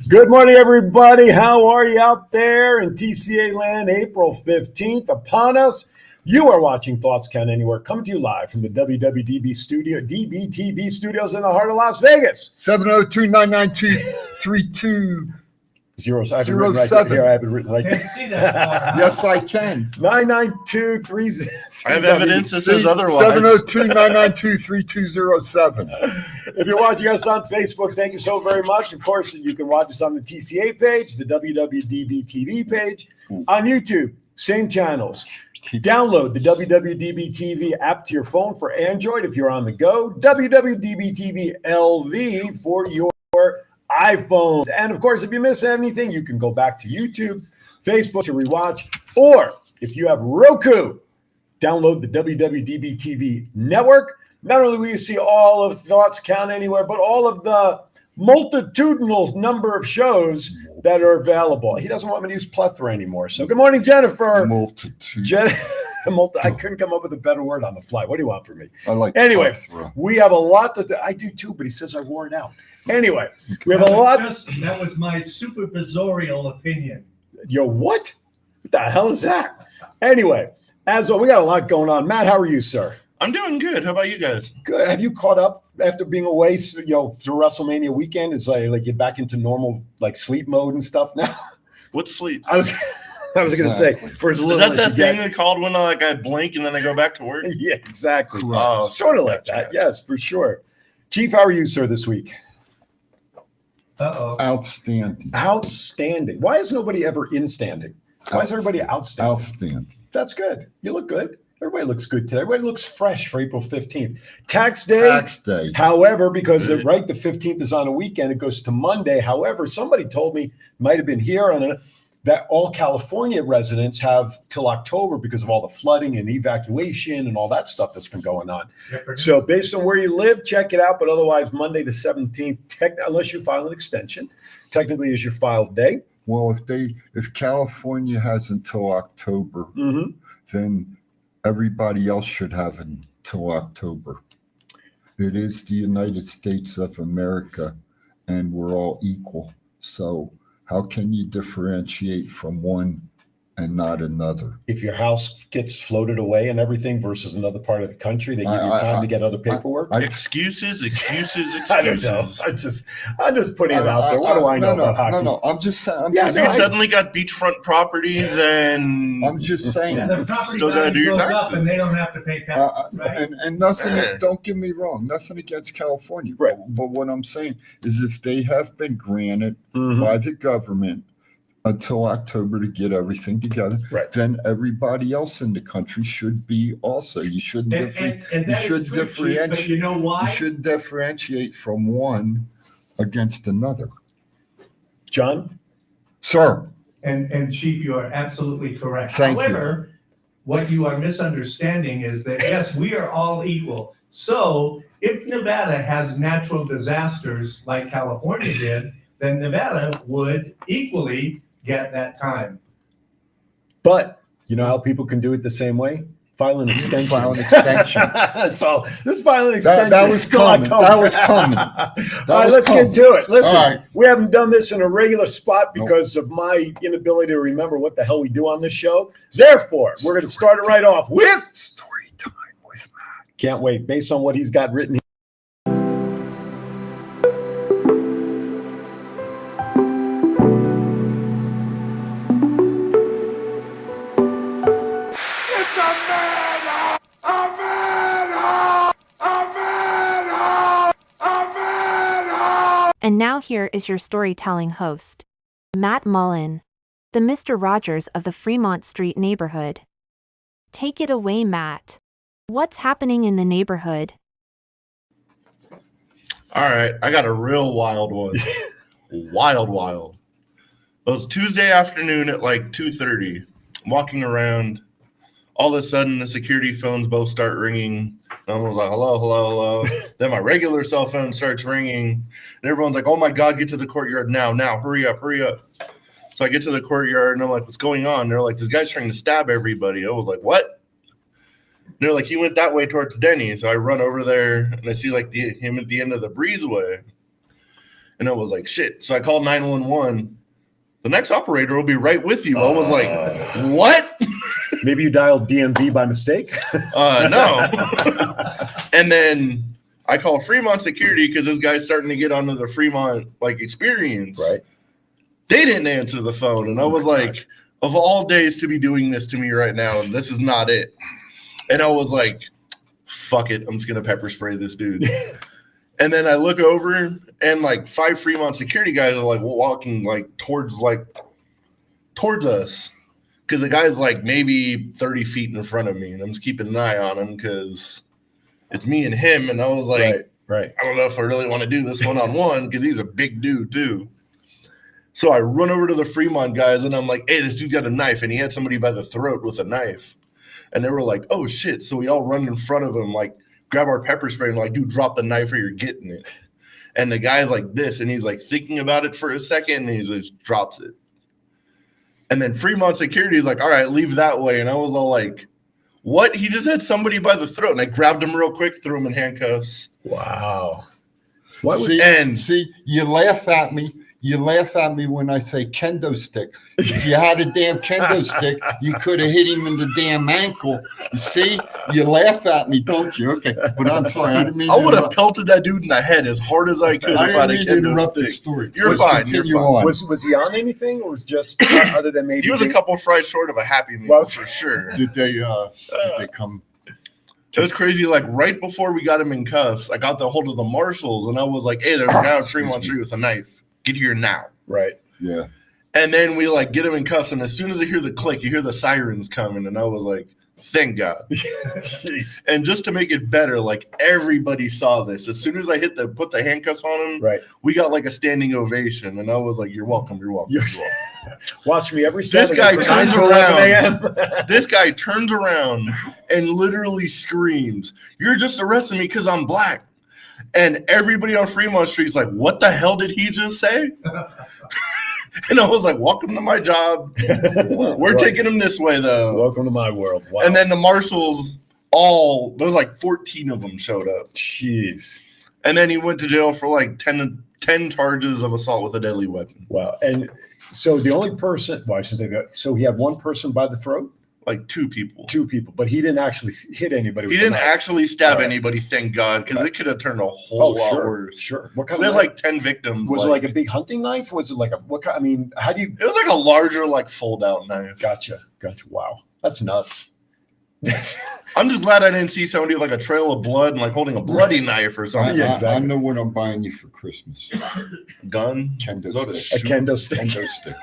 Good morning, everybody. How are you out there in TCA land? April 15th upon us. You are watching Thoughts Count Anywhere, coming to you live from the WWDBTV studios in the heart of Las Vegas. 702-992-3207. I have it written right here. I have it written right there. Can't see that far. Yes, I can. 992-30. I have evidence that says otherwise. 702-992-3207. If you're watching us on Facebook, thank you so very much. Of course, you can watch us on the TCA page, the WWDBTV page, on YouTube, same channels. Download the WWDBTV app to your phone for Android if you're on the go. WWDBTV LV for your iPhones. And of course, if you miss anything, you can go back to YouTube, Facebook to rewatch. Or if you have Roku, download the WWDBTV network. Not only will you see all of Thoughts Count Anywhere, but all of the multitudinal number of shows that are available. He doesn't want me to use plethora anymore. So good morning, Jennifer. Multitude. I couldn't come up with a better word on the fly. What do you want from me? I like Anyway, plethora. we have a lot to do. I do too, but he says I wore it out. Anyway, we have a lot. That was my supervisorial opinion. Yo, what? What the hell is that? Anyway, as we got a lot going on. Matt, how are you, sir? I'm doing good. How about you guys? Good. Have you caught up after being away? Through WrestleMania weekend? Is like you're back into normal like sleep mode and stuff now? What's sleep? I was going to say for as Is little that as that you thing get. they called when I blink and then I go back to work? Yeah, exactly. Oh, Sort of like gotcha. that. Yes, for sure. Chief, how are you, sir, this week? Uh-oh. Outstanding. Outstanding. Why is nobody ever instanding? Why is everybody outstanding? Outstanding. That's good. You look good. Everybody looks good today. Everybody looks fresh for April 15th. Tax day. Tax day. However, because the 15th is on a weekend, it goes to Monday. However, somebody told me, might have been here on it, that all California residents have till October because of all the flooding and evacuation and all that stuff that's been going on. So based on where you live, check it out. But otherwise, Monday the 17th, unless you file an extension, technically is your filed day. Well, if California has until October, then everybody else should have until October. It is the United States of America, and we're all equal. So how can you differentiate from one and not another? If your house gets floated away and everything versus another part of the country, they give you time to get other paperwork. Excuses. I don't know. I'm just putting it out there. What do I know about hockey? No. I'm just saying. If you suddenly got beachfront property, then I'm just saying. Yeah, the property Still gotta do value your goes up taxes. and they don't have to pay tax, right? And nothing. Don't get me wrong. Nothing against California. Right. But what I'm saying is, if they have been granted Mhm. by the government until October to get everything together, Right. then everybody else in the country should be also. You shouldn't And you that should is true, Chief, but differentiate. you know You why? should differentiate from one against another. John? Sir, And Chief, you are absolutely correct. Thank you. However, what you are misunderstanding is that, yes, we are all equal. So if Nevada has natural disasters like California did, then Nevada would equally get that time. But you know how people can do it the same way? File an extension. File an extension. That's all. Just file an extension. That was till coming. October. That was coming. All right, let's get to it. Listen, All right. we haven't done this in a regular spot because of my inability to remember what the hell we do on this show. Therefore, we're going to start it right off with Story time with Matt. Can't wait. Based on what he's got written here. And now here is your storytelling host, Matt Mullen, the Mr. Rogers of the Fremont Street neighborhood. Take it away, Matt. What's happening in the neighborhood? All right, I got a real wild one. Wild. It was Tuesday afternoon at like 2:30. I'm walking around. All of a sudden, the security phones both start ringing. And I was like, hello. Then my regular cell phone starts ringing. And everyone's like, oh, my God, get to the courtyard now. Hurry up. So I get to the courtyard, and I'm like, what's going on? And they're like, this guy's trying to stab everybody. I was like, what? And they're like, he went that way towards Denny. So I run over there, and I see like him at the end of the breezeway. And I was like, shit. So I called 911. The next operator will be right with you. I was like, what? Maybe you dialed DMV by mistake? No. And then I called Fremont Security because this guy's starting to get onto the Fremont experience. Right. They didn't answer the phone. And I was like, of all days to be doing this to me right now, and this is not it. And I was like, fuck it. I'm just going to pepper spray this dude. And then I look over and 5 Fremont security guys are walking towards us. Because the guy's maybe 30 feet in front of me. And I'm just keeping an eye on him because it's me and him. And I was like, right. I don't know if I really want to do this one-on-one because he's a big dude too. So I run over to the Fremont guys and I'm like, hey, this dude's got a knife. And he had somebody by the throat with a knife. And they were like, oh, shit. So we all run in front of him, grab our pepper spray and dude, drop the knife or you're getting it. And the guy's like this. And he's thinking about it for a second. And he just drops it. And then Fremont Security is like, all right, leave that way. And I was all like, what? He just had somebody by the throat. And I grabbed him real quick, threw him in handcuffs. Wow. See, you laugh at me. You laugh at me when I say kendo stick. If you had a damn kendo stick, you could have hit him in the damn ankle. You see? You laugh at me, don't you? Okay, but I'm sorry. I didn't mean I would have pelted that dude in the head as hard as I could if I had a kendo stick. The story. You're fine. Continue on. Was he on anything, or was just other than maybe He was a couple fries short of a Happy Meal for sure. Did they come? It was crazy. Right before we got him in cuffs, I got the hold of the marshals, and I was like, "Hey, there's a guy on Fremont Street with a knife. Get here now!" Right. Yeah. And then we get him in cuffs, and as soon as I hear the click, you hear the sirens coming, and I was like, "Thank God!" Jeez. And just to make it better, everybody saw this. As soon as I put the handcuffs on him, Right. we got a standing ovation, and I was like, "You're welcome. You're welcome." You're welcome. Watch me every This Saturday guy from turns 9 to 11 around. a.m. This guy turns around and literally screams, "You're just arresting me because I'm black." And everybody on Fremont Street is like, what the hell did he just say? And I was like, welcome to my job. We're taking him this way, though. Welcome to my world. Wow. And then the marshals, there was 14 of them showed up. Jeez. And then he went to jail for 10 charges of assault with a deadly weapon. Wow. And so the only person, I should say that. So he had one person by the throat? 2 people. 2 people, but he didn't actually hit anybody. He didn't actually stab anybody, thank God, because it could have turned a whole lot worse. Sure. What kind We of had 10 victims. Was it a big hunting knife? Was it what kind? I mean, how do you? It was a larger fold-out knife. Gotcha. Wow, that's nuts. I'm just glad I didn't see somebody with a trail of blood and holding a bloody knife or something. Yeah, exactly. I know what I'm buying you for Christmas. Gun? Kendo A stick. kendo stick. Kendo stick.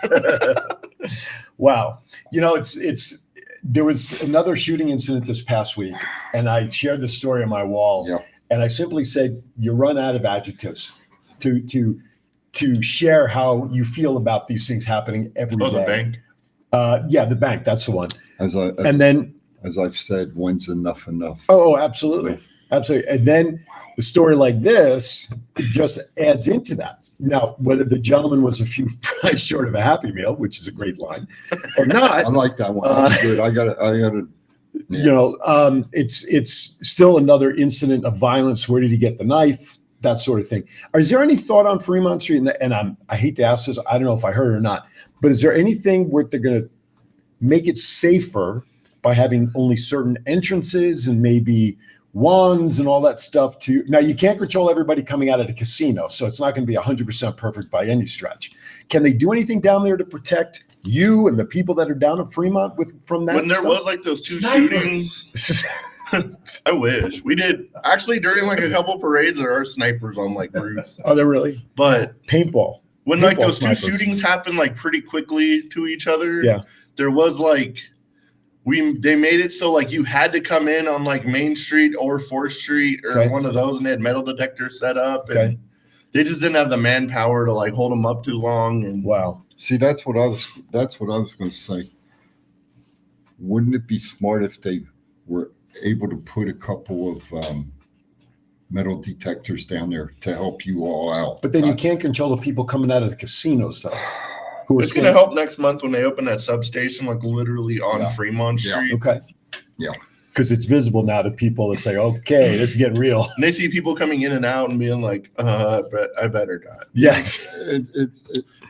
Wow. It's. There was another shooting incident this past week, and I shared the story on my wall. Yeah. And I simply said, you run out of adjectives to share how you feel about these things happening every day. The bank? Yeah, the bank. That's the one. As I've said, when's enough? Oh, absolutely. Absolutely. And then the story like this just adds into that. Now, whether the gentleman was a few fries short of a Happy Meal, which is a great line, or not. I like that one. That's good. I got it. Yeah. It's still another incident of violence. Where did he get the knife? That sort of thing. Is there any thought on Fremont Street? And I hate to ask this. I don't know if I heard it or not. But is there anything where they're going to make it safer by having only certain entrances and maybe wands and all that stuff too? Now, you can't control everybody coming out of the casino, so it's not going to be 100% perfect by any stretch. Can they do anything down there to protect you and the people that are down at Fremont from that? When there stuff? was those 2 shootings, I wish we did. Actually, during a couple parades, there are snipers on roofs. Oh, they're really? But Paintball. When Paintball those snipers. 2 shootings happened pretty quickly to each other, Yeah. there was they made it so you had to come in on Main Street or 4th Street or Okay. one of those, and they had metal detectors set up, and Okay. they just didn't have the manpower to hold them up too long. And Wow. See, that's what I was going to say. Wouldn't it be smart if they were able to put a couple of metal detectors down there to help you all out? But then you can't control the people coming out of the casinos, though. Who are it's going to help next month when they open that substation, literally on Yeah. Fremont Yeah. Street. Okay. Yeah. because it's visible now to people that say, okay, this is getting real. And they see people coming in and out and being like, but I better not. Yes.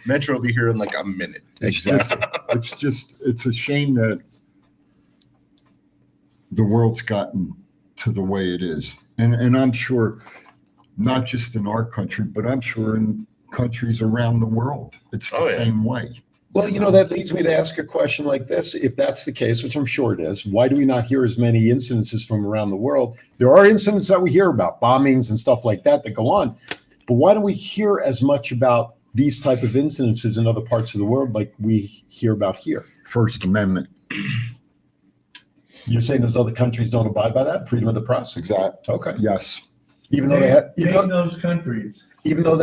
Metro will be here in like a minute. Exactly. It's a shame that the world's gotten to the way it is. And I'm sure not just in our country, but I'm sure in countries around the world, it's the same way. Well, that leads me to ask a question like this. If that's the case, which I'm sure it is, why do we not hear as many incidences from around the world? There are incidents that we hear about, bombings and stuff like that go on. But why don't we hear as much about these type of incidences in other parts of the world like we hear about here? First Amendment. You're saying those other countries don't abide by that? Freedom of the press? Exactly. Okay. Yes. Even though they have, Name those countries. even though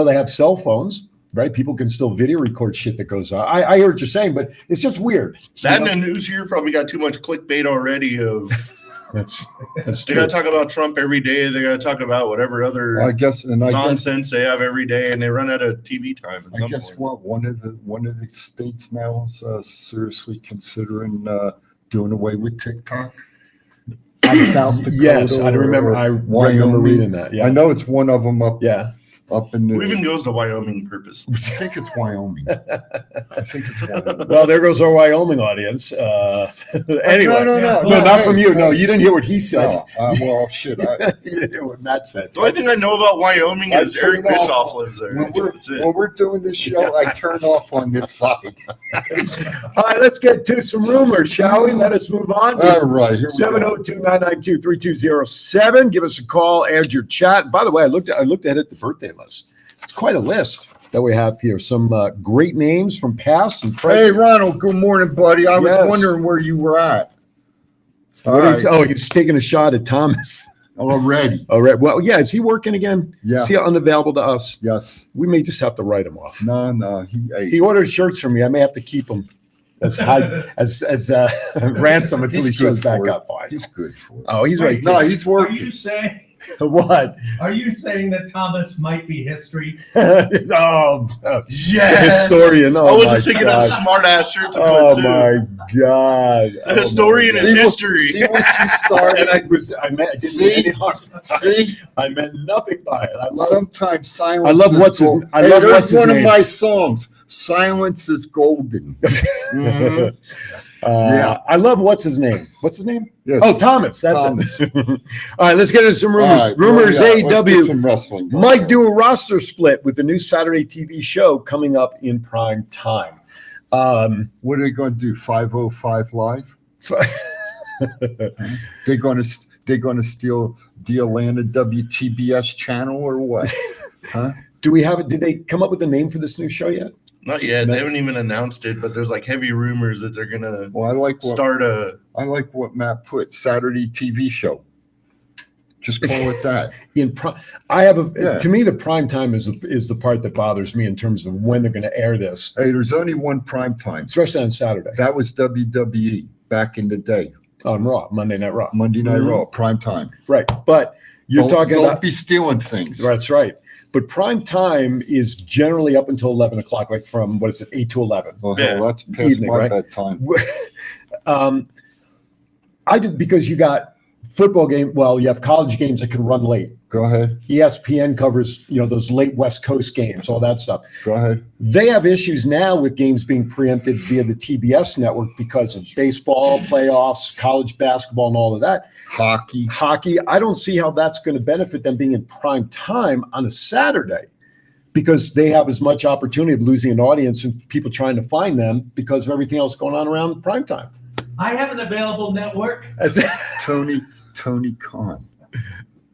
they have cell phones, right? People can still video record shit that goes on. I hear what you're saying, but it's just weird. That and the news here probably got too much clickbait already of That's they true. gotta talk about Trump every day. They gotta talk about whatever other I guess nonsense they have every day, and they run out of TV time at some point. what one of the states now is seriously considering doing away with TikTok. South Dakota. Yes, I remember. I remember Wyoming. reading that. Yeah, I know it's one of them up in the. Who even goes to Wyoming purposely? I think it's Wyoming. Well, there goes our Wyoming audience. Anyway, No, not hey, from you. No, hey. you didn't hear what he said. No, well, shit. You didn't hear what Matt said. The only thing I know about Wyoming is I turn Eric off- Bischoff lives there. That's it. When we're doing this show, I turn off on this side. All right, let's get to some rumors, shall we? Let us move on. All right, here we go. 702-992-3207. Give us a call, add your chat. By the way, I looked ahead at the birthday list. It's quite a list that we have here. Some great names from past and Hey, present. Ronald. Good morning, buddy. I was Yes. wondering where you were at. He's taking a shot at Thomas. Already. All right. Well, yeah. Is he working again? Yeah. Is he unavailable to us? Yes. We may just have to write him off. No. He ordered shirts from me. I may have to keep them as ransom until he He's shows good back for it. up. Boy. He's good for it. Oh, he's right. No, he's Are working. you saying What? Are you saying that Thomas might be history? Oh, Yes. historian. Oh, I was my just thinking of God. a smart ass shirt to Oh put too. my God! The historian Oh, is See what- history. See what you and started. I didn't See? mean any harm. See? I meant nothing by it. I love. Sometimes silence. I love is what's his- gold. I Hey, love there's what's his one name. of my songs. Silence is golden. Mhm. Yeah. I love what's his name. What's his name? Yes. Oh, Thomas. That's Thomas. it. All right, let's get into some All rumors. right, Rumors well, yeah, let's get AEW some wrestling going. might do a roster split with the new Saturday TV show coming up in prime time. What are they going to do? 505 Live? They're going to steal the Atlanta WTBS channel or what? Huh? Do we have it? Did they come up with a name for this new show yet? Not yet. They haven't even announced it, but there's like heavy rumors that they're gonna Well, I like what Matt put. Saturday TV show. Just call it that. To me, the prime time is the part that bothers me in terms of when they're going to air this, Hey, there's only one prime time. especially on Saturday That was WWE back in the day. on Raw, Monday Night Raw. Monday Night Mhm. Raw, prime time. Right, but you're talking Don't about be stealing things. that's right. But prime time is generally up until 11 o'clock, like from 8 to 11. Well, hell, that's past Evening, my right? bedtime. I did because you got football game. Well, you have college games that can run late. Go ahead. ESPN covers those late West Coast games, all that stuff. Go ahead. They have issues now with games being preempted via the TBS network because of baseball playoffs, college basketball, and all of that. Hockey. I don't see how that's going to benefit them being in prime time on a Saturday, because they have as much opportunity of losing an audience and people trying to find them because of everything else going on around prime time. I have an available network. Tony Khan.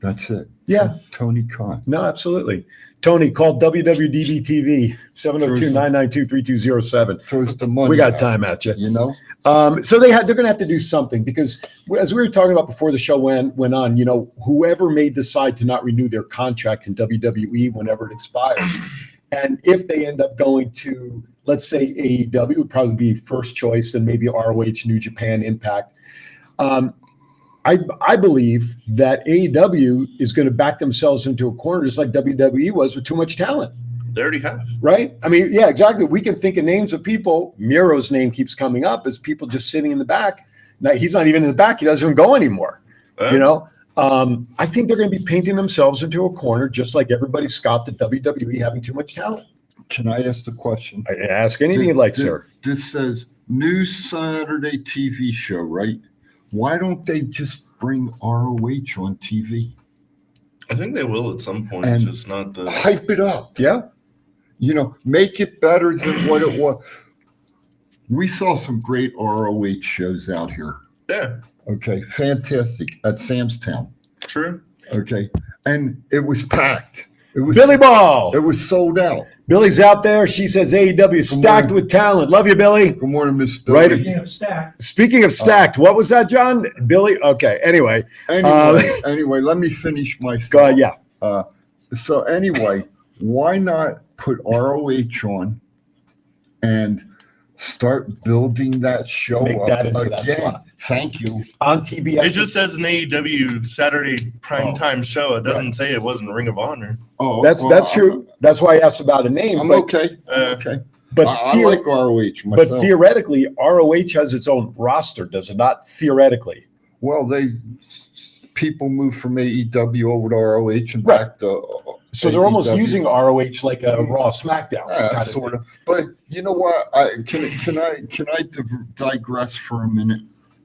That's it. Yeah. Tony Khan. No, absolutely. Tony, call WWDBTV 702-992-3207. Throws the money. We got out, time at you. You know? So they're going to have to do something, because as we were talking about before the show went on, whoever may decide to not renew their contract in WWE whenever it expires, and if they end up going to, let's say, AEW, would probably be first choice, and maybe ROH, New Japan, Impact. I believe that AEW is going to back themselves into a corner just like WWE was with too much talent. They already have. Right? I mean, yeah, exactly. We can think of names of people. Miro's name keeps coming up as people just sitting in the back Now, he's not even in the back. He doesn't even go anymore. Uh, You know, I think they're going to be painting themselves into a corner, just like everybody scoffed at WWE having too much talent. Can I ask the question? Ask anything you like, sir. This says new Saturday TV show, right? Why don't they just bring ROH on TV? I think they will at some point. And Just not the. Hype it up. Yeah. You know, make it better than what it was. We saw some great ROH shows out here. Yeah, Okay, fantastic at Sam's Town. true. Okay, and it was packed. It was Billy Ball. It was sold out. Billy's out there. She says AEW is stacked with talent. Love you, Billy. Good morning, Miss Right. Billy. Speaking of stacked, Speaking of stacked, what was that, John? Billy? Okay. Anyway, Anyway, let me finish my go thought. ahead. Yeah. So anyway, why not put ROH on and start building that show Make up that into that again? slot. Thank you. On TBS. It just says an AEW Saturday primetime show. It doesn't say it wasn't Ring of Honor. Oh, That's true. That's why I asked about a name. I'm but, okay. Uh, But, I like ROH but myself. theoretically, ROH has its own roster, does it not? Theoretically. Well, people move from AEW over to ROH and Right. back to. So they're almost AEW. using ROH like a Raw SmackDown. kind of Sort thing. of. But you know what? Can I digress for a minute?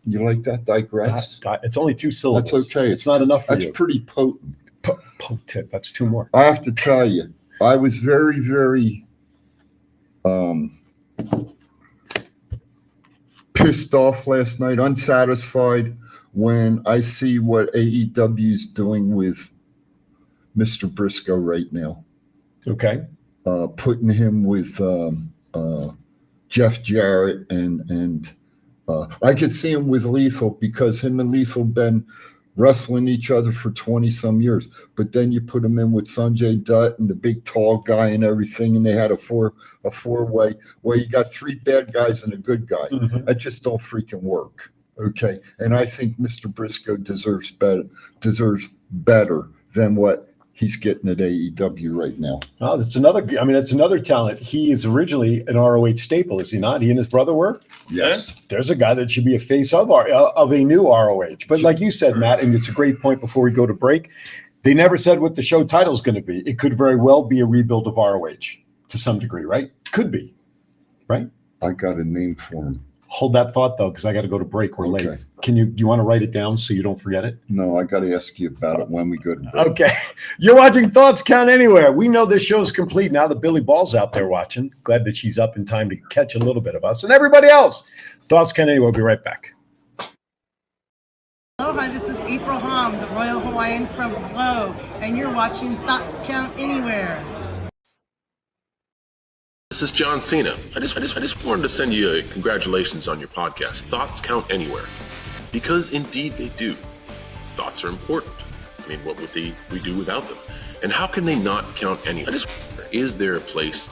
You like that? Digress. It's only two syllables. That's okay. It's not enough for That's you. pretty potent. Potent. That's two more. I have to tell you, I was very, very pissed off last night, unsatisfied when I see what AEW is doing with Mr. Briscoe right now. Okay. Putting him with Jeff Jarrett and I could see him with Lethal because him and Lethal been wrestling each other for 20 some years. But then you put him in with Sanjay Dutt and the big tall guy and everything, and they had a four-way where you got three bad guys and a good guy. Mhm. That just don't freaking work. Okay. And I think Mr. Briscoe deserves better than what he's getting at AEW right now. Oh, that's another. I mean, that's another talent. He is originally an ROH staple, is he not? He and his brother were. Yes. There's a guy that should be a face of a new ROH. But like you said, Matt, and it's a great point before we go to break. They never said what the show title is going to be. It could very well be a rebuild of ROH to some degree, right? Could be, right? I got a name for him. Hold that thought though, because I got to go to break. We're late. Okay. Can you want to write it down so you don't forget it? No, I got to ask you about it when we go to break. Okay. You're watching Thoughts Count Anywhere. We know this show's complete now that Billy Ball's out there watching. Glad that she's up in time to catch a little bit of us and everybody else. Thoughts Count Anywhere. We'll be right back. Aloha, this is April Hom, the Royal Hawaiian from Glow, and you're watching Thoughts Count Anywhere. This is John Cena. I just wanted to send you a congratulations on your podcast. Thoughts count anywhere. Because indeed they do. Thoughts are important. I mean, what would we do without them? And how can they not count anywhere? Is there a place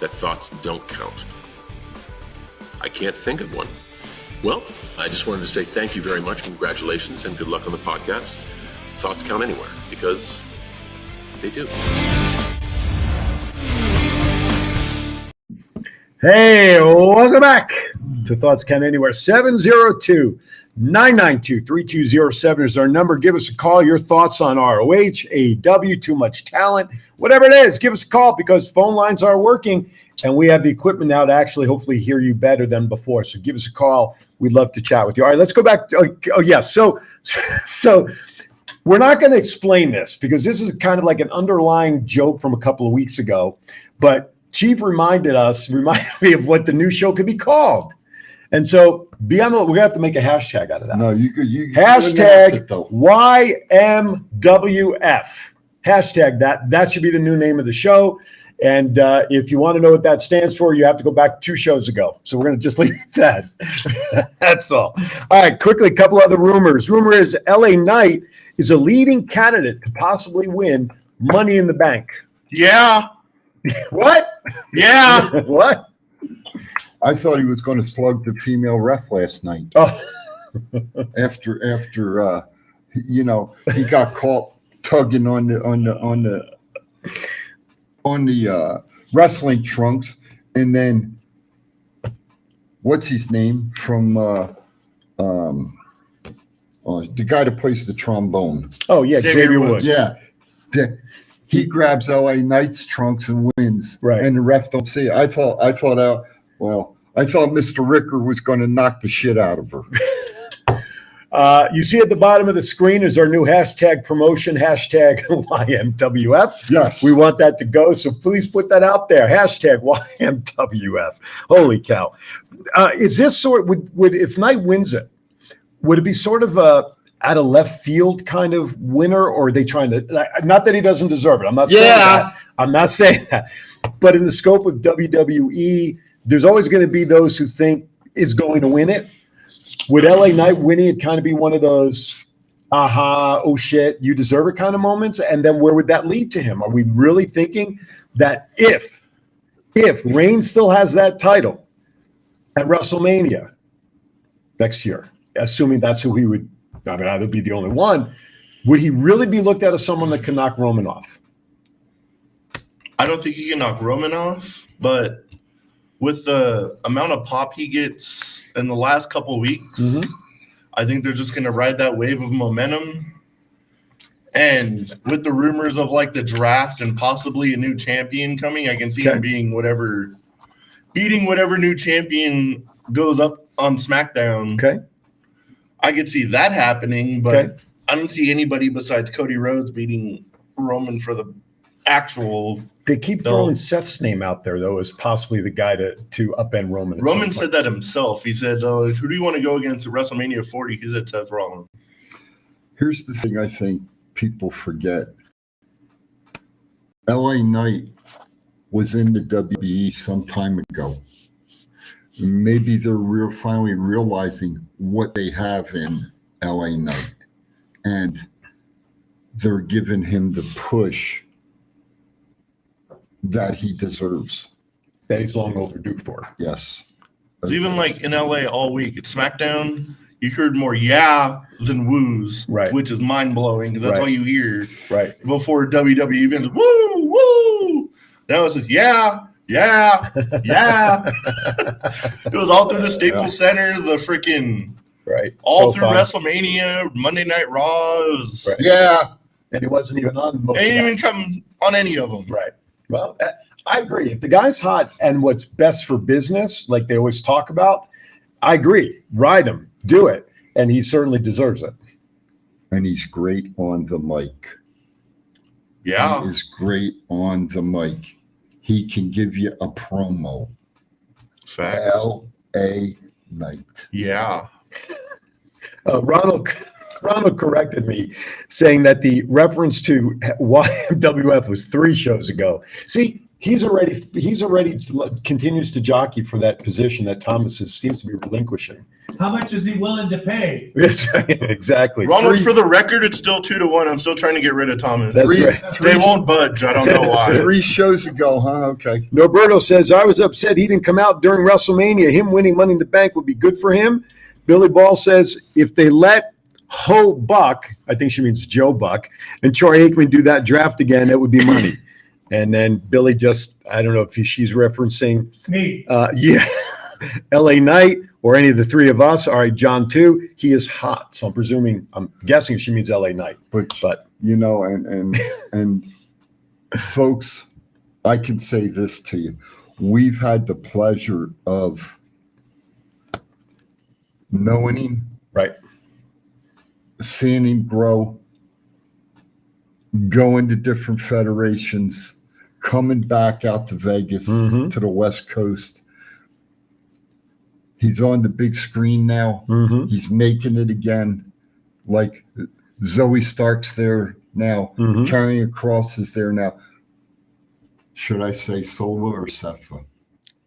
that thoughts don't count? I can't think of one. Well, I just wanted to say thank you very much, congratulations, and good luck on the podcast. Thoughts count anywhere, because they do. Hey, welcome back to Thoughts Count Anywhere. 702-992-3207 is our number. Give us a call. Your thoughts on ROH, AEW, too much talent, whatever it is. Give us a call because phone lines are working and we have the equipment now to actually hopefully hear you better than before. So give us a call. We'd love to chat with you. All right, let's go back. Yes. So we're not going to explain this because this is kind of like an underlying joke from a couple of weeks ago, but Chief reminded me of what the new show could be called. And so we're going to have to make a hashtag out of that. No, you Hashtag announce it, though. YMWF. Hashtag that. That should be the new name of the show. And if you want to know what that stands for, you have to go back 2 shows ago. So we're going to just leave it at that. That's all. All right, quickly, a couple other rumors. Rumor is LA Knight is a leading candidate to possibly win Money in the Bank. Yeah. What? Yeah. What? I thought he was going to slug the female ref last night. Oh. After he got caught tugging on the wrestling trunks, and then what's his name from the guy that plays the trombone. Oh yeah, Xavier Woods. Yeah. He grabs LA Knight's trunks and wins. Right. And the ref don't see it. I thought Mr. Ricker was going to knock the shit out of her. You see at the bottom of the screen is our new hashtag promotion, hashtag YMWF. Yes. We want that to go, so please put that out there. Hashtag YMWF. Holy cow. Is this sort, would if Knight wins it, would it be sort of a out of left field kind of winner, or are they trying to, not that he doesn't deserve it. I'm not saying that. I'm not saying that. But in the scope of WWE, there's always going to be those who think is going to win it. Would LA Knight winning it kind of be one of those, aha, oh shit, you deserve it kind of moments? And then where would that lead to him? Are we really thinking that if Reigns still has that title at WrestleMania next year, assuming that's who he would, I mean, either be the only one, would he really be looked at as someone that can knock Roman off? I don't think he can knock Roman off, but with the amount of pop he gets in the last couple of weeks, I think they're just going to ride that wave of momentum. And with the rumors of like the draft and possibly a new champion coming, I can see him beating whatever new champion goes up on SmackDown. Okay. I could see that happening, but I don't see anybody besides Cody Rhodes beating Roman for the actual. They keep throwing Seth's name out there, though, as possibly the guy to upend Roman. Roman said that himself. He said, who do you want to go against at WrestleMania 40? He said Seth Rollins. Here's the thing I think people forget. LA Knight was in the WWE some time ago. Maybe they're finally realizing what they have in LA Knight. And they're giving him the push that he deserves. That he's long overdue for. Yes. It's even like in LA all week at SmackDown, you heard more yeah than woos, which is mind blowing because that's all you hear. Right. Before WWE events, woo, woo. Now it says yeah. It was all through the Staples Center, the freaking all through WrestleMania, Monday Night Raws. Yeah. And he wasn't even on most. He didn't even come on any of them. Right. Well, I agree. If the guy's hot and what's best for business, like they always talk about, I agree. Ride him. Do it. And he certainly deserves it. And he's great on the mic. Yeah. He is great on the mic. He can give you a promo. Facts. L.A. Knight. Yeah. Ronald corrected me, saying that the reference to YMWF was 3 shows ago. See, he's already continues to jockey for that position that Thomas seems to be relinquishing. How much is he willing to pay? Exactly. Ronald, for the record, it's still 2-1. I'm still trying to get rid of Thomas. That's right. They won't budge. I don't know why. 3 shows ago, huh? Okay. Norberto says, I was upset he didn't come out during WrestleMania. Him winning Money in the Bank would be good for him. Billy Ball says, if they let Ho Buck, I think she means Joe Buck, and Troy Aikman do that draft again, it would be money. And then Billy I don't know if she's referencing me. LA Knight or any of the 3 of us. All right, John too. He is hot. So I'm guessing she means LA Knight. But you know, and folks, I can say this to you. We've had the pleasure of knowing him. Right. Seeing him grow, going to different federations, coming back out to Vegas, to the West Coast. He's on the big screen now. He's making it again. Like Zoe Stark's there now. Carrying Cross is there now. Should I say Solo or Sepha?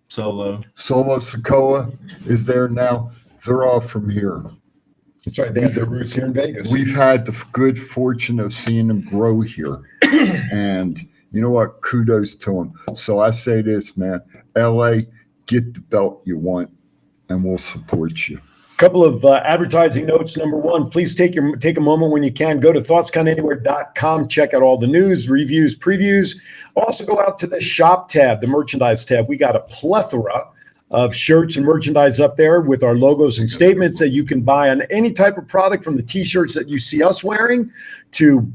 Solo. Solo Sikoa is there now. They're all from here. That's right. They have their roots here in Vegas. We've had the good fortune of seeing them grow here. And you know what? Kudos to them. So I say this, man. LA, get the belt you want, and we'll support you. Couple of advertising notes. Number one, please take a moment when you can. Go to thoughtscountanywhere.com. Check out all the news, reviews, previews. Also go out to the shop tab, the merchandise tab. We got a plethora of shirts and merchandise up there with our logos and statements that you can buy on any type of product, from the t-shirts that you see us wearing to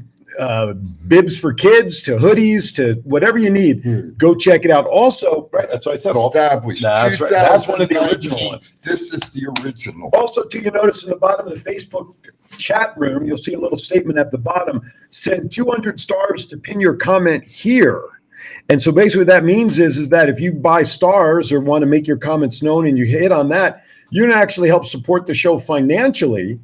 bibs for kids to hoodies to whatever you need. Go check it out. Also, right, that's what I said. Established. That's right. That's one of the original 2019. ones. This is the original. Also, too, you notice in the bottom of the Facebook chat room, you'll see a little statement at the bottom. Send 200 stars to pin your comment here. And so basically what that means is that if you buy stars or want to make your comments known and you hit on that, you're going to actually help support the show financially.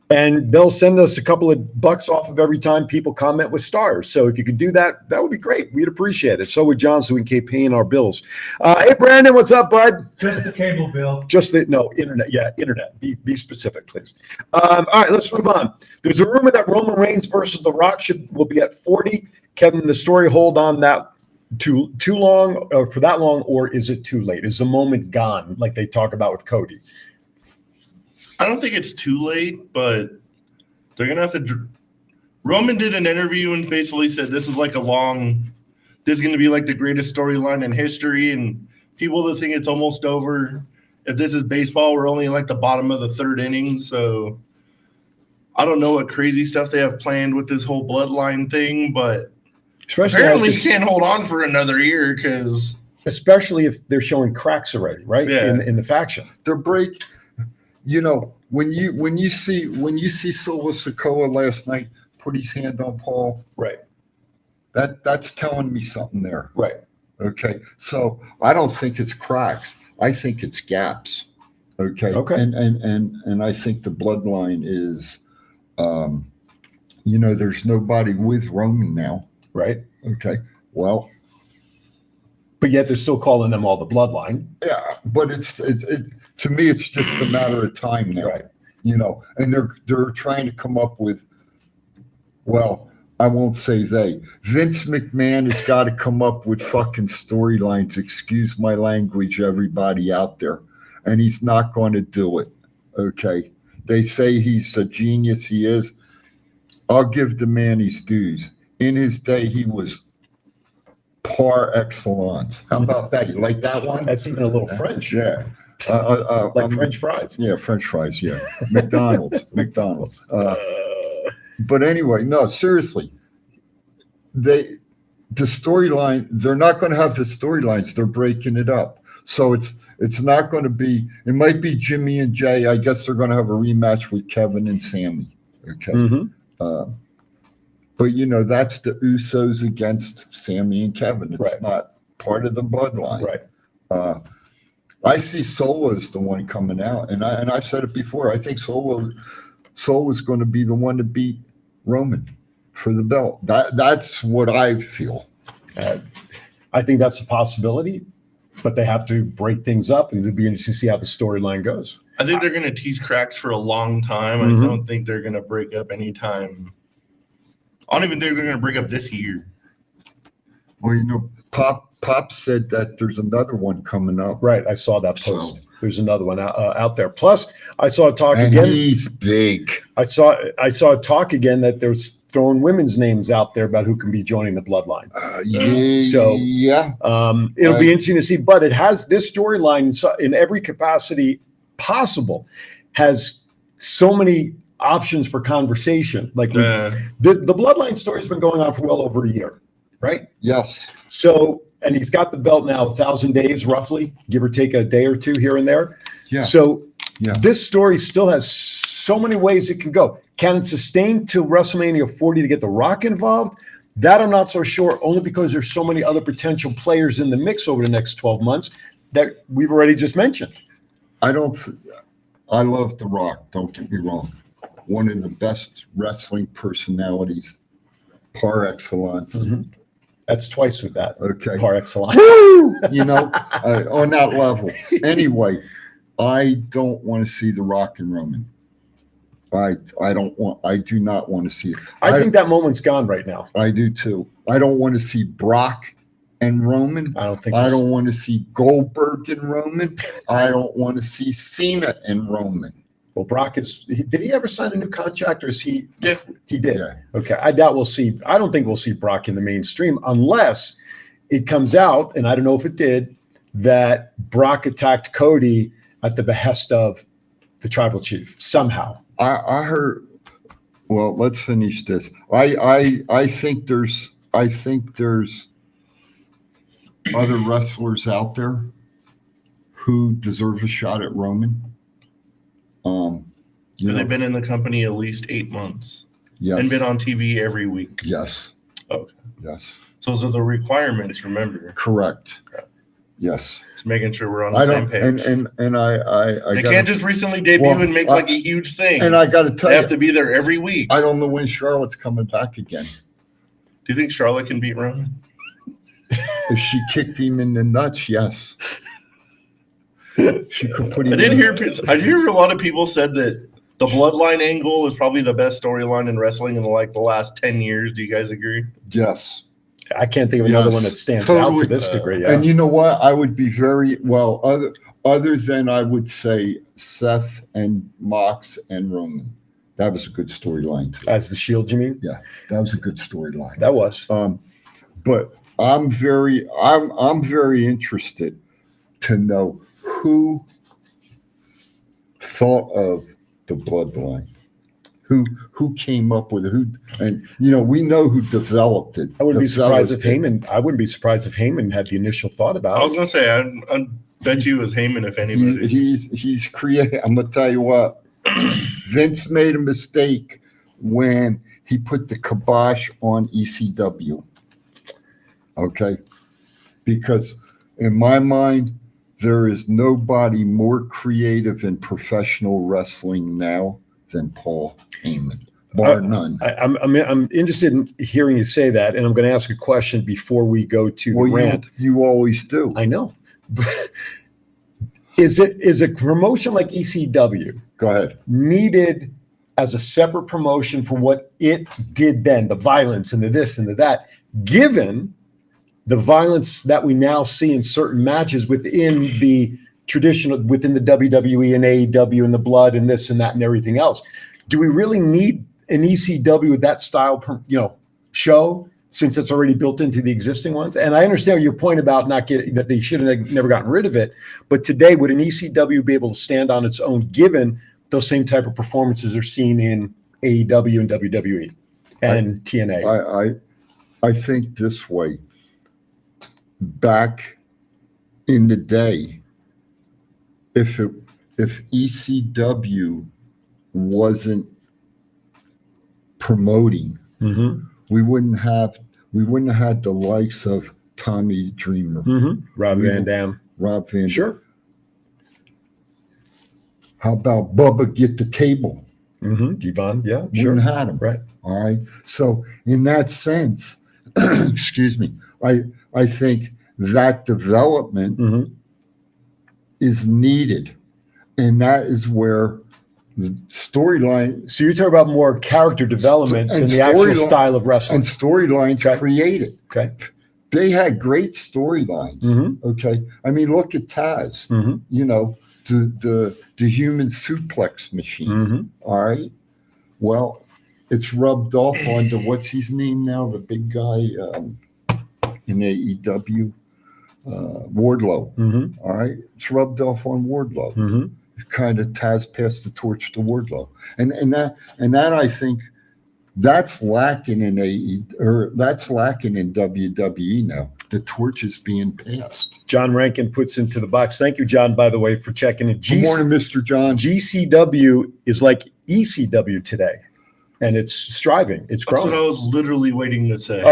And they'll send us a couple of bucks off of every time people comment with stars. So if you could do that, that would be great. We'd appreciate it. So would John, so we can keep paying our bills. Hey, Brandon, what's up, bud? Just the cable bill. No, internet. Yeah, internet. Be specific, please. All right, let's move on. There's a rumor that Roman Reigns versus The Rock will be at 40. Can the story hold on that too long, or for that long, or is it too late? Is the moment gone, like they talk about with Cody? I don't think it's too late, but they're going to have to. Roman did an interview and basically said this is like this is going to be like the greatest storyline in history, and people that think it's almost over. If this is baseball, we're only like the bottom of the third inning. So I don't know what crazy stuff they have planned with this whole bloodline thing, but apparently you can't hold on for another year because. Especially if they're showing cracks already, right? Yeah. In the faction. Their break. You know, when you see Solo Sikoa last night put his hand on Paul, Right. that's telling me something there. Right. Okay. So I don't think it's cracks. I think it's gaps. Okay. Okay. And I think the bloodline is there's nobody with Roman now. Right. Okay. Well, but yet they're still calling them all the bloodline. yeah, but it's to me it's just a matter of time now. Right. And they're trying to come up with, well, I won't say they. Vince McMahon has got to come up with fucking storylines. Excuse my language, everybody out there. And he's not going to do it. Okay. They say he's a genius. He is. I'll give the man his dues. In his day, he was par excellence. How about that? You like that one? That's even a little French. Yeah. Like French fries. Yeah, French fries. Yeah. McDonald's. But anyway, no, seriously. The storyline, they're not going to have the storylines. They're breaking it up. So it's not going to be, it might be Jimmy and Jay. I guess they're going to have a rematch with Kevin and Sammy. Okay. Mm-hmm. But that's the Usos against Sammy and Kevin. It's Right. not part of the bloodline. Right. I see Solo as the one coming out, and I've said it before. I think Solo is going to be the one to beat Roman for the belt. That's what I feel. I think that's a possibility, but they have to break things up, and it'll be interesting to see how the storyline goes. I think they're going to tease cracks for a long time. Mhm. I don't think they're going to break up anytime. I don't even think they're going to break up this year. Well, Pop said that there's another one coming up. Right. I saw that post. So- There's another one out there. Plus, I saw a talk And again. he's big. I saw a talk again that there's throwing women's names out there about who can be joining the bloodline. Yeah. It'll be interesting to see, but it has this storyline in every capacity possible, has so many options for conversation. Like the bloodline story has been going on for well over a year, right? Yes. So, and he's got the belt now 1,000 days roughly, give or take a day or two here and there. Yeah. So Yeah. this story still has so many ways it can go. Can it sustain to WrestleMania 40 to get The Rock involved? That I'm not so sure, only because there's so many other potential players in the mix over the next 12 months that we've already just mentioned. I love The Rock, don't get me wrong. One of the best wrestling personalities, par excellence. Mm-hmm. That's twice with that. Okay. Par excellence. On that level. Anyway, I don't want to see The Rock and Roman. I do not want to see it. I think that moment's gone right now. I do too. I don't want to see Brock and Roman. I don't want to see Goldberg and Roman. I don't want to see Cena and Roman. Well, Brock did he ever sign a new contract, or is he? Yeah. He did. Yeah. Okay. I don't think we'll see Brock in the mainstream unless it comes out, and I don't know if it did, that Brock attacked Cody at the behest of the tribal chief somehow. I heard. Well, let's finish this. I think there's other wrestlers out there who deserve a shot at Roman. They've been in the company at least 8 months yes, and been on TV every week. yes, Okay. yes, So those are the requirements, remember. correct. Okay. Yes, Just making sure we're on the same page. and I They gotta, can't just recently debut Well, and make like a huge thing. and I got to tell They have you, to be there every week. I don't know when Charlotte's coming back again. Do you think Charlotte can beat Roman? If she kicked him in the nuts, yes. She could put him. I did hear a lot of people said that the bloodline angle is probably the best storyline in wrestling in like the last 10 years. Do you guys agree? Yes. I can't think of another Yes, one that stands totally. out to this degree. Yeah. And you know what? I would be very well other than I would say Seth and Mox and Roman. That was a good storyline too. As the Shield, you mean? Yeah, that was a good storyline. That was. But I'm very interested to know who thought of the bloodline. Who came up with it? And we know who developed it. I wouldn't be surprised if Developed it. Heyman. I wouldn't be surprised if Heyman had the initial thought about I was it. going to say, I bet you it was Heyman if anybody. He's creative. I'm gonna tell you what. Vince made a mistake when he put the kibosh on ECW. Okay, because in my mind, there is nobody more creative in professional wrestling now than Paul Heyman, bar none. I'm interested in hearing you say that, and I'm going to ask a question before we go to the rant. You always do. I know. Is a promotion like ECW Go ahead. needed as a separate promotion for what it did then, the violence and the this and the that, given the violence that we now see in certain matches within the traditional, within the WWE and AEW and the blood and this and that and everything else? Do we really need an ECW with that style, show, since it's already built into the existing ones? And I understand your point about not getting that they should have never gotten rid of it. But today, would an ECW be able to stand on its own, given those same type of performances are seen in AEW and WWE and TNA? I think this way. Back in the day, if ECW wasn't promoting, we wouldn't have had the likes of Tommy Dreamer, Rob Van Dam. Rob Van Dam. Sure. How about Bubba Get the Table? Devon, yeah, sure. Wouldn't have him. Right. All right. So in that sense, excuse me, I think that development is needed. And that is where the storyline. So you're talking about more character development than the actual style of wrestling. And storylines created. Okay. They had great storylines. Okay. I mean, look at Taz, the human suplex machine. All right. Well, it's rubbed off onto what's his name now? The big guy in AEW, Wardlow. All right. It's rubbed off on Wardlow. Kind of Taz passed the torch to Wardlow. And that I think that's lacking in that's lacking in WWE now. The torch is being passed. John Rankin puts into the box. Thank you, John, by the way, for checking in. Good morning, Mr. John. GCW is like ECW today, and it's striving. It's growing. That's what I was literally waiting to say.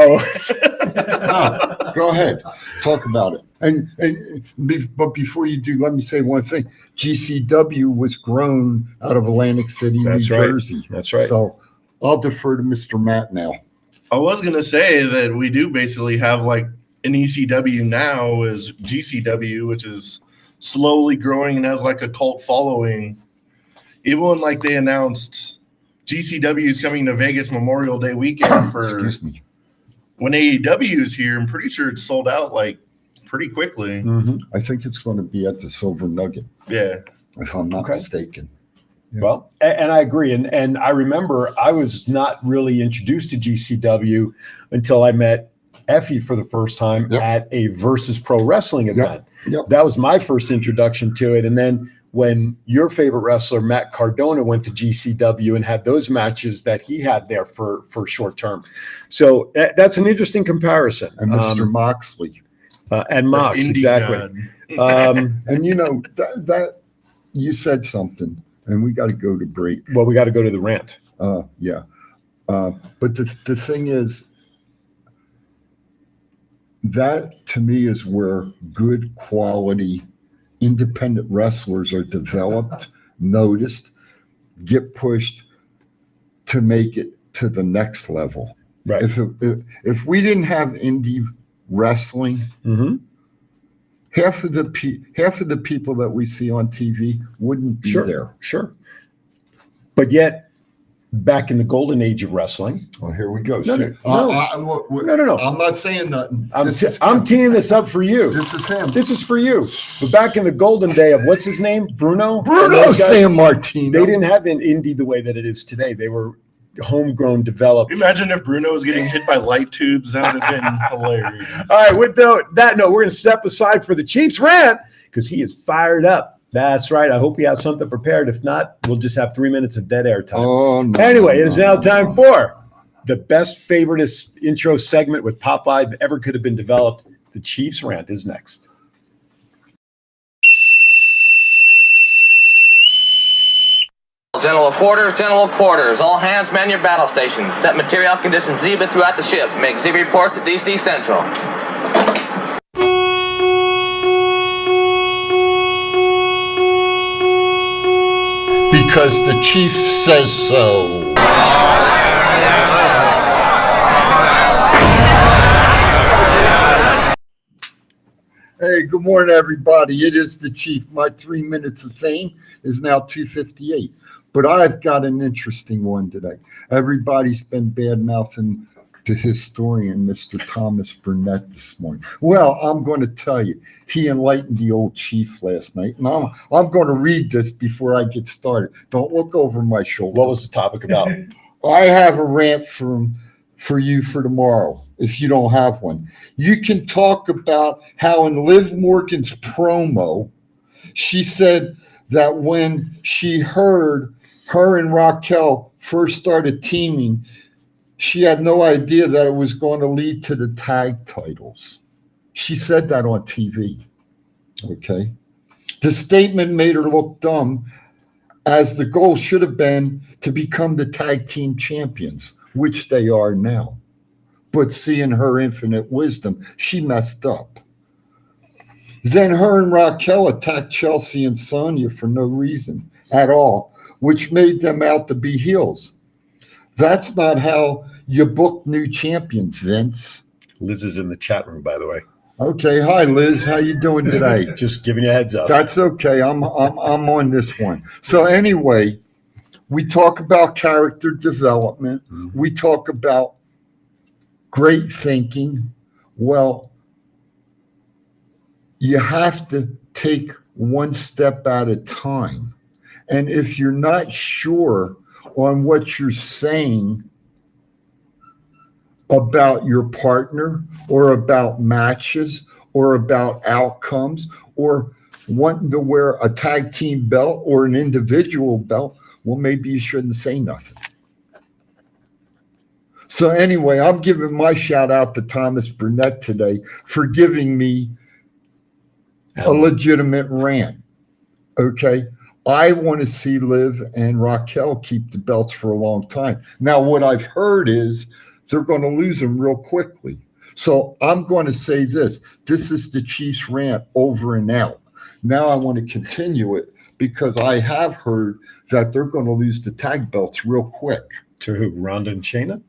Go ahead. Talk about it. But before you do, let me say one thing. GCW was grown out of Atlantic City, New Jersey. That's right. So I'll defer to Mr. Matt now. I was going to say that we do basically have like an ECW now is GCW, which is slowly growing and has like a cult following. Even when like they announced GCW is coming to Vegas Memorial Day weekend for when AEW is here, I'm pretty sure it's sold out like pretty quickly. I think it's going to be at the Silver Nugget. Yeah. If I'm not mistaken. Yeah. Well, and I agree. And I remember I was not really introduced to GCW until I met Effie for the first time Yep. at a Versus Pro Wrestling event. Yep. That was my first introduction to it. And then when your favorite wrestler, Matt Cardona, went to GCW and had those matches that he had there for short term. So that's an interesting comparison. And Mr. Moxley. And Mox, Indie exactly. God. And you know, that you said something, and we got to go to break. Well, we got to go to the rant. Yeah. But the thing is, that to me is where good quality independent wrestlers are developed, noticed, get pushed to make it to the next level. Right. If we didn't have indie wrestling, Mm-hmm. half of the people that we see on TV wouldn't be there. Sure. But yet, back in the golden age of wrestling. Oh, here we go. No, See, no. I'm not saying nothing. I'm teeing this up for you. This is him. This is for you. But back in the golden day of what's his name? Bruno San Martino. They didn't have an indie the way that it is today. They were homegrown, developed. Imagine if Bruno was getting hit by light tubes. That would have been hilarious. All right, with that note, we're going to step aside for the Chiefs rant because he is fired up. That's right. I hope he has something prepared. If not, we'll just have 3 minutes of dead air time. Oh, no, anyway, it is now time for the best favoriteest intro segment with Popeye that ever could have been developed. The Chiefs rant is next. General quarters, all hands man your battle stations. Set material conditions Zebra throughout the ship. Make Zebra report to DC Central. Because the chief says so. Hey, good morning, everybody. It is the chief. My 3 minutes of fame is now 2:58. But I've got an interesting one today. Everybody's been bad-mouthing the historian, Mr. Thomas Burnett, this morning. Well, I'm going to tell you, he enlightened the old chief last night. And I'm going to read this before I get started. Don't look over my shoulder. What was the topic about? I have a rant for you for tomorrow, if you don't have one. You can talk about how in Liv Morgan's promo, she said that when she heard her and Raquel first started teaming, she had no idea that it was going to lead to the tag titles. She said that on TV. Okay. The statement made her look dumb, as the goal should have been to become the tag team champions, which they are now. But seeing her infinite wisdom, she messed up. Then her and Raquel attacked Chelsea and Sonya for no reason at all, which made them out to be heels. That's not how you book new champions, Vince. Liz is in the chat room, by the way. Okay, hi Liz, how you doing today? Just giving you a heads up. That's okay. I'm on this one. So anyway, we talk about character development. Mm-hmm. We talk about great thinking. Well, you have to take one step at a time. And if you're not sure on what you're saying about your partner or about matches or about outcomes or wanting to wear a tag team belt or an individual belt, well, maybe you shouldn't say nothing. So anyway, I'm giving my shout out to Thomas Burnett today for giving me a legitimate rant. Okay. I want to see Liv and Raquel keep the belts for a long time. Now, what I've heard is they're going to lose them real quickly. So I'm going to say this. This is the Chiefs rant over and out. Now I want to continue it because I have heard that they're going to lose the tag belts real quick. To who? Ronda and Shayna?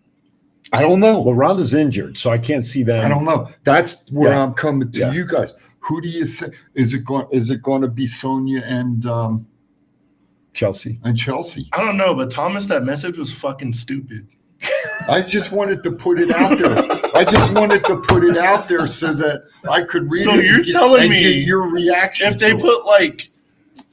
I don't know. Well, Ronda's injured, so I can't see them. I don't know. That's where Yeah. I'm coming to Yeah. you guys. Who do you think? Is it going to be Sonya and Chelsea. Chelsea? I don't know, but Thomas, that message was fucking stupid. I just wanted to put it out there. So that I could read So it. you're telling me get your reaction. If they to it. put like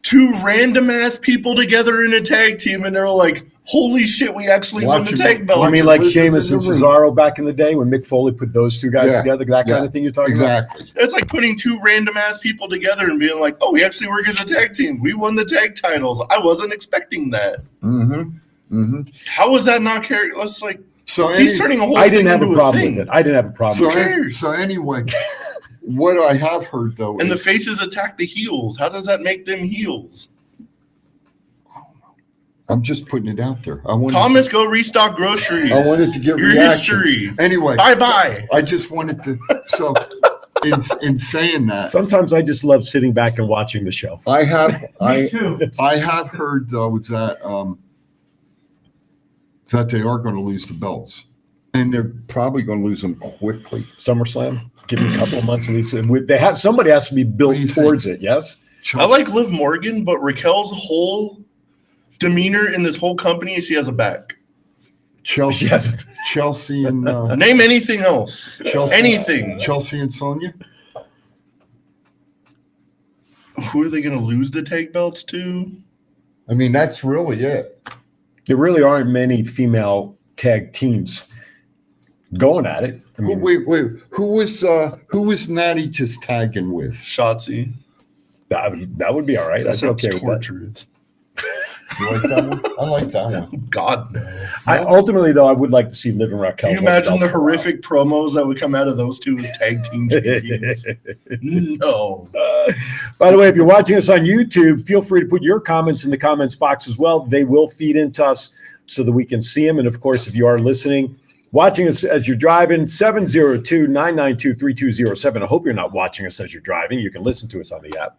two random ass people together in a tag team and they're like, holy shit, we actually won the Watch tag him- belt. I watch mean, like Liz is Sheamus in and the room. Cesaro back in the day when Mick Foley put those two guys Yeah, together, that kind yeah, of thing you're talking about? Exactly. It's like putting two random ass people together and being like, oh, we actually work as a tag team. We won the tag titles. I wasn't expecting that. Mm-hmm. Mm-hmm. How was that not carried? It's like, So he's turning a whole I thing didn't have a into problem thing. with it. I didn't have a problem So, with it. cares? so anyway, what I have heard though And the is faces attack the heels. How does that make them heels? I'm just putting it out there. I wanted Thomas, go restock groceries. I wanted to get your reactions. history. Anyway, Bye-bye. I just wanted to. So, in saying that, Sometimes I just love sitting back and watching the show. I have Me too. I have heard though that that they are going to lose the belts, and they're probably going to lose them quickly. SummerSlam, give me a couple of months at least. They have somebody has to be What built do you think? towards it. Yes. I like Liv Morgan, but Raquel's whole demeanor in this whole company is she has a back. Chelsea, Yes. Chelsea and Name anything else. Chelsea, Anything. Chelsea and Sonya. Who are they going to lose the tag belts to? I mean, that's really it. There really aren't many female tag teams going at it. I mean, Wait. Who was Natty just tagging with? Shotzi. that would be all right. I'd That be sounds okay with that. torturous. You like that one? I like that one. God, no. Ultimately, though, I would like to see Liv and Raquel. Can you hold imagine the belts for a while. horrific promos that would come out of those two as tag team champions? No. By the way, if you're watching us on YouTube, feel free to put your comments in the comments box as well. They will feed into us so that we can see them. And of course, if you are listening, watching us as you're driving, 702-992-3207. I hope you're not watching us as you're driving. You can listen to us on the app.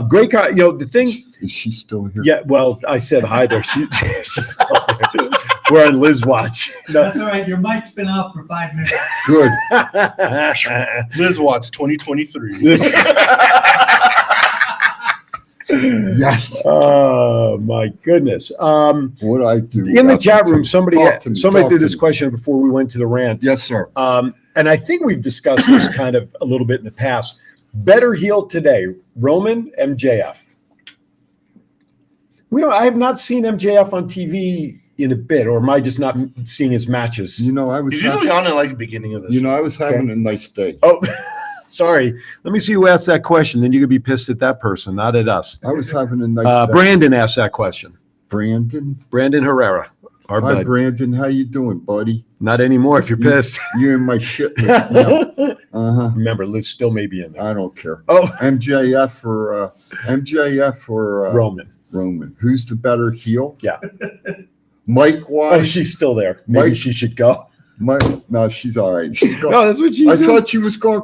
Great, the thing. Is she still here? Yeah, well, I said hi there. She's still there. We're on Liz Watch. No. That's all right. Your mic's been off for 5 minutes. Good. Liz Watch 2023. Yes. Oh my goodness. What I do In the without chat you room, two. somebody Talk to me, threw talk this to me. question before we went to the rant. Yes, sir. And I think we've discussed this kind of a little bit in the past. Better heel today, Roman, MJF. I have not seen MJF on TV in a bit, or am I just not seeing his matches? You know, I was. He's usually on at like the beginning of this. You know, I was having a nice day. Oh, sorry. Let me see who asked that question. Then you could be pissed at that person, not at us. I was having a nice day. Brandon asked that question. Brandon. Brandon Herrera. Our Hi, bud. Brandon. How you doing, buddy? Not anymore if you're pissed. You're in my shit list now. Uh-huh. Remember, Liz still may be in there. I don't care. Oh, MJF or Roman. Roman. Who's the better heel? Yeah. Mike Oh, wise. she's still there. Maybe Mike- she should go. No, she's all right. She's No, going, that's what she's I doing. thought she was going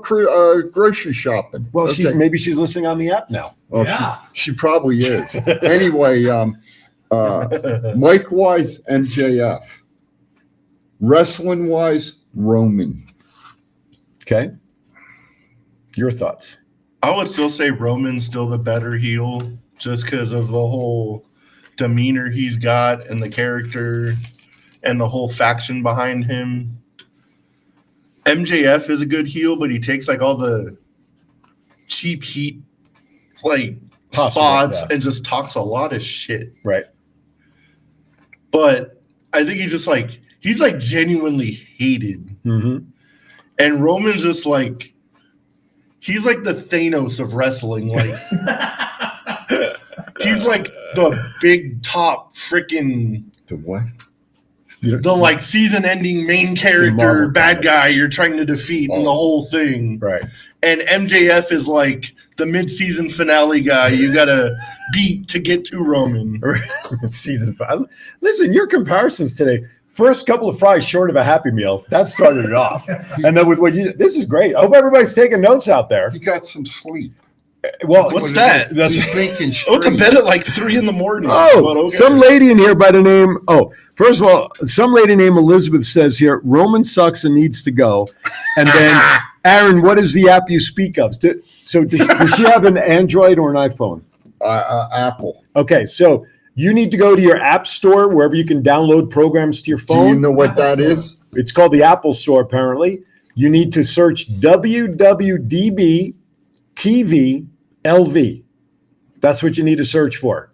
grocery shopping. Well, Okay. maybe she's listening on the app now. Oh, Yeah. she probably is. Anyway, Mike wise, MJF. Wrestling wise, Roman. Okay. Your thoughts? I would still say Roman's still the better heel just because of the whole demeanor he's got and the character and the whole faction behind him. MJF is a good heel, but he takes like all the cheap heat like Possible, spots yeah. and just talks a lot of shit. Right. But I think he's like genuinely hated. Mm-hmm. And Roman's just like, he's like the Thanos of wrestling. Like, he's like the big top freaking, The what? the like season ending main character Marvel bad comics. guy you're trying to defeat in the whole thing. Right. And MJF is like the mid-season finale guy you gotta beat to get to Roman. Season 5. Listen, your comparisons today. First couple of fries short of a Happy Meal. That started it off. And then with this is great. I hope everybody's taking notes out there. He got some sleep. Well, What's that? He's thinking straight. Oh, it's a bed at like 3 a.m. But Oh, okay. some lady in here by the name. Oh, first of all, some lady named Elizabeth says here, Roman sucks and needs to go. And then, Aaron, what is the app you speak of? Does she have an Android or an iPhone? Apple. Okay, so you need to go to your app store wherever you can download programs to your Do phone. you know what that is? It's called the Apple Store, apparently. You need to search WWDBTV.com. LV. That's what you need to search for.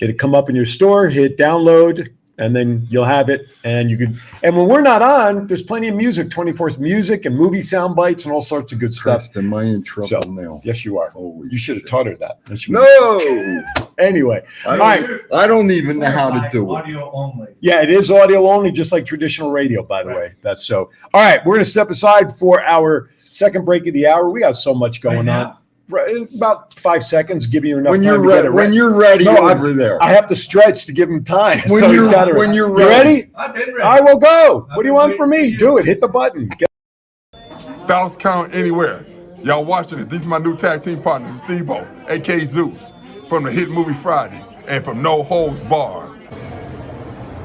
It'll come up in your store, hit download, and then you'll have it, and you could. And when we're not on, there's plenty of music, 24/7 music and movie sound bites and all sorts of good stuff. Kristen, am I in trouble So, now? Yes, you are. Holy You should have shit. taught her that. No, Anyway, all right. I don't even know how to do it. Audio only. Yeah, it is audio only, just like traditional radio, by the way. That's so. All right, we're going to step aside for our second break of the hour. We got so much going on. Right, in about 5 seconds, give you enough When time you're to get ready, it when ready. you're ready No, over there. I have to stretch to give him time. When so he's you're- got to. when you're You ready. ready? I've been ready. I will go. I've What do you been want from waiting me? for you. Do it. Hit the button. Thoughts count anywhere. Y'all watching it. These are my new tag team partners, Steve-O, a.k.a. Zeus, from the hit movie Friday, and from No Holds Barred.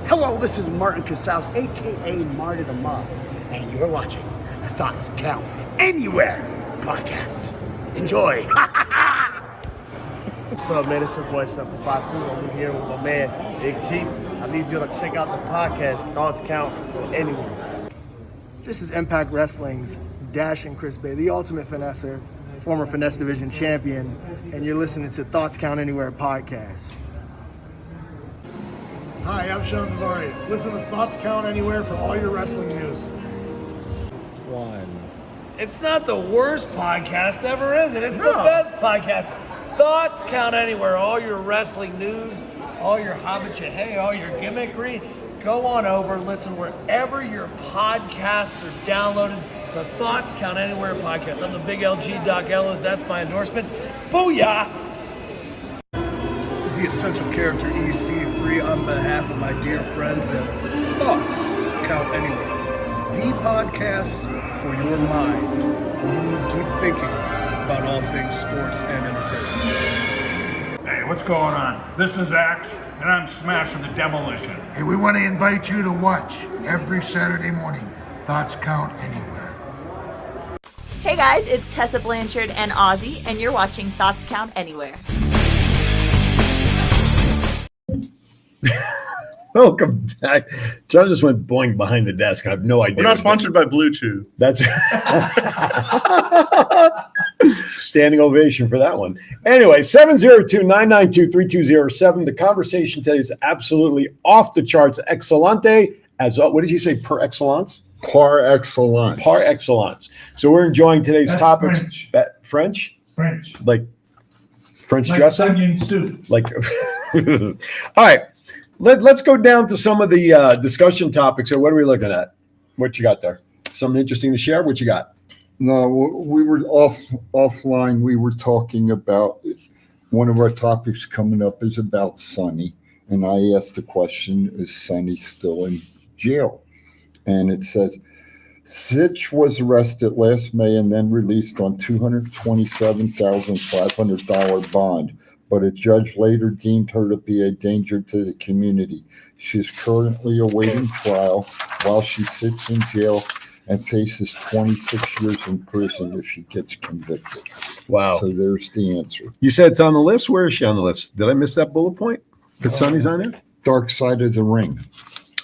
Hello, this is Martin Casals, aka Marty the Moth, and you're watching the Thoughts Count Anywhere podcast. Enjoy. What's up, man? It's your boy, Simple Foxy. I'm here with my man, Big Chief. I need you to check out the podcast, Thoughts Count Anywhere. This is Impact Wrestling's Dash and Chris Bay, the ultimate finesser, former Finesse Division champion, and you're listening to Thoughts Count Anywhere podcast. Hi, I'm Sean Devari. Listen to Thoughts Count Anywhere for all your wrestling news. It's not the worst podcast ever, is it? It's the best podcast. Thoughts Count Anywhere. All your wrestling news, all your hobbit hey, all your gimmickry. Go on over, listen wherever your podcasts are downloaded. The Thoughts Count Anywhere podcast. I'm the big LG Doc Ellis. That's my endorsement. Booyah! This is the Essential Character EC3 on behalf of my dear friends at Thoughts Count Anywhere. The podcast for your mind when you need deep thinking about all things sports and entertainment. Hey, what's going on? This is Axe, and I'm smashing the demolition. Hey, we want to invite you to watch every Saturday morning Thoughts Count Anywhere. Hey guys, it's Tessa Blanchard and Ozzy, and you're watching Thoughts Count Anywhere. Welcome back. John just went boing behind the desk. I have no idea. We're not sponsored by Blue Chew. That's standing ovation for that one. Anyway, 702-992-3207. The conversation today is absolutely off the charts. Excelente. What did you say? Per excellence? Par excellence. Par excellence. So we're enjoying today's That's topics. French. French? French. Like French Like dressing? onion soup. Like, all right. Let's go down to some of the discussion topics. So what are we looking at? What you got there? Something interesting to share? What you got? No, we were offline. We were talking about one of our topics coming up is about Sonny. And I asked the question, is Sonny still in jail? And it says, Sitch was arrested last May and then released on $227,500 bond, but a judge later deemed her to be a danger to the community. She is currently awaiting trial while she sits in jail and faces 26 years in prison if she gets convicted. Wow. So there's the answer. You said it's on the list? Where is she on the list? Did I miss that bullet point? That Sonny's on there? Dark Side of the Ring.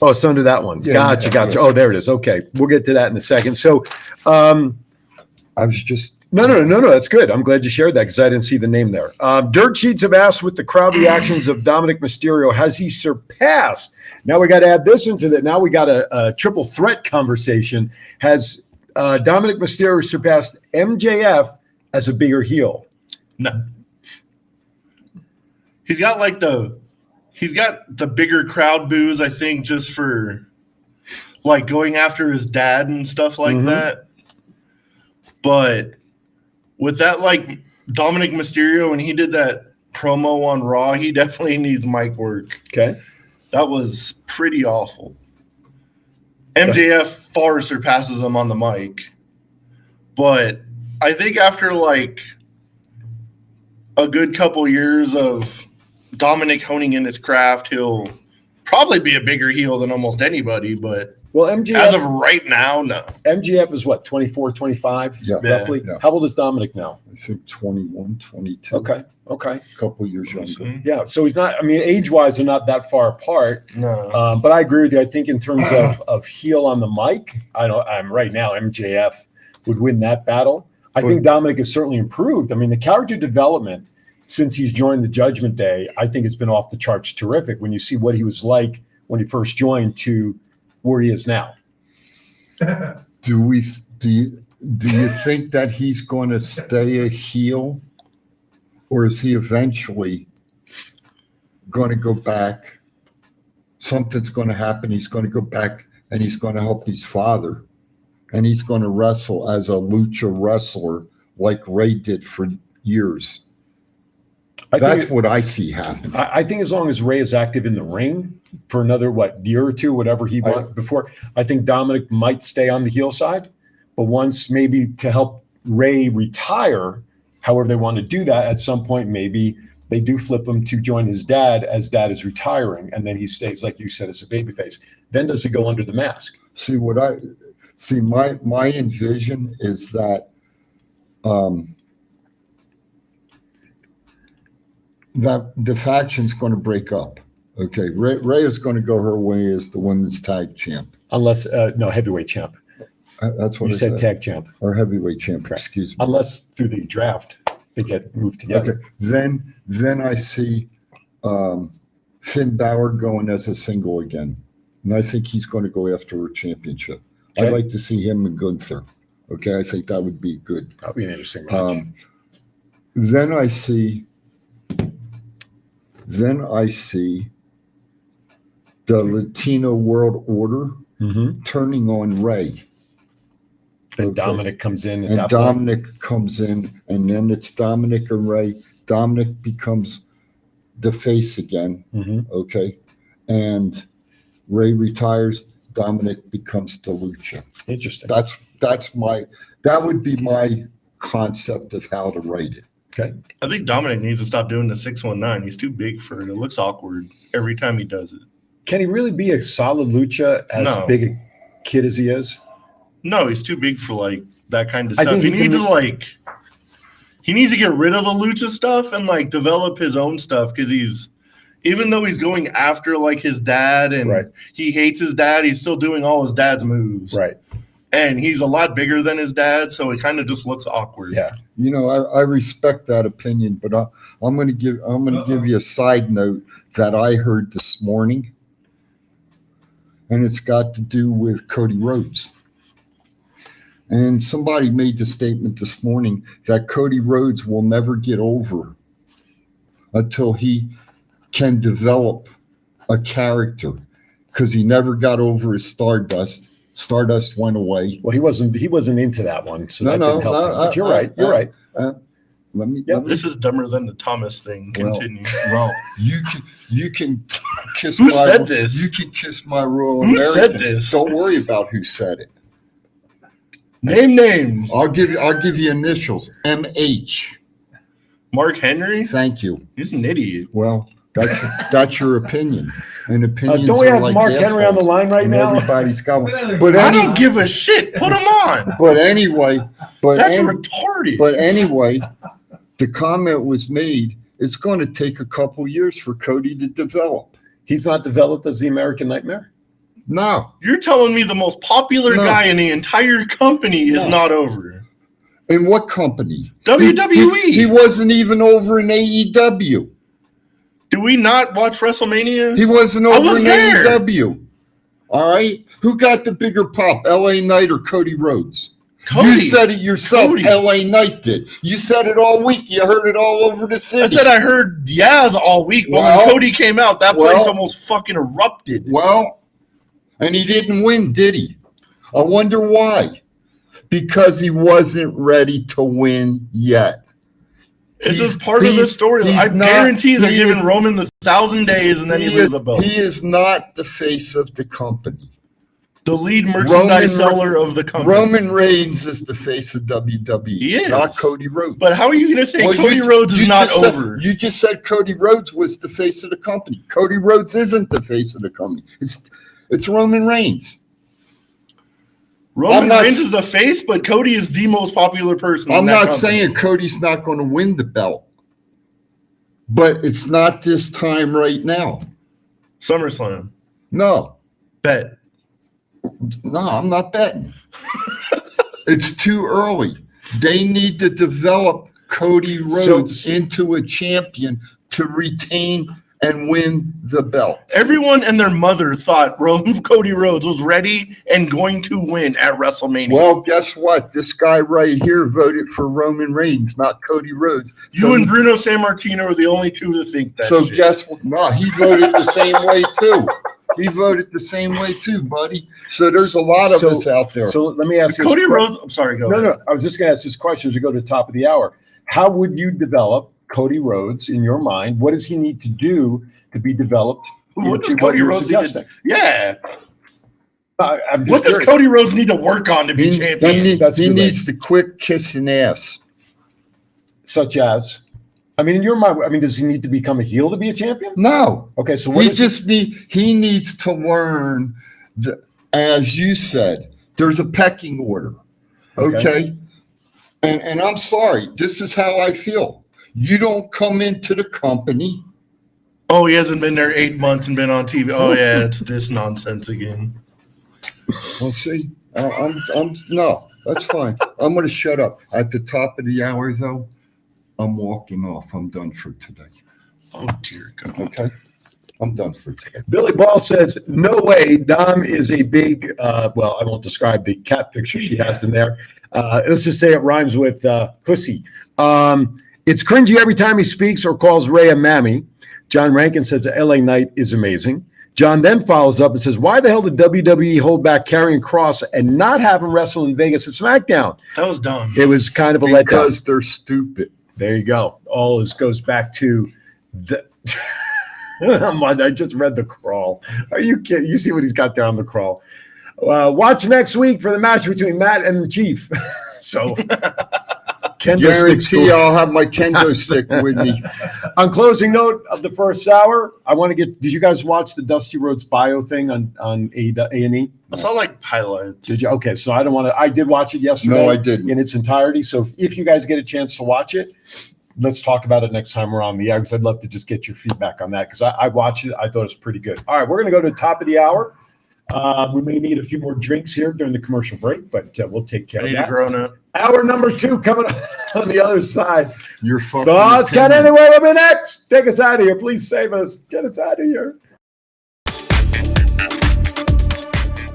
Oh, it's under that one. Yeah, Gotcha. yeah. Oh, there it is. Okay. We'll get to that in a second. So, I was just... No. That's good. I'm glad you shared that because I didn't see the name there. Dirt Sheets have asked with the crowd reactions of Dominic Mysterio, has he surpassed? Now we got to add this into that. Now we got a triple threat conversation. Has Dominic Mysterio surpassed MJF as a bigger heel? No. He's got the bigger crowd boos, I think, just for like going after his dad and stuff like that. But with that, like Dominic Mysterio, when he did that promo on Raw, he definitely needs mic work. Okay. That was pretty awful. MJF far surpasses him on the mic. But I think after like a good couple years of Dominic honing in his craft, he'll probably be a bigger heel than almost anybody. But MJF, as of right now, no. MJF is what, 24, 25, roughly? Yeah. How old is Dominic now? I think 21, 22. Okay. A couple years younger. Yeah, so he's not, age-wise, they're not that far apart. No. But I agree with you. I think in terms of heel on the mic, I'm right now, MJF would win that battle. I think Dominic has certainly improved. The character development since he's joined the Judgment Day, I think it's been off the charts terrific when you see what he was like when he first joined to where he is now. Do you think that he's going to stay a heel, or is he eventually going to go back? Something's going to happen. He's going to go back and he's going to help his father, and he's going to wrestle as a lucha wrestler like Ray did for years. That's what I see happening. I think as long as Ray is active in the ring for another, year or two, whatever he wants before, I think Dominic might stay on the heel side. But once, maybe to help Ray retire, however they want to do that, at some point, maybe they do flip him to join his dad as dad is retiring. And then he stays, like you said, as a babyface. Then does he go under the mask? My envision is that that the faction's going to break up. Okay, Ray is going to go her way as the women's tag champ. Unless, no, heavyweight champ. That's what you I said. Tag champ. Or heavyweight champ, Correct. Excuse me. Unless through the draft they get moved together. Okay, then I see Finn Balor going as a single again. And I think he's going to go after a championship. Okay. I'd like to see him and Gunther. Okay, I think that would be good. That'd be an interesting match. Then I see the Latino World Order turning on Ray. Then Dominic comes in. And Dominic comes in, and then it's Dominic and Ray. Dominic becomes the face again. Okay. And Ray retires. Dominic becomes the lucha. Interesting. That would be my concept of how to write it. Okay. I think Dominic needs to stop doing the 619. He's too big for it. It looks awkward every time he does it. Can he really be a solid lucha as big a kid as he is? No, he's too big for that kind of stuff. He needs to get rid of the lucha stuff and develop his own stuff, because even though he's going after his dad and he hates his dad, he's still doing all his dad's moves. Right. And he's a lot bigger than his dad, so it kind of just looks awkward. Yeah. I respect that opinion, but I'm going to give you a side note that I heard this morning, and it's got to do with Cody Rhodes. And somebody made the statement this morning that Cody Rhodes will never get over until he can develop a character, because he never got over his Stardust. Stardust went away. Well, he wasn't into that one, so that didn't help him. But you're right. You're right. This is dumber than the Thomas thing. Continue. Well, you can kiss. Who said this? You can kiss my royal Who American. said this? Don't worry about who said it. Name names. I'll give you initials. MH. Mark Henry. Thank you. He's an idiot. Well, that's your opinion. And opinions don't we have are Mark Henry on the line right now? Everybody's got one. But I don't give a shit. Put him on. But anyway, that's retarded. But anyway, the comment was made. It's going to take a couple years for Cody to develop. He's not developed as the American Nightmare? No. You're telling me the most popular guy in the entire company is not over. In what company? WWE. He wasn't even over in AEW. Do we not watch WrestleMania? He wasn't over in AEW. All right. Who got the bigger pop, LA Knight or Cody Rhodes? Cody. You said it yourself. Cody. LA Knight did. You said it all week. You heard it all over the city. I said I heard Yaz all week, but when Cody came out, that place almost fucking erupted. Well, and he didn't win, did he? I wonder why. Because he wasn't ready to win yet. It's just part of the story. I guarantee they're giving Roman the 1,000 days and then he loses the belt. He is not the face of the company. The lead merchandise seller of the company. Roman Reigns is the face of WWE. He is. Not Cody Rhodes. But how are you going to say Cody Rhodes is not over? You just said Cody Rhodes was the face of the company. Cody Rhodes isn't the face of the company. It's Roman Reigns. Roman Reigns is the face, but Cody is the most popular person. I'm not saying Cody's not going to win the belt, but it's not this time right now. SummerSlam. No. Bet. No, I'm not betting. It's too early. They need to develop Cody Rhodes into a champion to retain and win the belt. Everyone and their mother thought Cody Rhodes was ready and going to win at WrestleMania. Well, guess what? This guy right here voted for Roman Reigns, not Cody Rhodes. You and Bruno Sammartino are the only two to think that. So shit. guess what? No, he voted the same way too. He voted the same way too, buddy. So there's a lot of us out there. So let me ask you. Cody Rhodes. I'm sorry. Go ahead. No. I was just going to ask this question as we go to the top of the hour. How would you develop Cody Rhodes in your mind? What does he need to do to be developed? What does into Cody you're Rhodes need to, suggesting? Yeah. I'm just What does curious. Cody Rhodes need to work on to be champion? He needs to quit kissing ass. Such as? I mean, in your mind, does he need to become a heel to be a champion? No. Okay, so what he needs to learn, as you said, there's a pecking order. Okay? And I'm sorry, this is how I feel. You don't come into the company. Oh, he hasn't been there 8 months and been on TV. Oh yeah, it's this nonsense again. Well, see, no, that's fine. I'm going to shut up. At the top of the hour, though, I'm walking off. I'm done for today. Oh dear God. Okay, I'm done for today. Billy Ball says, no way. Dom is a big, well, I won't describe the cat picture she has in there. Let's just say it rhymes with pussy. It's cringy every time he speaks or calls Ray a mammy. John Rankin says the LA Knight is amazing. John then follows up and says, why the hell did WWE hold back Karrion Kross and not have him wrestle in Vegas at SmackDown? That was dumb. It was kind of a letdown. Because they're stupid. There you go. All this goes back to the. I just read the crawl. Are you kidding? You see what he's got there on the crawl. Watch next week for the match between Matt and the Chief. So, guarantee I'll have my kendo stick with me. On closing note of the first hour, I want to get. Did you guys watch the Dusty Rhodes bio thing on A&E? I saw like highlights. Did you? Okay, so I don't want to. I did watch it yesterday. No, I didn't. In its entirety. So if you guys get a chance to watch it, let's talk about it next time we're on the air, because I'd love to just get your feedback on that, because I watched it. I thought it was pretty good. All right, we're going to go to the top of the hour. We may need a few more drinks here during the commercial break, but we'll take care of that. Grown up. Hour number 2 coming up on the other side. You're fucking. Thoughts Count Anywhere will be next. Take us out of here. Please save us. Get us out of here.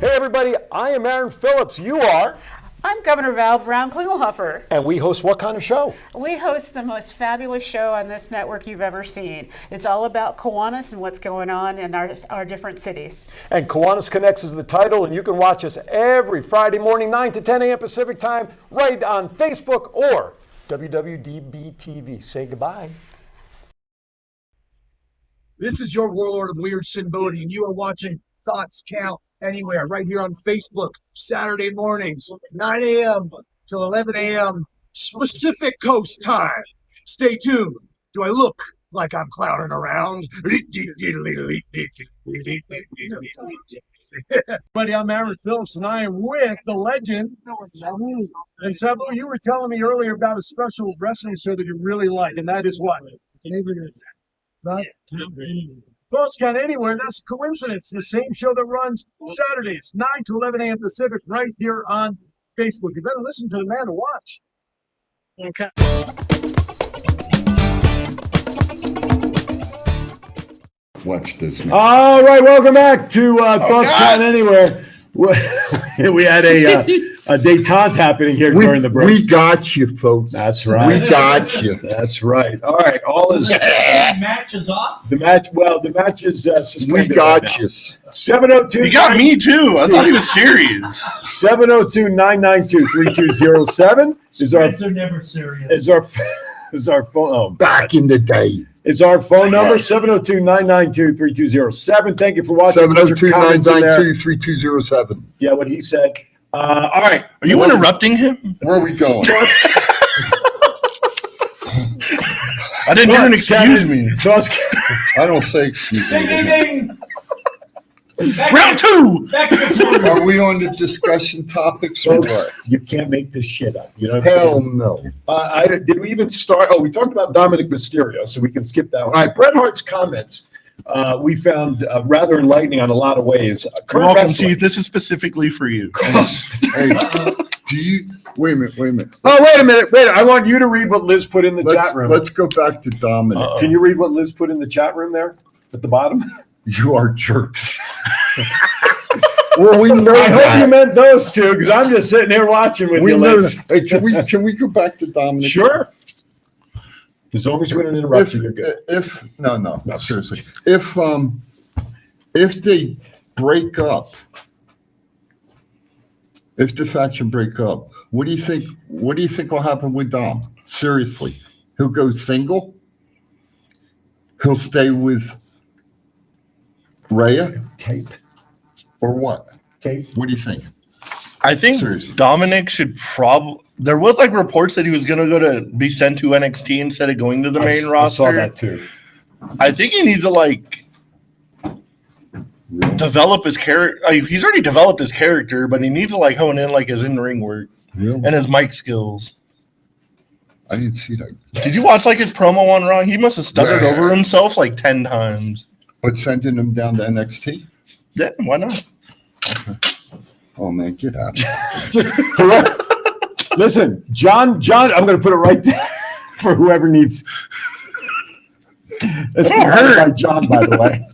Hey, everybody. I am Aaron Phillips. You are. I'm Governor Val Brown Klingelhofer. And we host what kind of show? We host the most fabulous show on this network you've ever seen. It's all about Kiwanis and what's going on in our different cities. And Kiwanis Connects is the title, and you can watch us every Friday morning, 9 to 10 a.m. Pacific time, right on Facebook or WWDBTV. Say goodbye. This is your warlord of weird Sinbodi, and you are watching Thoughts Count Anywhere right here on Facebook, Saturday mornings, 9 a.m. till 11 a.m. Pacific Coast time. Stay tuned. Do I look like I'm clowning around? Buddy, I'm Aaron Phillips, and I am with the legend, Sabu. And Sabu, you were telling me earlier about a special wrestling show that you really like, and that is what? Thoughts Count Anywhere, that's a coincidence. The same show that runs Saturdays, 9 to 11 a.m. Pacific, right here on Facebook. You better listen to the man to watch. Okay. Watch this, man. All right, welcome back to Thoughts Count Anywhere. We had a detente happening here during the break. We got you, folks. That's right. We got you. That's right. All right, all is The match is off. the match. Well, the match is suspended. We got right you. 702. You got me too. I thought he was serious. 702-992-3207 is our. They're never serious. Is our phone. Oh, Back in the day. is our phone number 702-992-3207. Thank you for watching. 702-992-3207. Yeah, what he said. All right. Are you interrupting him? Where are we going? I didn't hear an excuse me. I don't say excuse me. Ding, ding, ding. Round 2. Back to the floor. Are we on the discussion topics or Folks, what? you can't make this shit up. You know. Hell no. Did we even start? Oh, we talked about Dominic Mysterio, so we can skip that one. All right, Bret Hart's comments we found rather enlightening on a lot of ways. You're welcome, Chief. This is specifically for you. Hey, do you wait a minute? Oh, wait a minute. I want you to read what Liz put in the chat room. Let's go back to Dominic. Can you read what Liz put in the chat room there? at the bottom? You are jerks. Well, we know I hope that. you meant those two, because I'm just sitting here watching with We you, know Liz. that. Hey, can we go back to Dominic? Sure. As long as you wouldn't interrupt you, you're good. No, seriously. If they break up, if the faction break up, what do you think will happen with Dom? Seriously. He'll go single? He'll stay with Rhea? Tape. Or what? Tape. What do you think? I think Seriously. Dominic should probably. There was like reports that he was going to go to be sent to NXT instead of going to the main roster. I saw that too. I think he needs to like develop his character. He's already developed his character, but he needs to like hone in like his in-ring work and his mic skills. I didn't see that. Did you watch like his promo on Raw? He must have stuttered over himself like 10 times. But sending him down to NXT? Yeah, why not? Okay. Oh man, get out. Listen, John, I'm going to put it right there for whoever needs. It's heard by John, by the way.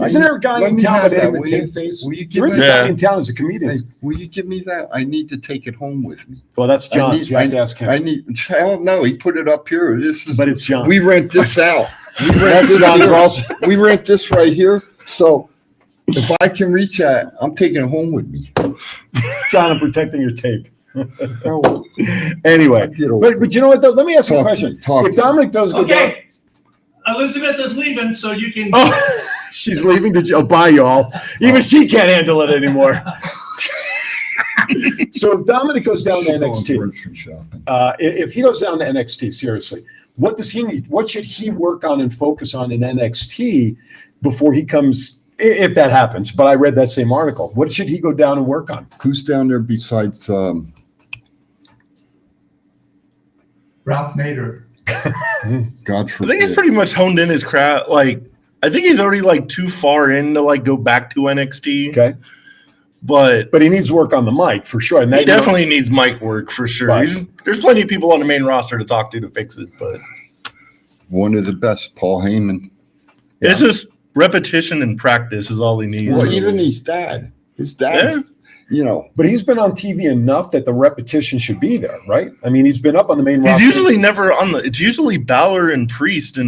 Isn't there a guy in town with him with tape face? There is a guy in town as a comedian. Hey, will you give me that? I need to take it home with me. Well, that's John's. You have to ask him. Hell no, he put it up here. But it's John's. We rent this out. We rent this right here. So if I can reach that, I'm taking it home with me. John, I'm protecting your tape. Anyway, but you know what though? Let me ask you a question. If Dominic does go down, Elizabeth is leaving, so you can. Oh, she's leaving. Bye, y'all. Even she can't handle it anymore. So if Dominic goes down to NXT, if he goes down to NXT, seriously, what does he need? What should he work on and focus on in NXT before he comes? If that happens, but I read that same article. What should he go down and work on? Who's down there besides Ralph Nader? God I forbid. think he's pretty much honed in his craft. Like, I think he's already like too far in to like go back to NXT. Okay. But he needs to work on the mic for sure. And he definitely needs mic work for sure. Right. There's plenty of people on the main roster to talk to fix it, but one of the best, Paul Heyman. It's just repetition and practice is all he needs. Well, even his dad, you know. But he's been on TV enough that the repetition should be there, right? I mean, he's been up on the main roster. He's usually never on the. It's usually Balor and Priest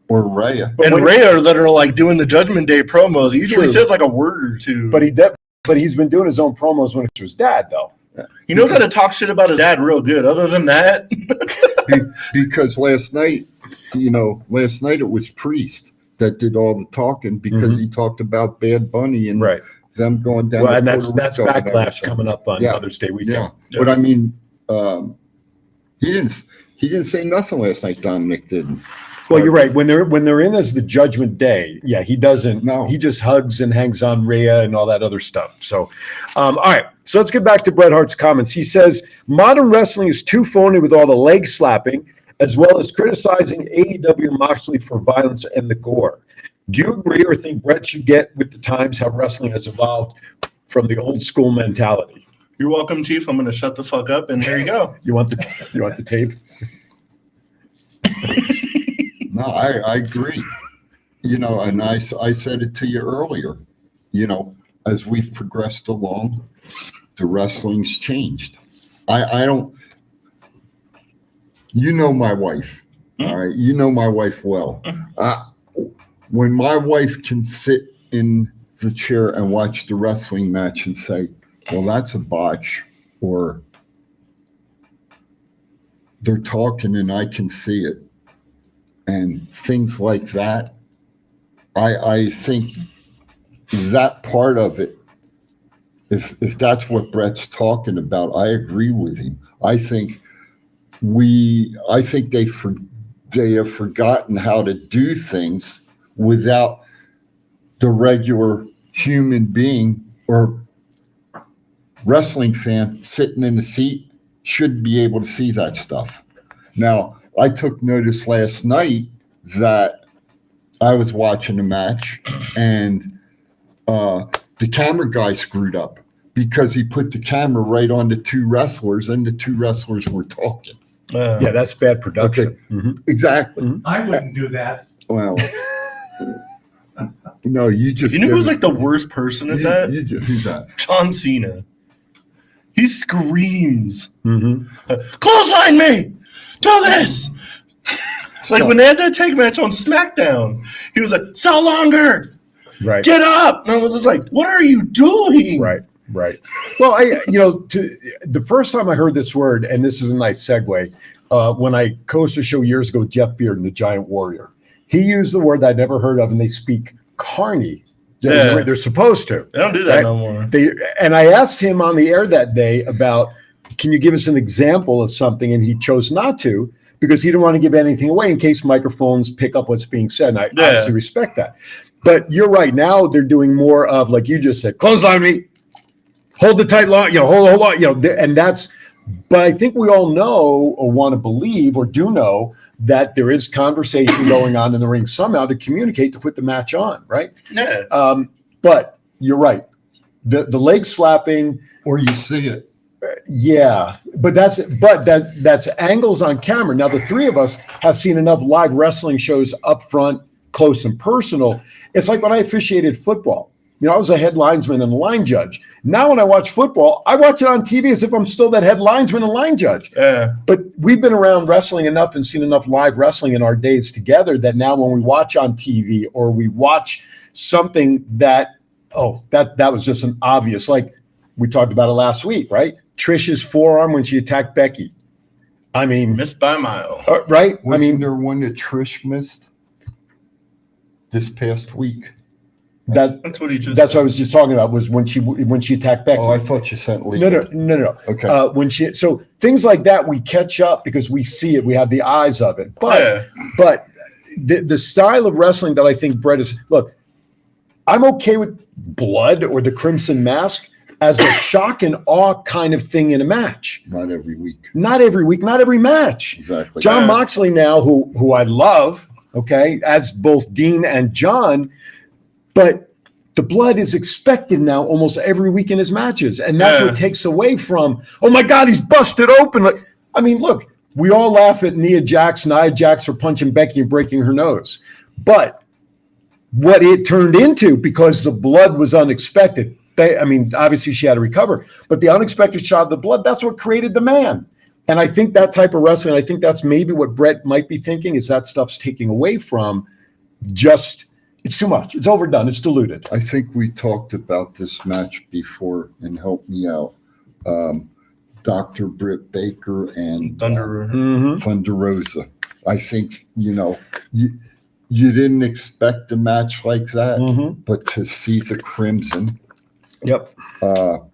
or Rhea that are like doing the Judgment Day promos. He usually says like a word or two. But he's been doing his own promos when it's his dad, though. He knows how to talk shit about his dad real good. Other than that, because last night it was Priest that did all the talking because he talked about Bad Bunny and them going down. Well, and that's Backlash coming up on Mother's Day weekend. Yeah. But I mean, he didn't say nothing last night. Dominic didn't. Well, you're right. When they're in as the Judgment Day, he doesn't. No, he just hugs and hangs on Rhea and all that other stuff. So, all right. So let's get back to Bret Hart's comments. He says modern wrestling is too phony with all the leg slapping, as well as criticizing AEW Moxley for violence and the gore. Do you agree or think Bret should get with the times how wrestling has evolved from the old school mentality? You're welcome, Chief. I'm going to shut the fuck up, and there you go. You want the tape? No, I agree. You know, and I said it to you earlier. You know, as we've progressed along, the wrestling's changed. I don't. You know my wife, all right? You know my wife well. When my wife can sit in the chair and watch the wrestling match and say, well, that's a botch, or they're talking and I can see it, and things like that, I think that part of it, if that's what Bret's talking about, I agree with him. I think they have forgotten how to do things without the regular human being or wrestling fan sitting in the seat should be able to see that stuff. Now, I took notice last night that I was watching a match and the camera guy screwed up because he put the camera right on the two wrestlers and the two wrestlers were talking. Yeah, that's bad production. Okay. Exactly. I wouldn't do that. Well, No, you just. You know who's like the worst person at that? Who's that? John Cena. He screams, Mm-hmm. "Clothesline me! Do this!" It's like when they had that tag match on SmackDown, he was like, "Sell longer, right? Get up!" And I was just like, "What are you doing?" Right. Well, the first time I heard this word, and this is a nice segue, when I co-hosted a show years ago with Jeff Beard and the Giant Warrior, he used the word that I'd never heard of, and they speak carny. Yeah. They're supposed to. They don't do that no more. And I asked him on the air that day about, can you give us an example of something? And he chose not to because he didn't want to give anything away in case microphones pick up what's being said. And I obviously respect that. But you're right. Now they're doing more of, like you just said, clothesline me, hold the tight line, hold on, and that's. But I think we all know or want to believe or do know that there is conversation going on in the ring somehow to communicate to put the match on, right? Yeah. But you're right. The leg slapping, or you see it. Yeah, but that's angles on camera. Now the three of us have seen enough live wrestling shows up front, close and personal. It's like when I officiated football. I was a head linesman and a line judge. Now when I watch football, I watch it on TV as if I'm still that head linesman and line judge. Yeah. But we've been around wrestling enough and seen enough live wrestling in our days together that now when we watch on TV or we watch something that was just an obvious, like we talked about it last week, right? Trish's forearm when she attacked Becky. I mean, missed by a mile. Right? Wasn't there one that Trish missed this past week? That's what he just. That's what I was just talking about. Was when she attacked Becky. Oh, I thought you sent Lee. No. Okay. So things like that we catch up because we see it. We have the eyes of it. But the style of wrestling that I think Brett is. Look, I'm okay with blood or the Crimson Mask as a shock and awe kind of thing in a match. Not every week. Not every match. Exactly. John Moxley now, who I love, okay, as both Dean and John. But the blood is expected now almost every week in his matches. And that's what takes away from, oh my God, he's busted open. Look, we all laugh at Nia Jax for punching Becky and breaking her nose. But what it turned into, because the blood was unexpected, obviously she had to recover, but the unexpected shot of the blood, that's what created the man. And I think that type of wrestling, I think that's maybe what Brett might be thinking, is that stuff's taking away from just... It's too much. It's overdone. It's diluted. I think we talked about this match before, and help me out. Dr. Britt Baker and Thunder Rosa. I think, you didn't expect a match like that, but to see the Crimson, that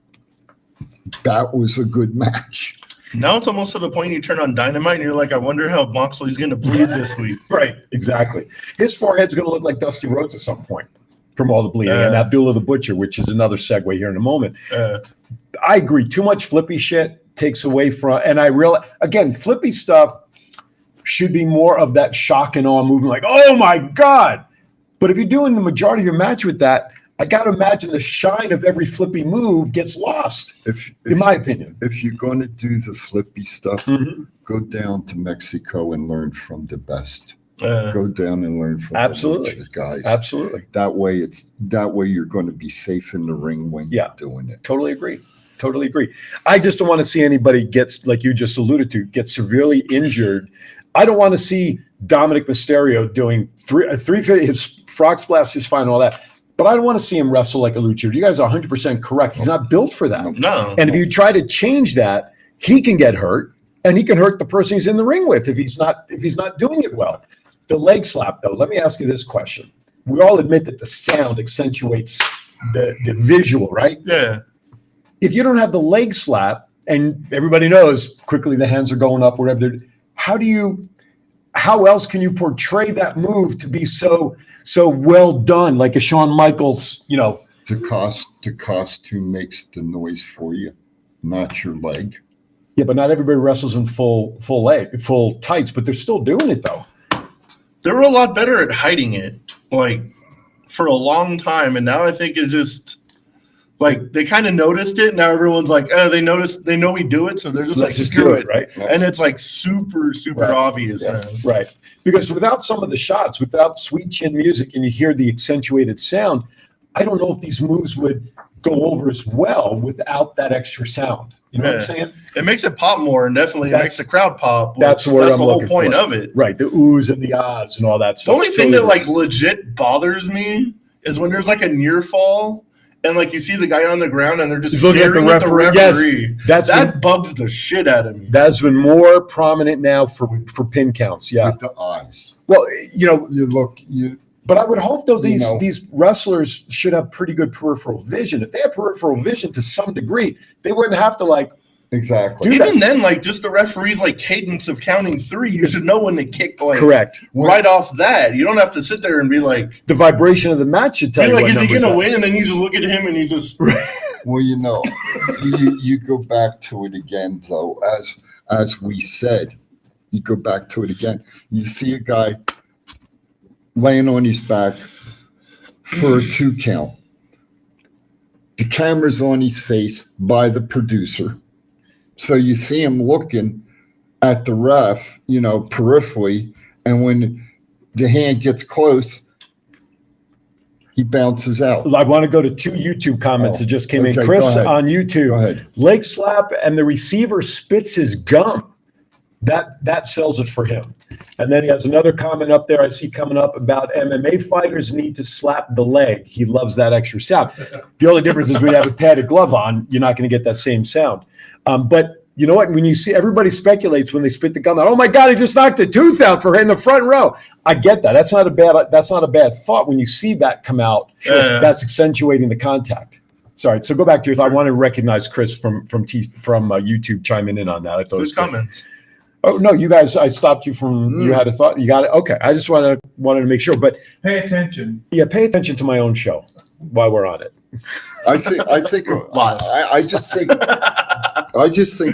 was a good match. Now it's almost to the point you turn on Dynamite and you're like, I wonder how Moxley's going to bleed this week. Right, exactly. His forehead's going to look like Dusty Rhodes at some point from all the bleeding. And Abdullah the Butcher, which is another segue here in a moment. I agree. Too much flippy shit takes away from, and I realize, again, flippy stuff should be more of that shock and awe movement, like, oh my God. But if you're doing the majority of your match with that, I got to imagine the shine of every flippy move gets lost, in my opinion. If you're going to do the flippy stuff, go down to Mexico and learn from the best. Go down and learn from the guys. Absolutely. That way you're going to be safe in the ring when you're doing it. Totally agree. I just don't want to see anybody gets, like you just alluded to, get severely injured. I don't want to see Dominic Mysterio doing his frog splash is fine and all that. But I don't want to see him wrestle like a luchador. You guys are 100% correct. He's not built for that. No. And if you try to change that, he can get hurt, and he can hurt the person he's in the ring with if he's not doing it well. The leg slap, though, let me ask you this question. We all admit that the sound accentuates the visual, right? Yeah. If you don't have the leg slap, and everybody knows quickly the hands are going up, whatever, how else can you portray that move to be so well done, like a Shawn Michaels, The costume makes the noise for you, not your leg. Yeah, but not everybody wrestles in full tights, but they're still doing it though. They were a lot better at hiding it, like for a long time, and now I think it's just Like they kind of noticed it. Now everyone's like, oh, they know we do it, so they're just Let's like, just screw do it, right? And it's like super obvious. Yeah. Right. Because without some of the shots, without sweet chin music, and you hear the accentuated sound, I don't know if these moves would go over as well without that extra sound. You know what I'm saying? It makes it pop more, and definitely it makes the crowd pop. That's the whole point of it. Right. The oohs and the ahs and all that The stuff. only thing that like legit bothers me is when there's like a near fall and like you see the guy on the ground and they're just staring at the referee. Yes, that bugs the shit out of me. That's been more prominent now for pin counts. Yeah. With the eyes. Well, you know, but I would hope though these wrestlers should have pretty good peripheral vision. If they have peripheral vision to some degree, they wouldn't have to like exactly. Even then, like just the referee's like cadence of counting 3, you should know when to kick. Like, correct. Right off that, you don't have to sit there and be like the vibration of the match should tell you. Like, is he gonna win? And then you just look at him and he just. Well, you know, you go back to it again though, as we said, you go back to it again. You see a guy laying on his back for a 2 count. The camera's on his face by the producer. So you see him looking at the ref, you know, peripherally. And when the hand gets close, he bounces out. I want to go to 2 YouTube comments that just came in. Chris on YouTube, leg slap and the receiver spits his gum. That sells it for him. And then he has another comment up there I see coming up about MMA fighters need to slap the leg. He loves that extra sound. The only difference is we have a padded glove on. You're not going to get that same sound. But you know what? When you see everybody speculates when they spit the gum out, oh my God, he just knocked a tooth out for in the front row. I get that. That's not a bad thought when you see that come out. That's accentuating the contact. Sorry. So go back to your thought. I want to recognize Chris from YouTube chiming in on that. I thought Who's comments? Oh no, you guys! I stopped you from. You had a thought. You got it. Okay, I just wanted to make sure. But pay attention. Yeah, pay attention to my own show while we're on it. I just think a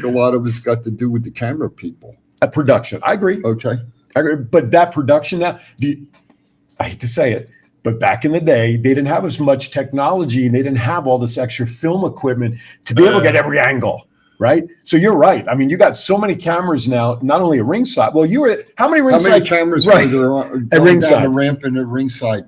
lot of it's got to do with the camera people. Production. I agree. Okay. I agree. But that production now, I hate to say it, but back in the day, they didn't have as much technology and they didn't have all this extra film equipment to be able to get every angle. Right. So you're right. I mean, you got so many cameras now, not only at ringside. Well, how many ringside? How many cameras right. were there at ringside? Down the ramp and at ringside.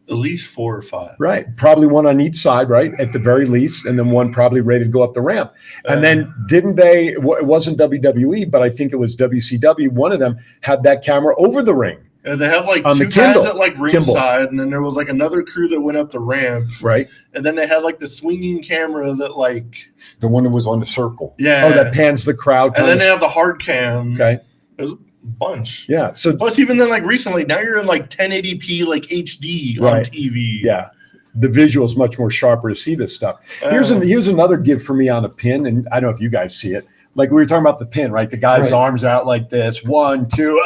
At least 4 or 5. Right. Probably one on each side, right? At the very least. And then one probably ready to go up the ramp. And then didn't they, it wasn't WWE, but I think it was WCW. One of them had that camera over the ring. And they have like on 2 the guys Kindle. at like ringside, and then there was like another crew that went up the ramp. Right. And then they had like the swinging camera that like. The one that was on the circle. Yeah. Oh, that pans the crowd. And then they have the hard cam. Okay. There's a bunch. Yeah. So plus even then like recently, now you're in like 1080p like HD on TV. Yeah. The visual is much more sharper to see this stuff. Here's another give for me on a pin, and I don't know if you guys see it. Like we were talking about the pin, right? The guy's arms out like this, 1, 2.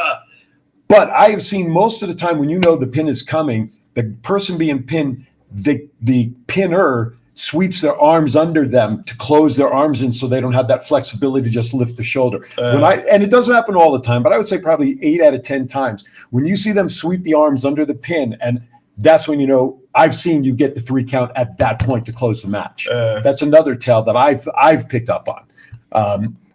But I have seen most of the time when you know the pin is coming, the person being pinned, the pinner sweeps their arms under them to close their arms in so they don't have that flexibility to just lift the shoulder. And it doesn't happen all the time, but I would say probably 8 out of 10 times. When you see them sweep the arms under the pin, and that's when you know I've seen you get the 3 count at that point to close the match. That's another tell that I've picked up on.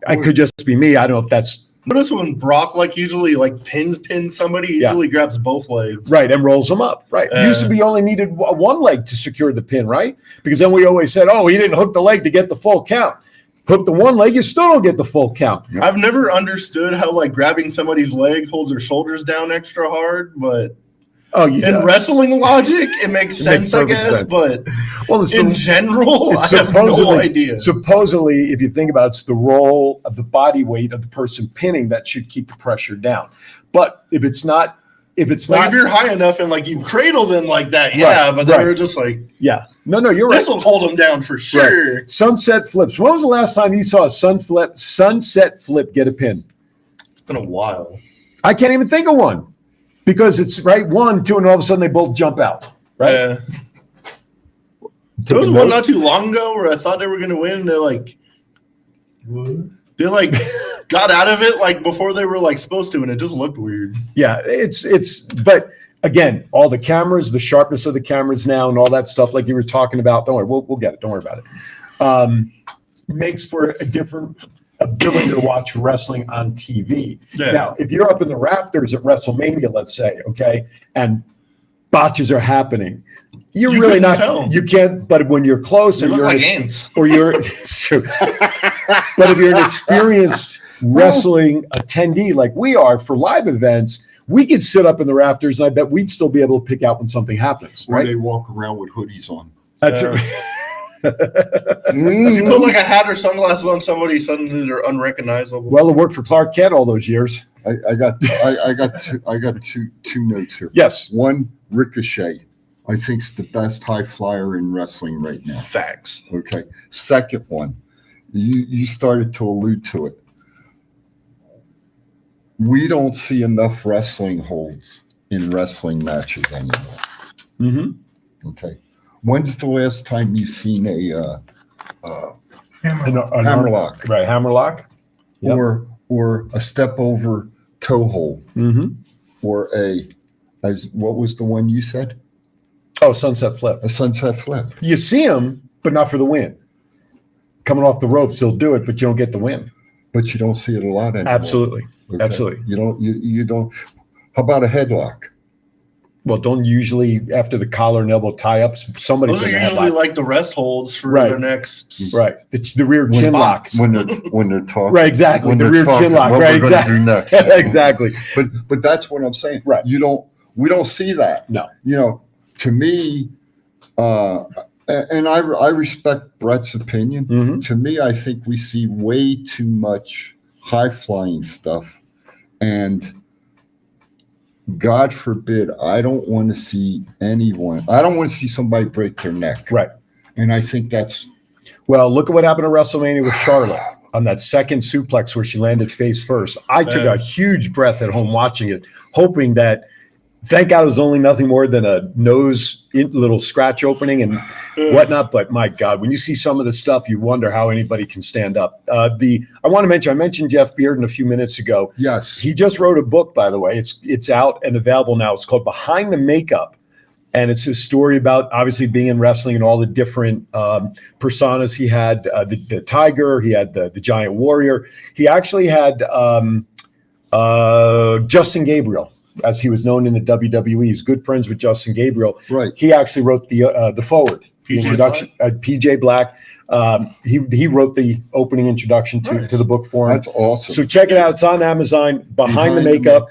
It could just be me. I don't know if that's. Notice when Brock usually pins somebody, he usually grabs both legs. Right, and rolls them up. Right. Used to be only needed one leg to secure the pin, right? Because then we always said, oh, he didn't hook the leg to get the full count. Hook the one leg, you still don't get the full count. I've never understood how grabbing somebody's leg holds their shoulders down extra hard, but in wrestling logic, it makes sense, I guess. Sense. But in general, I have no idea. Supposedly, if you think about it, it's the role of the body weight of the person pinning that should keep the pressure down. But if it's not, if you're high enough and you cradle them like that, but then we're just like, no, you're right. This will hold them down for sure. Right. Sunset flips. When was the last time you saw a sunset flip get a pin? It's been a while. I can't even think of one. Because it's 1, 2, and all of a sudden they both jump out, right? Yeah. There was one not too long ago where I thought they were going to win, and they got out of it before they were supposed to, and it just looked weird. Yeah, but again, all the cameras, the sharpness of the cameras now, and all that stuff, like you were talking about. Don't worry, we'll get it. Don't worry about it. Makes for a different ability to watch wrestling on TV. Yeah. Now, if you're up in the rafters at WrestleMania, let's say, okay, and botches are happening, you're You really couldn't not. tell. You can't. But when you're close, You and look you're like ants. or you're, it's true. But if you're an experienced wrestling attendee like we are for live events, we could sit up in the rafters, and I bet we'd still be able to pick out when something happens. Or Right? they walk around with hoodies on. That's If you put like a hat or sunglasses on somebody, suddenly they're unrecognizable. Well, it worked for Clark Kent all those years. I got two notes here. Yes. One, Ricochet, I think's the best high flyer in wrestling right now. Facts. Okay. Second one, you started to allude to it. We don't see enough wrestling holds in wrestling matches anymore. Mm-hmm. Okay. When's the last time you seen a An hammerlock? Right, hammerlock. Yep. Or a step over toe hold. Mm-hmm. Or what was the one you said? Oh, sunset flip. A sunset flip. You see them, but not for the win. Coming off the ropes, they'll do it, but you don't get the win. But you don't see it a lot anymore. Absolutely. Okay. Absolutely. You don't. How about a headlock? Well, don't usually after the collar and elbow tie-ups, somebody's Those are in the usually headlock. like the rest holds for Right. the next. Right. It's the rear chin lock. When they're talking. Right, exactly. When The they're rear talking, chin lock. what Right, we're gonna exactly. do next. Exactly. But that's what I'm saying. Right. We don't see that. No. You know, to me, and I respect Brett's opinion. Mm-hmm. To me, I think we see way too much high flying stuff, and God forbid, I don't want to see anyone. I don't want to see somebody break their neck. Right. And I think that's. Well, look at what happened at WrestleMania with Charlotte on that second suplex where she landed face first. I took a huge breath at home watching it, hoping that, thank God it was only nothing more than a little scratch opening and whatnot. But my God, when you see some of the stuff, you wonder how anybody can stand up. I mentioned Jeff Bearden a few minutes ago. Yes. He just wrote a book, by the way. It's out and available now. It's called Behind the Makeup. And it's his story about obviously being in wrestling and all the different personas he had. The Tiger, he had the Giant Warrior. He actually had Justin Gabriel, as he was known in the WWE. He's good friends with Justin Gabriel. Right. He actually wrote the forward, the introduction. PJ Black. He wrote the opening introduction to the book for him. That's awesome. So check it out. It's on Amazon. Behind the Makeup.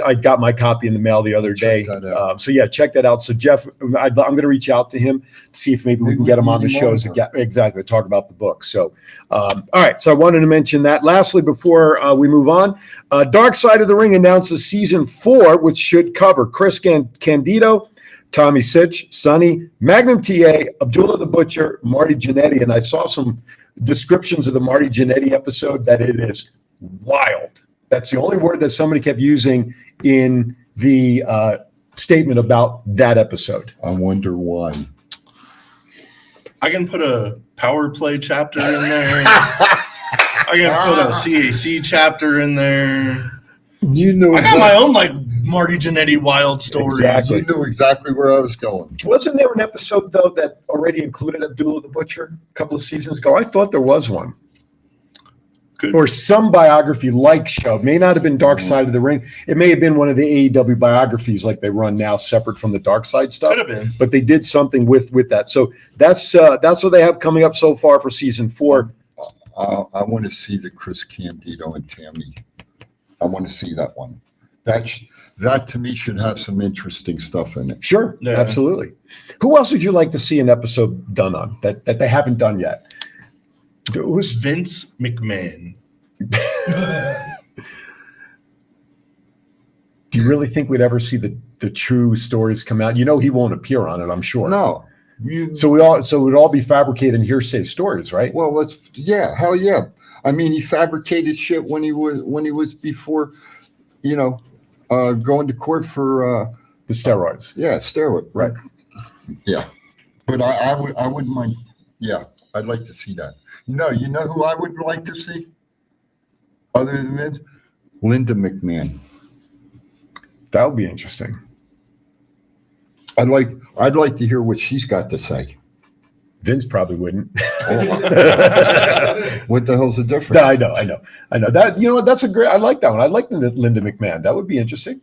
I got my copy in the mail the other day. So yeah, check that out. So Jeff, I'm going to reach out to him, see if maybe we can get him on the shows again. Exactly, talk about the book. So, all right. So I wanted to mention that. Lastly, before we move on, Dark Side of the Ring announces season 4, which should cover Chris Candido, Tommy Sitch, Sonny, Magnum TA, Abdullah the Butcher, Marty Jannetty, and I saw some descriptions of the Marty Jannetty episode that it is wild. That's the only word that somebody kept using in the statement about that episode. I wonder why. I can put a power play chapter in there. I can put a CAC chapter in there. You know, I got my own like Marty Jannetty wild story. Exactly. You knew exactly where I was going. Wasn't there an episode though that already included Abdullah the Butcher a couple of seasons ago? I thought there was one. Or some biography like show. It may not have been Dark Side of the Ring. It may have been one of the AEW biographies like they run now, separate from the Dark Side stuff. Could have been. But they did something with that. So that's what they have coming up so far for season 4. I want to see the Chris Candido and Tammy. I want to see that one. That to me should have some interesting stuff in it. Sure, Yeah. absolutely. Who else would you like to see an episode done on that they haven't done yet? Who's Vince McMahon? Do you really think we'd ever see the true stories come out? You know, he won't appear on it, I'm sure. No. So it would all be fabricated and hearsay stories, right? Well, hell yeah. I mean, he fabricated shit when he was before, going to court for the steroids. Yeah, steroid. Right. Yeah, but I wouldn't mind. Yeah, I'd like to see that. You know who I would like to see? Other than that, Linda McMahon. That would be interesting. I'd like to hear what she's got to say. Vince probably wouldn't. What the hell's the difference? I know that. You know what? That's a great. I like that one. I like Linda McMahon. That would be interesting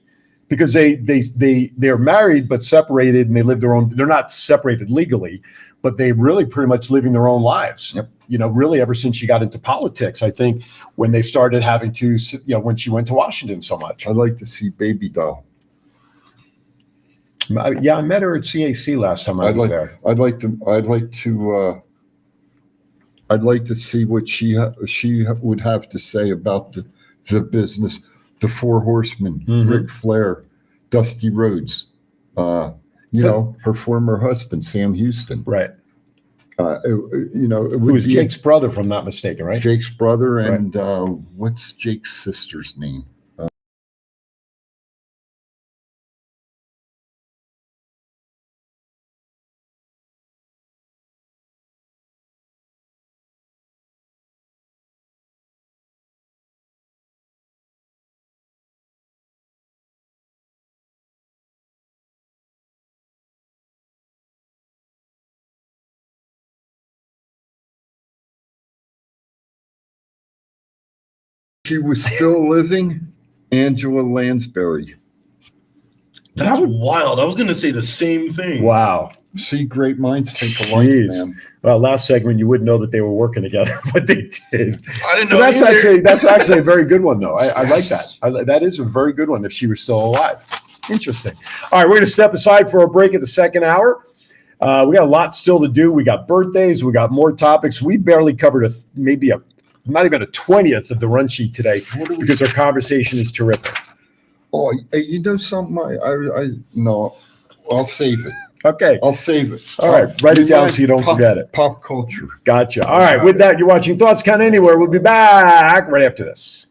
because they're married but separated, and they live their own. They're not separated legally, but they really pretty much living their own lives. Yep. You know, really ever since she got into politics. I think when they started having to, you know, when she went to Washington so much. I'd like to see Baby Doll. Yeah, I met her at CAC last time I was there. I'd like to see what she would have to say about the business, the Four Horsemen, Ric Flair, Dusty Rhodes, you know, her former husband Sam Houston, right? You know, Who was Jake's brother, if I'm not mistaken, right? Jake's brother, and what's Jake's sister's name? She was still living, Angela Lansbury. That's wild. I was going to say the same thing. Wow. See, great minds think alike, man. Well, last segment you wouldn't know that they were working together, but they did. I didn't know. That's actually a very good one, though. I like that. That is a very good one. If she was still alive, interesting. All right, we're going to step aside for a break at the second hour. We got a lot still to do. We got birthdays. We got more topics. We barely covered not even a 20th of the run sheet today because our conversation is terrific. Oh, you know something? No, I'll save it. Okay. I'll save it. All right. Write it down so you don't forget it. Pop culture. Gotcha. All right. With that, you're watching Thoughts Count Anywhere. We'll be back right after this.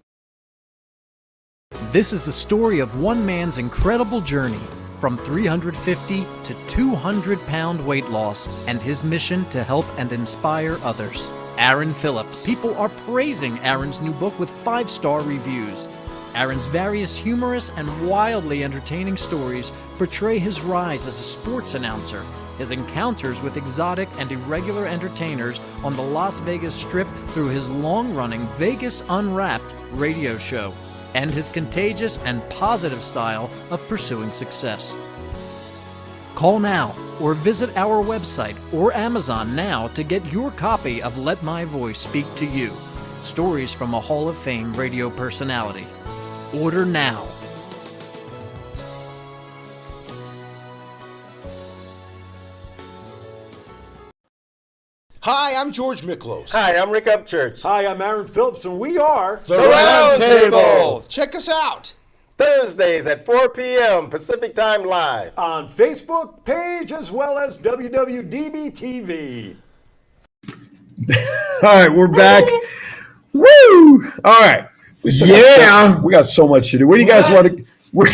This is the story of one man's incredible journey from 350 to 200-pound weight loss and his mission to help and inspire others. Aaron Phillips. People are praising Aaron's new book with 5-star reviews. Aaron's various humorous and wildly entertaining stories portray his rise as a sports announcer, his encounters with exotic and irregular entertainers on the Las Vegas Strip through his long-running Vegas Unwrapped radio show, and his contagious and positive style of pursuing success. Call now or visit our website or Amazon now to get your copy of Let My Voice Speak to You, stories from a Hall of Fame radio personality. Order now. Hi, I'm George Miklos. Hi, I'm Rick Upchurch. Hi, I'm Aaron Phillips, and we are The Round Table. Check us out. Thursdays at 4 p.m. Pacific Time Live. On Facebook page as well as WWDBTV. All right, we're back. Woo! All right. We got so much to do. Where do you guys want to? Where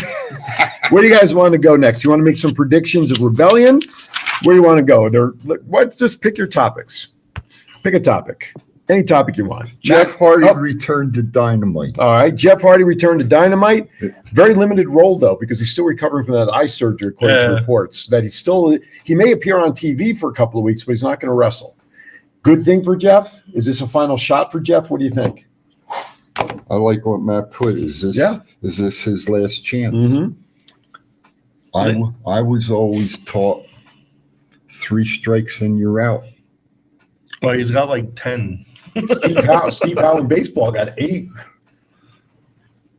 do you guys want to go next? You want to make some predictions of Rebellion? Where do you want to go? Just pick your topics. Pick a topic. Any topic you want. Jeff Hardy returned to Dynamite. All right. Jeff Hardy returned to Dynamite. Very limited role, though, because he's still recovering from that eye surgery, according to reports. That he may appear on TV for a couple of weeks, but he's not going to wrestle. Good thing for Jeff? Is this a final shot for Jeff? What do you think? I like what Matt put. Is this his last chance? Mm-hmm. I was always taught 3 strikes and you're out. Well, he's got like 10. Steve Howe in baseball got 8.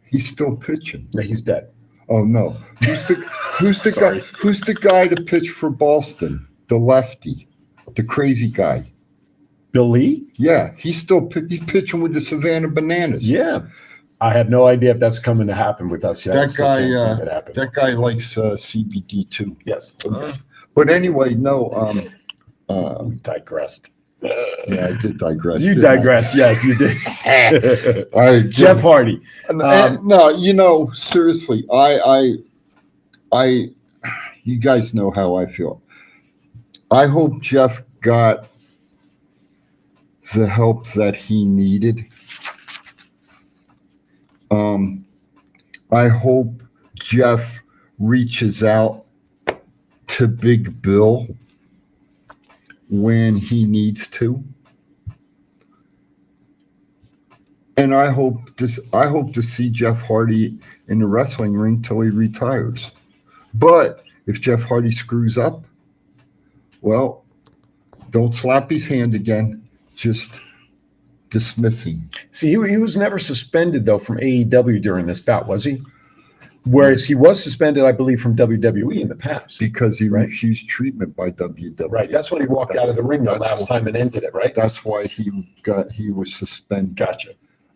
He's still pitching. Yeah, he's dead. Oh no! Who's the guy to pitch for Boston? The lefty, the crazy guy. Bill Lee? Yeah, he's pitching with the Savannah Bananas. Yeah, I have no idea if that's coming to happen with us yet. That guy likes CBD too. Yes. But anyway, no. We digressed. Yeah, I did digress. You digressed. Yes, you did. All right, Jeff Hardy. No, seriously, I, you guys know how I feel. I hope Jeff got the help that he needed. I hope Jeff reaches out to Big Bill when he needs to. And I hope to see Jeff Hardy in the wrestling ring till he retires. But if Jeff Hardy screws up, well, don't slap his hand again. Just dismiss him. See, he was never suspended, though, from AEW during this bout, was he? Whereas he was suspended, I believe, from WWE in the past. Because he refused treatment by WWE. Right. That's when he walked out of the ring the last time and ended it, right? That's why he was suspended. Gotcha.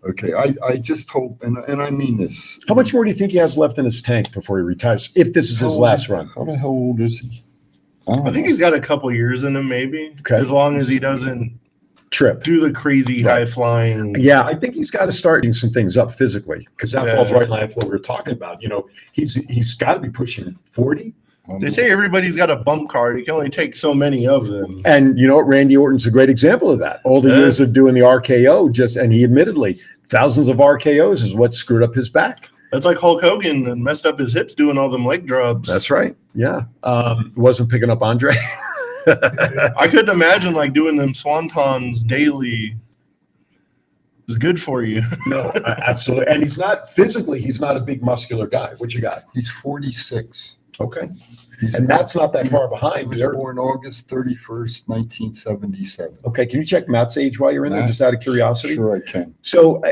Okay. I just hope, and I mean this. How much more do you think he has left in his tank before he retires, if this is his last run? How the hell old is he? I think he's got a couple years in him, maybe. Okay. As long as he doesn't do the crazy high flying. Yeah, I think he's got to start doing some things up physically, because that falls right in line with what we were talking about. You know, he's got to be pushing 40. They say everybody's got a bump card. You can only take so many of them. And you know what? Randy Orton's a great example of that. All the years of doing the RKO, and he admittedly, thousands of RKOs is what screwed up his back. That's like Hulk Hogan and messed up his hips doing all them leg drops. That's right. Yeah. Wasn't picking up Andre. I couldn't imagine like doing them swantons daily. It's good for you. No, absolutely. And he's not a big muscular guy. What you got? He's 46. Okay. And that's not that far behind. He was born August 31st, 1977. Okay. Can you check Matt's age while you're in there, just out of curiosity? Sure, I can. So,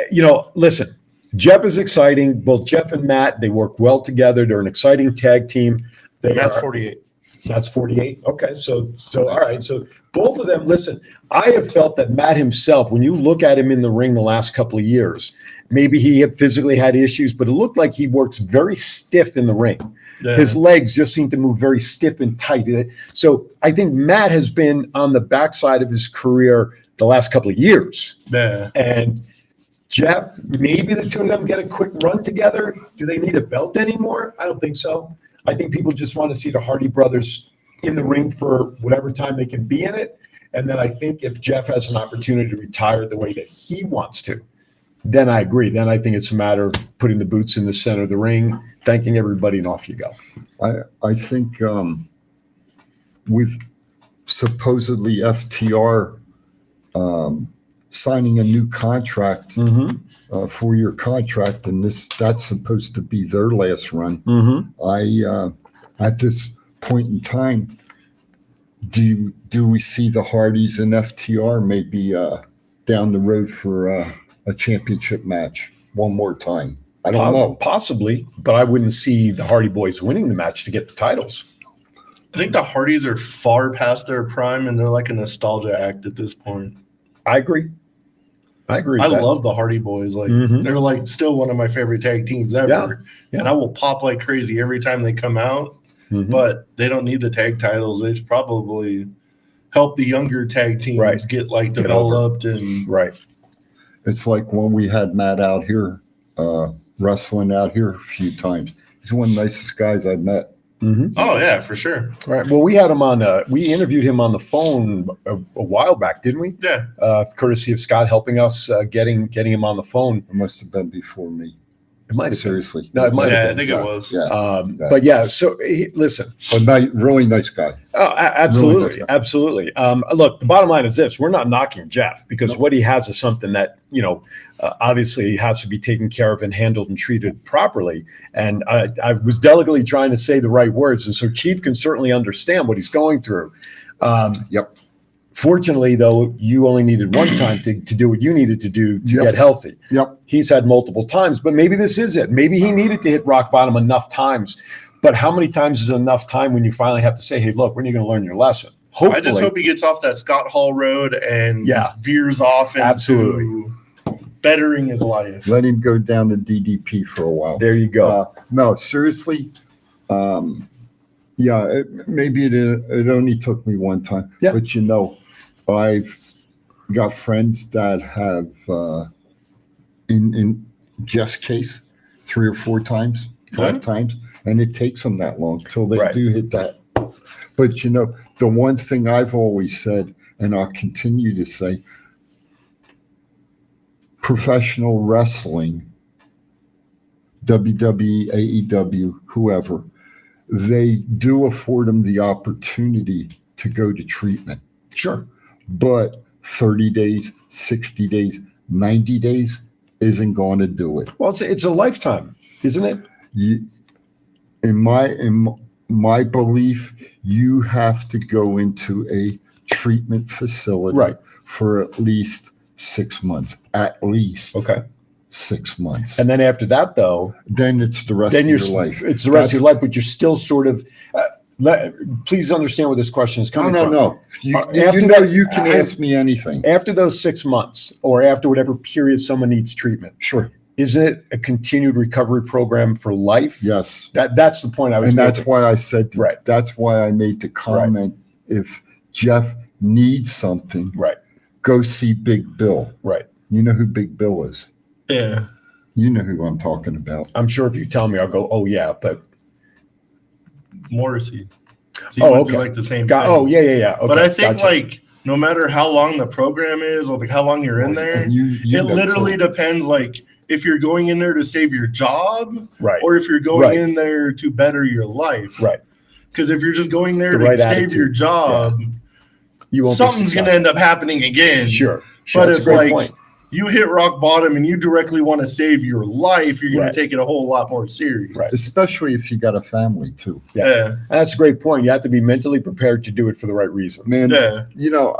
listen, Jeff is exciting. Both Jeff and Matt, they work well together. They're an exciting tag team. Matt's 48. That's 48. Okay. So all right. So both of them, listen, I have felt that Matt himself, when you look at him in the ring the last couple of years, maybe he had physically had issues, but it looked like he works very stiff in the ring. Yeah. His legs just seem to move very stiff and tight. So I think Matt has been on the backside of his career the last couple of years. Yeah. And Jeff, maybe the two of them get a quick run together. Do they need a belt anymore? I don't think so. I think people just want to see the Hardy brothers in the ring for whatever time they can be in it. And then I think if Jeff has an opportunity to retire the way that he wants to, then I agree. Then I think it's a matter of putting the boots in the center of the ring, thanking everybody, and off you go. I think with supposedly FTR signing a new contract, 4-year contract, and that's supposed to be their last run. At this point in time, do we see the Hardys and FTR maybe down the road for a championship match one more time? I don't know. Possibly, but I wouldn't see the Hardy Boys winning the match to get the titles. I think the Hardys are far past their prime, and they're like a nostalgia act at this point. I agree. I love the Hardy Boys. Like they're like still one of my favorite tag teams ever. Yeah. And I will pop like crazy every time they come out. But they don't need the tag titles. They should probably help the younger tag teams get like developed and It's like when we had Matt out here wrestling out here a few times. He's one of the nicest guys I've met. Oh yeah, for sure. All right. Well, we had him on. We interviewed him on the phone a while back, didn't we? Yeah. Courtesy of Scott helping us getting him on the phone. It must have been before me. It might have seriously. No, it might have been. I think it was. Yeah. But yeah. So listen. Really nice guy. Oh, absolutely, really nice guy. Absolutely. Look, the bottom line is this: we're not knocking Jeff because what he has is something that obviously has to be taken care of and handled and treated properly. And I was delicately trying to say the right words, and so Chief can certainly understand what he's going through. Yep. Fortunately, though, you only needed one time to do what you needed to do to get healthy. Yep. He's had multiple times, but maybe this is it. Maybe he needed to hit rock bottom enough times. But how many times is enough time when you finally have to say, hey, look, when are you going to learn your lesson? Hopefully. I just hope he gets off that Scott Hall road and veers off into bettering his life. Let him go down to DDP for a while. There you go. No, seriously. Maybe it only took me one time. Yeah. But I've got friends that have in Jeff's case 3 or 4 times, 5 times, and it takes them that long till they do hit that. But the one thing I've always said, and I'll continue to say, professional wrestling WWE, AEW, whoever, they do afford them the opportunity to go to treatment. Sure. But 30 days, 60 days, 90 days isn't going to do it. Well, it's a lifetime, isn't it? In my belief, you have to go into a treatment facility for at least 6 months. At least. Okay. 6 months. And then after that, though, then it's the rest of your life. It's the rest of your life, but you're still sort of. Please understand where this question is coming from. No. You can ask me anything. After those 6 months, or after whatever period someone needs treatment. Sure. Is it a continued recovery program for life? Yes. That's the point I was making. And that's why I said. That's why I made the comment. If Jeff needs something, go see Big Bill. Right. You know who Big Bill is? Yeah. You know who I'm talking about. I'm sure if you tell me, I'll go, oh, yeah, but. Morrissey. So you went through like the same thing. Oh, yeah. Okay, but I think like no matter how long the program is or like how long you're in there, it literally depends like if you're going in there to save your job or if you're going in there to better your life. Right. Because if you're just going there to save your job, something's going to end up happening again. Sure. But if like you hit rock bottom and you directly want to save your life, you're going to take it a whole lot more serious. Right. Especially if you got a family too. Yeah. And that's a great point. You have to be mentally prepared to do it for the right reasons. Man, you know,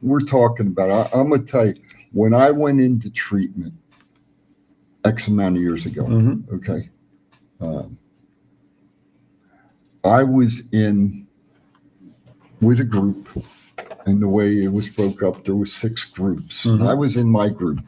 we're talking about, I'm going to tell you, when I went into treatment X amount of years ago, okay, I was in with a group. And the way it was broke up, there was 6 groups. I was in my group.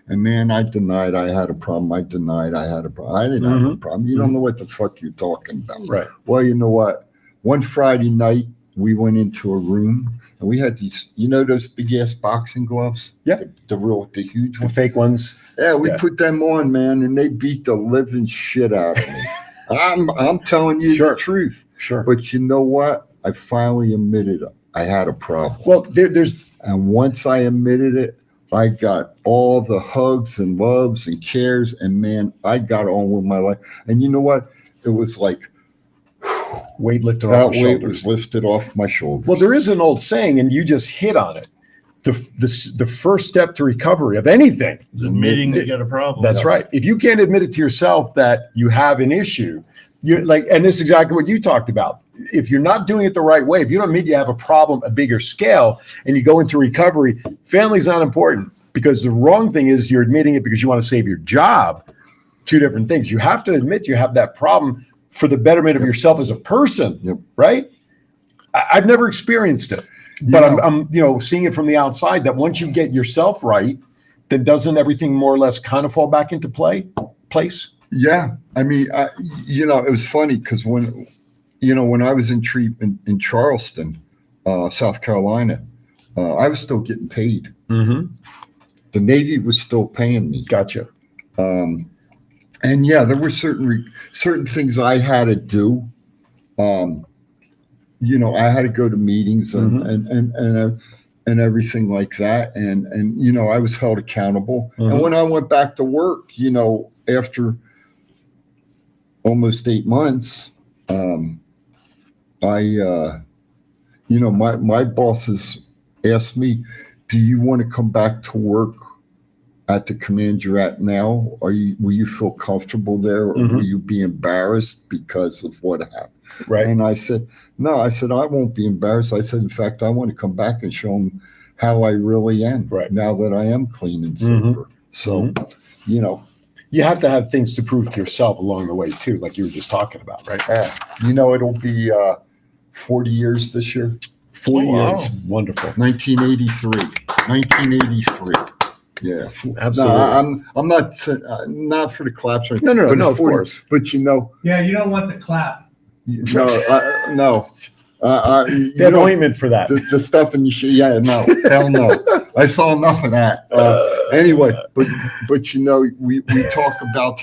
And man, I denied I had a problem. I denied I had a problem. I didn't have a problem. You don't know what the fuck you're talking about. Right. Well, you know what? One Friday night, we went into a room and we had these, you know, those big ass boxing gloves? Yeah. The huge ones. The fake ones. Yeah, we put them on, man, and they beat the living shit out of me. I'm telling you the truth. Sure. But you know what? I finally admitted I had a problem. Well, and once I admitted it, I got all the hugs and loves and cares, and man, I got on with my life. And you know what? It was like weight lifted off your shoulders. Weight was lifted off my shoulders. Well, there is an old saying, and you just hit on it. The first step to recovery of anything is admitting that you got a problem. That's right. If you can't admit it to yourself that you have an issue, you're like, and this is exactly what you talked about. If you're not doing it the right way, if you don't admit you have a problem, a bigger scale, and you go into recovery, family's not important, because the wrong thing is you're admitting it because you want to save your job. 2 different things. You have to admit you have that problem for the betterment of yourself as a person, right? I've never experienced it, but I'm seeing it from the outside that once you get yourself right, then doesn't everything more or less kind of fall back into place? Yeah. I mean, it was funny because when I was in treatment in Charleston, South Carolina, I was still getting paid. The Navy was still paying me. Gotcha. And yeah, there were certain things I had to do. I had to go to meetings and everything like that. And I was held accountable. And when I went back to work, after almost 8 months, my bosses asked me, do you want to come back to work at the command you're at now? Will you feel comfortable there, or will you be embarrassed because of what happened? Right. And I said, no, I won't be embarrassed. I said, in fact, I want to come back and show them how I really am now that I am clean and sober. So, you have to have things to prove to yourself along the way too, like you were just talking about, right? It'll be 40 years this year. 40 years. Wonderful. 1983. Yeah, absolutely. I'm not for the claps. No, of course. But yeah, you don't want the clap. No. They have ointment for that. The stuff in your shit. Yeah, no, hell no. I saw enough of that. Anyway, but we talk about.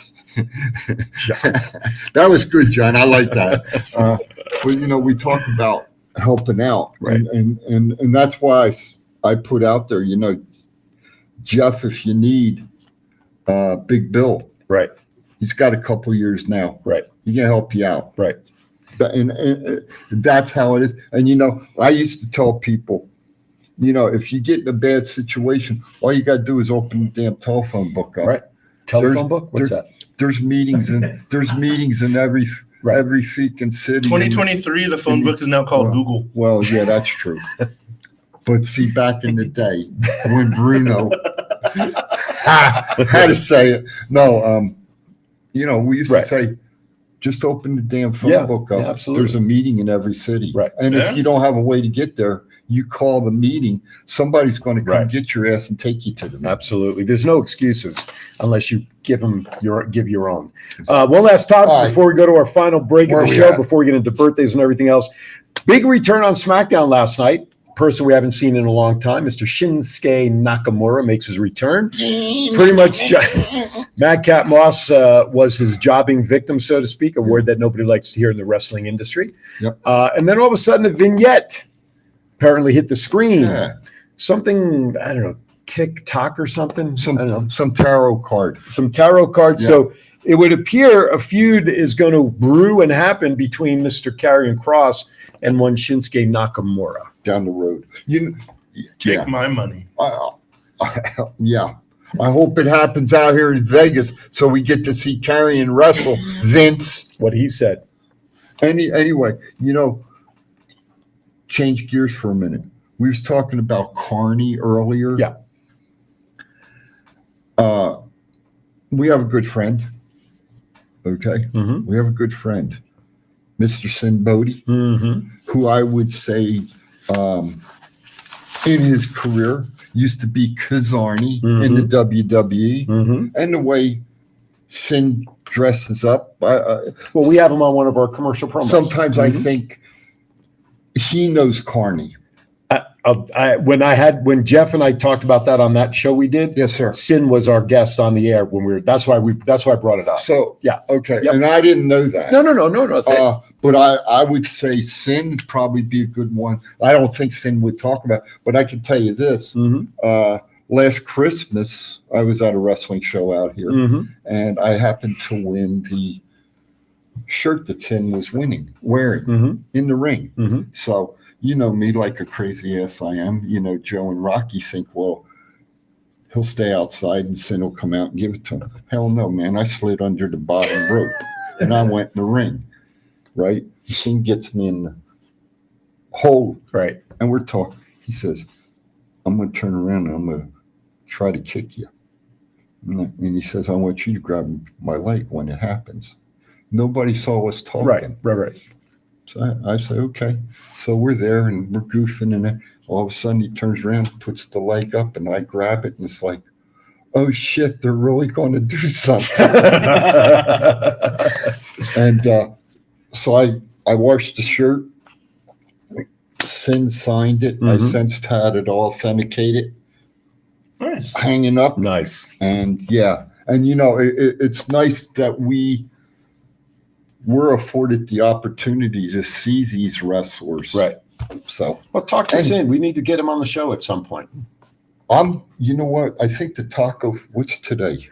That was good, John. I like that. But we talk about helping out, right? And that's why I put out there, Jeff, if you need Big Bill, Right. He's got a couple years now. Right. He can help you out. Right. And that's how it is. And, you know, I used to tell people, you know, if you get in a bad situation, all you got to do is open the damn telephone book up. Right. Telephone book? What's that? There's meetings in every freaking city. 2023, the phone book is now called Google. Well, yeah, that's true. But see, back in the day when Bruno had to say it. No, you know, we used to say, just open the damn phone book up. Yeah, absolutely. There's a meeting in every city. Right. And if you don't have a way to get there, you call the meeting. Somebody's going to come get your ass and take you to the meeting. Absolutely. There's no excuses unless you give your own. One last topic before we go to our final break of the show, before we get into birthdays and everything else. Big return on SmackDown last night. Person we haven't seen in a long time, Mr. Shinsuke Nakamura makes his return. Pretty much, Madcap Moss was his jobbing victim, so to speak, a word that nobody likes to hear in the wrestling industry. Yep. And then all of a sudden, a vignette apparently hit the screen. Yeah. Something, I don't know, TikTok or something. Some tarot card. Some tarot card. Yeah. So it would appear a feud is going to brew and happen between Mr. Karrion Kross and one Shinsuke Nakamura down the road. Take my money. Yeah. I hope it happens out here in Vegas so we get to see Karrion wrestle Vince. What he said. Anyway, you know, change gears for a minute. We was talking about Carney earlier. Yeah. We have a good friend. Okay. Mm-hmm. We have a good friend. Mr. Sin Bodhi, who I would say in his career used to be Kazarni in the WWE. And the way Sin dresses up. Well, we have him on one of our commercial promos. Sometimes I think he knows Carney. When Jeff and I talked about that on that show we did, yes, sir. Sin was our guest on the air when we were. That's why I brought it up. So yeah, okay, and I didn't know that. No. But I would say Sin would probably be a good one. I don't think Sin would talk about, but I can tell you this. Last Christmas, I was at a wrestling show out here, and I happened to win the shirt that Sin was wearing in the ring. So. You know me, like a crazy ass I am. You know, Joe and Rocky think, well, he'll stay outside and Sin will come out and give it to him. Hell no, man. I slid under the bottom rope and I went in the ring, right? Sin gets me in the hole. Right. And we're talking. He says, I'm going to turn around and I'm going to try to kick you. And he says, I want you to grab my leg when it happens. Nobody saw us talking. Right. So I say, okay. So we're there and we're goofing, and all of a sudden he turns around, puts the leg up, and I grab it, and it's like, oh shit, they're really going to do something. And so I washed the shirt. Sin signed it. I since had it all authenticated. Nice. Hanging up. Nice. And yeah. And you know, it's nice that we're afforded the opportunity to see these wrestlers. Right. So, well, talk to Sin. We need to get him on the show at some point. You know what? I think the taco, what's today?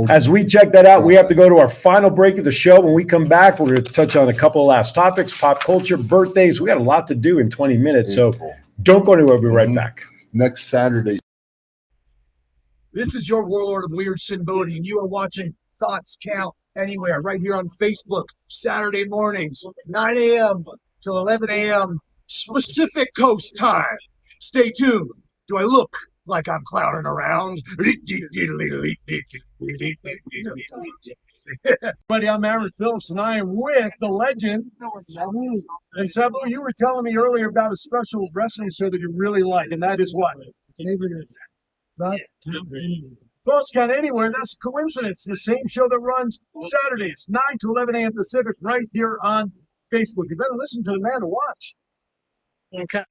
As we check that out, we have to go to our final break of the show. When we come back, we're going to touch on a couple of last topics, pop culture, birthdays. We got a lot to do in 20 minutes. So don't go anywhere. We'll be right back. Next Saturday. This is your warlord of weird, Sin Bodhi, and you are watching Thoughts Count Anywhere right here on Facebook, Saturday mornings, 9 a.m. till 11 a.m. Pacific Coast time. Stay tuned. Do I look like I'm clowning around? Buddy, I'm Aaron Phillips, and I am with the legend, Sabu. And Sabu, you were telling me earlier about a special wrestling show that you really like, and that is what? Thoughts Count Anywhere, that's a coincidence. The same show that runs Saturdays, 9 to 11 a.m. Pacific, right here on Facebook. You better listen to the man to watch. Okay.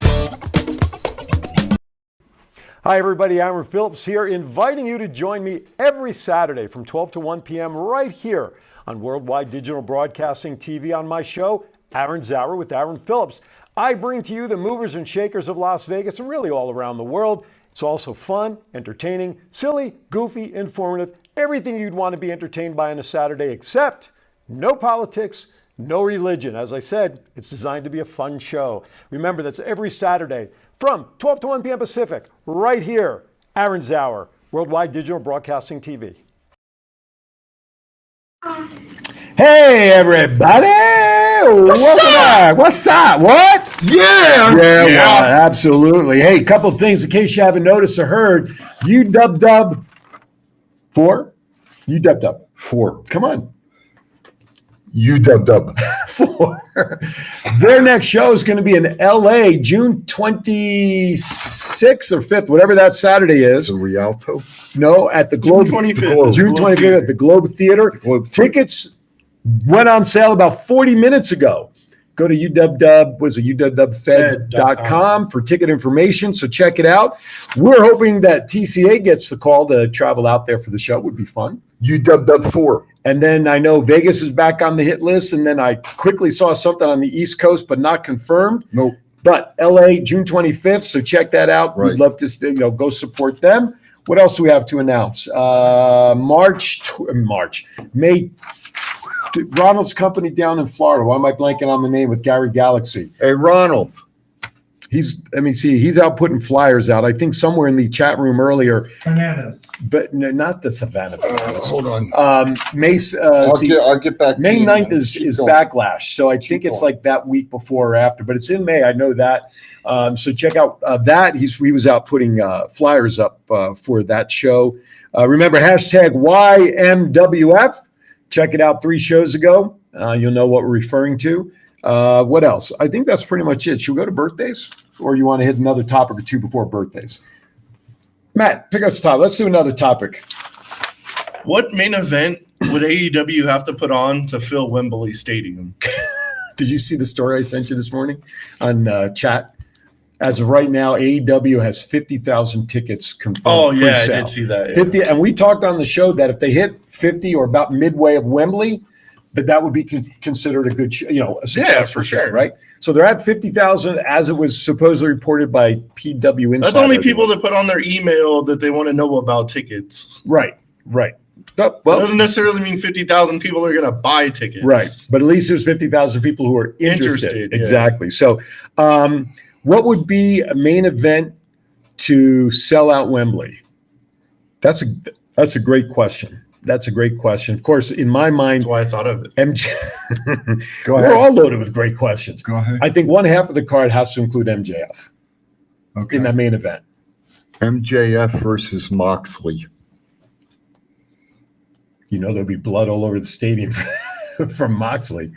Hi, everybody. Aaron Phillips here, inviting you to join me every Saturday from 12 to 1 p.m. right here on Worldwide Digital Broadcasting TV on my show, Aaron's Hour with Aaron Phillips. I bring to you the movers and shakers of Las Vegas and really all around the world. It's also fun, entertaining, silly, goofy, informative, Everything you'd want to be entertained by on a Saturday, except no politics, no religion. As I said, it's designed to be a fun show. Remember, that's every Saturday from 12 to 1 p.m. Pacific, right here, Aaron's Hour, Worldwide Digital Broadcasting TV. Hey, everybody! Welcome back. What's up? What? Yeah! Well, absolutely. Hey, a couple of things in case you haven't noticed or heard. UW 4? UW 4. Come on. UW 4. Their next show is going to be in LA, June 26th or 5th, whatever that Saturday is. The Rialto? No, at the Globe. June 25th. June 25th at the Globe Theater. Tickets went on sale about 40 minutes ago. Go to UWWFed.com for ticket information. So check it out. We're hoping that TCA gets the call to travel out there for the show. It would be fun. UW 4. And then I know Vegas is back on the hit list. And then I quickly saw something on the East Coast, but not confirmed. Nope. But LA, June 25th. So check that out. Right. We'd love to go support them. What else do we have to announce? May. Ronald's company down in Florida. Why am I blanking on the name with Gary Galaxy? Hey, Ronald. Let me see. He's out putting flyers out. I think somewhere in the chat room earlier. Bananas. But no, not the Savannah. Hold on. I'll get back. May 9th is going. Backlash. So I think it's like that week before or after, but it's in May. I know that. So check out that. He was out putting flyers up for that show. Remember, hashtag YMWF. Check it out 3 shows ago. You'll know what we're referring to. What else? I think that's pretty much it. Should we go to birthdays? Or you want to hit another topic or two before birthdays? Matt, pick us a topic. Let's do another topic. What main event would AEW have to put on to fill Wembley Stadium? Did you see the story I sent you this morning on chat? As of right now, AEW has 50,000 tickets confirmed. Oh, yeah, pre-sale. I did see that. Yeah. 50, and we talked on the show that if they hit 50 or about midway of Wembley, that would be considered a good, a successful for sure. show, right? So they're at 50,000 as it was supposedly reported by PW Insider. That's only people that put on their email that they want to know about tickets. Right. Well, it doesn't necessarily mean 50,000 people are going to buy tickets. Right. But at least there's 50,000 people who are interested. Yeah. Exactly. So what would be a main event to sell out Wembley? That's a great question. That's a great question. Of course, in my mind, that's why I thought of it. Go ahead. We're all loaded with great questions. Go ahead. I think one half of the card has to include MJF Okay. in that main event. MJF versus Moxley. There'll be blood all over the stadium from Moxley.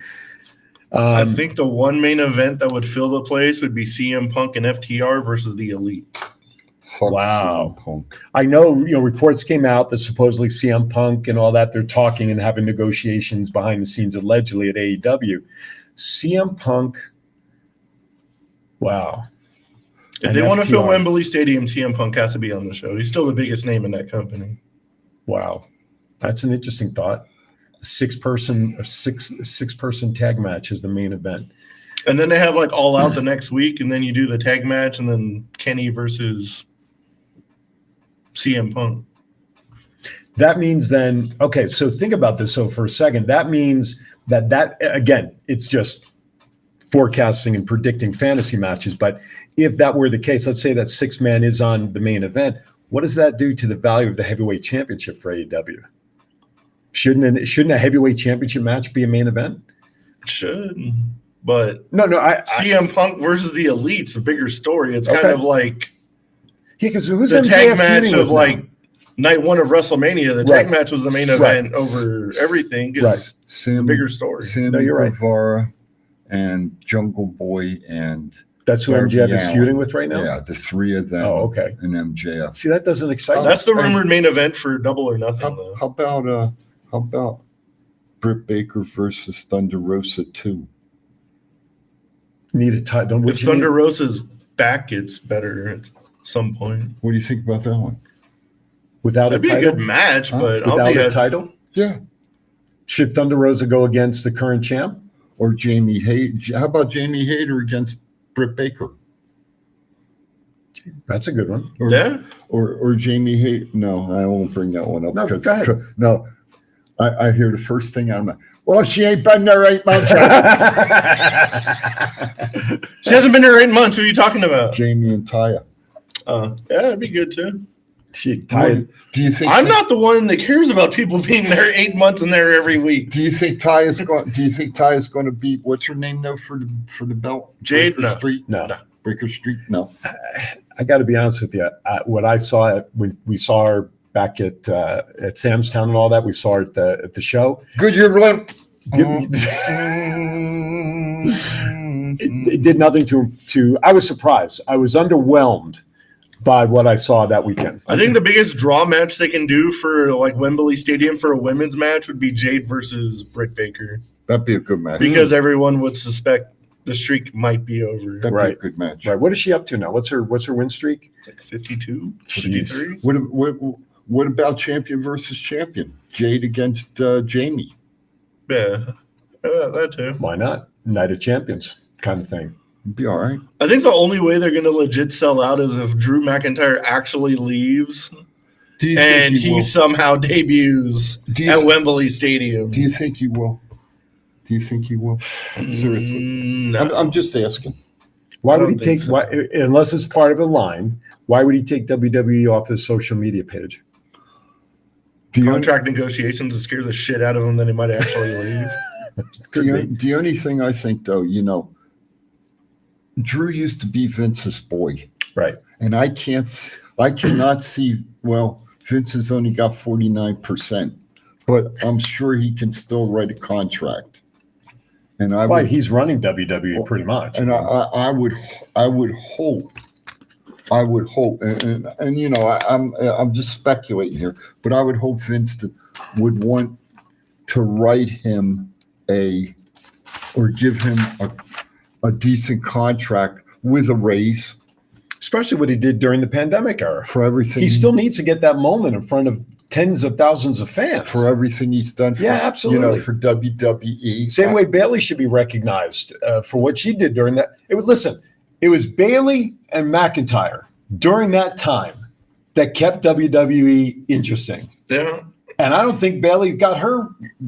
I think the one main event that would fill the place would be CM Punk and FTR versus the Elite. Wow. I know, reports came out that supposedly CM Punk and all that, they're talking and having negotiations behind the scenes allegedly at AEW. CM Punk, wow. If they want to fill Wembley Stadium, CM Punk has to be on the show. He's still the biggest name in that company. Wow. That's an interesting thought. A six-person tag match is the main event. And then they have All Out the next week, and then you do the tag match, and then Kenny versus CM Punk. That means then, okay, so think about this. So for a second, that means that again, it's just forecasting and predicting fantasy matches. But if that were the case, let's say that 6-man is on the main event. What does that do to the value of the heavyweight championship for AEW? Shouldn't a heavyweight championship match be a main event? It should. But CM Punk versus the Elite's a bigger story. It's kind of like because who's the MJF tag match of now? night one of WrestleMania. The tag match was the main event over everything. It's a bigger story. Sammy Guevara and Jungle Boy and that's who MJF is feuding with right now? Yeah, the 3 of them. Oh, okay. And MJF. See, that doesn't excite me. That's the rumored main event for Double or Nothing. How about Britt Baker versus Thunder Rosa 2? Need a title. If Thunder Rosa's back, it's better at some point. What do you think about that one? Without That'd a title? be a good match, but without a title? Yeah. Should Thunder Rosa go against the current champ? Or Jamie Hayter? How about Jamie Hayter against Britt Baker? That's a good one. Or, Yeah. Or Jamie Hay. No, I won't bring that one up. No, because, go ahead. No, I hear the first thing out of my well, she ain't been there 8 months yet. She hasn't been here 8 months. Who are you talking about? Jamie and Taya. Yeah, that'd be good too. Do you think I'm not the one that cares about people being there 8 months and there every week? Do you think Taya's going? Do you think Taya's going to beat what's her name though for the belt? Jade? Baker No. Street? No. Baker Street? No. I got to be honest with you. What I saw when we saw her back at Sam's Town and all that, we saw her at the show. Goodyear blimp. It did nothing to. I was surprised. I was underwhelmed by what I saw that weekend. I think the biggest draw match they can do for like Wembley Stadium for a women's match would be Jade versus Britt Baker. That'd be a good match because everyone would suspect the streak might be over. That'd be a good match. Right. What is she up to now? What's her win streak? It's like 52, 53. What about champion versus champion? Jade against Jamie. Yeah, that too. Why not? Night of Champions kind of thing. Be all right. I think the only way they're going to legit sell out is if Drew McIntyre actually leaves and he somehow debuts at Wembley Stadium. Do you think he will? Do you think he will? Seriously. No. I'm just asking. Why would he take, unless it's part of a line, why would he take WWE off his social media page? Contract negotiations to scare the shit out of him that he might actually leave. The only thing I think, though, Drew used to be Vince's boy. Right. And I cannot see, well, Vince has only got 49%, but I'm sure he can still write a contract. And he's running WWE pretty much. And I would hope, and I'm just speculating here, but I would hope Vince would want to write him or give him a decent contract with a raise. Especially what he did during the pandemic era. For everything. He still needs to get that moment in front of tens of thousands of fans. For everything he's done for, absolutely. For WWE. Same way Bayley should be recognized for what she did during that. It was Bayley and McIntyre during that time that kept WWE interesting. Yeah. And I don't think Bayley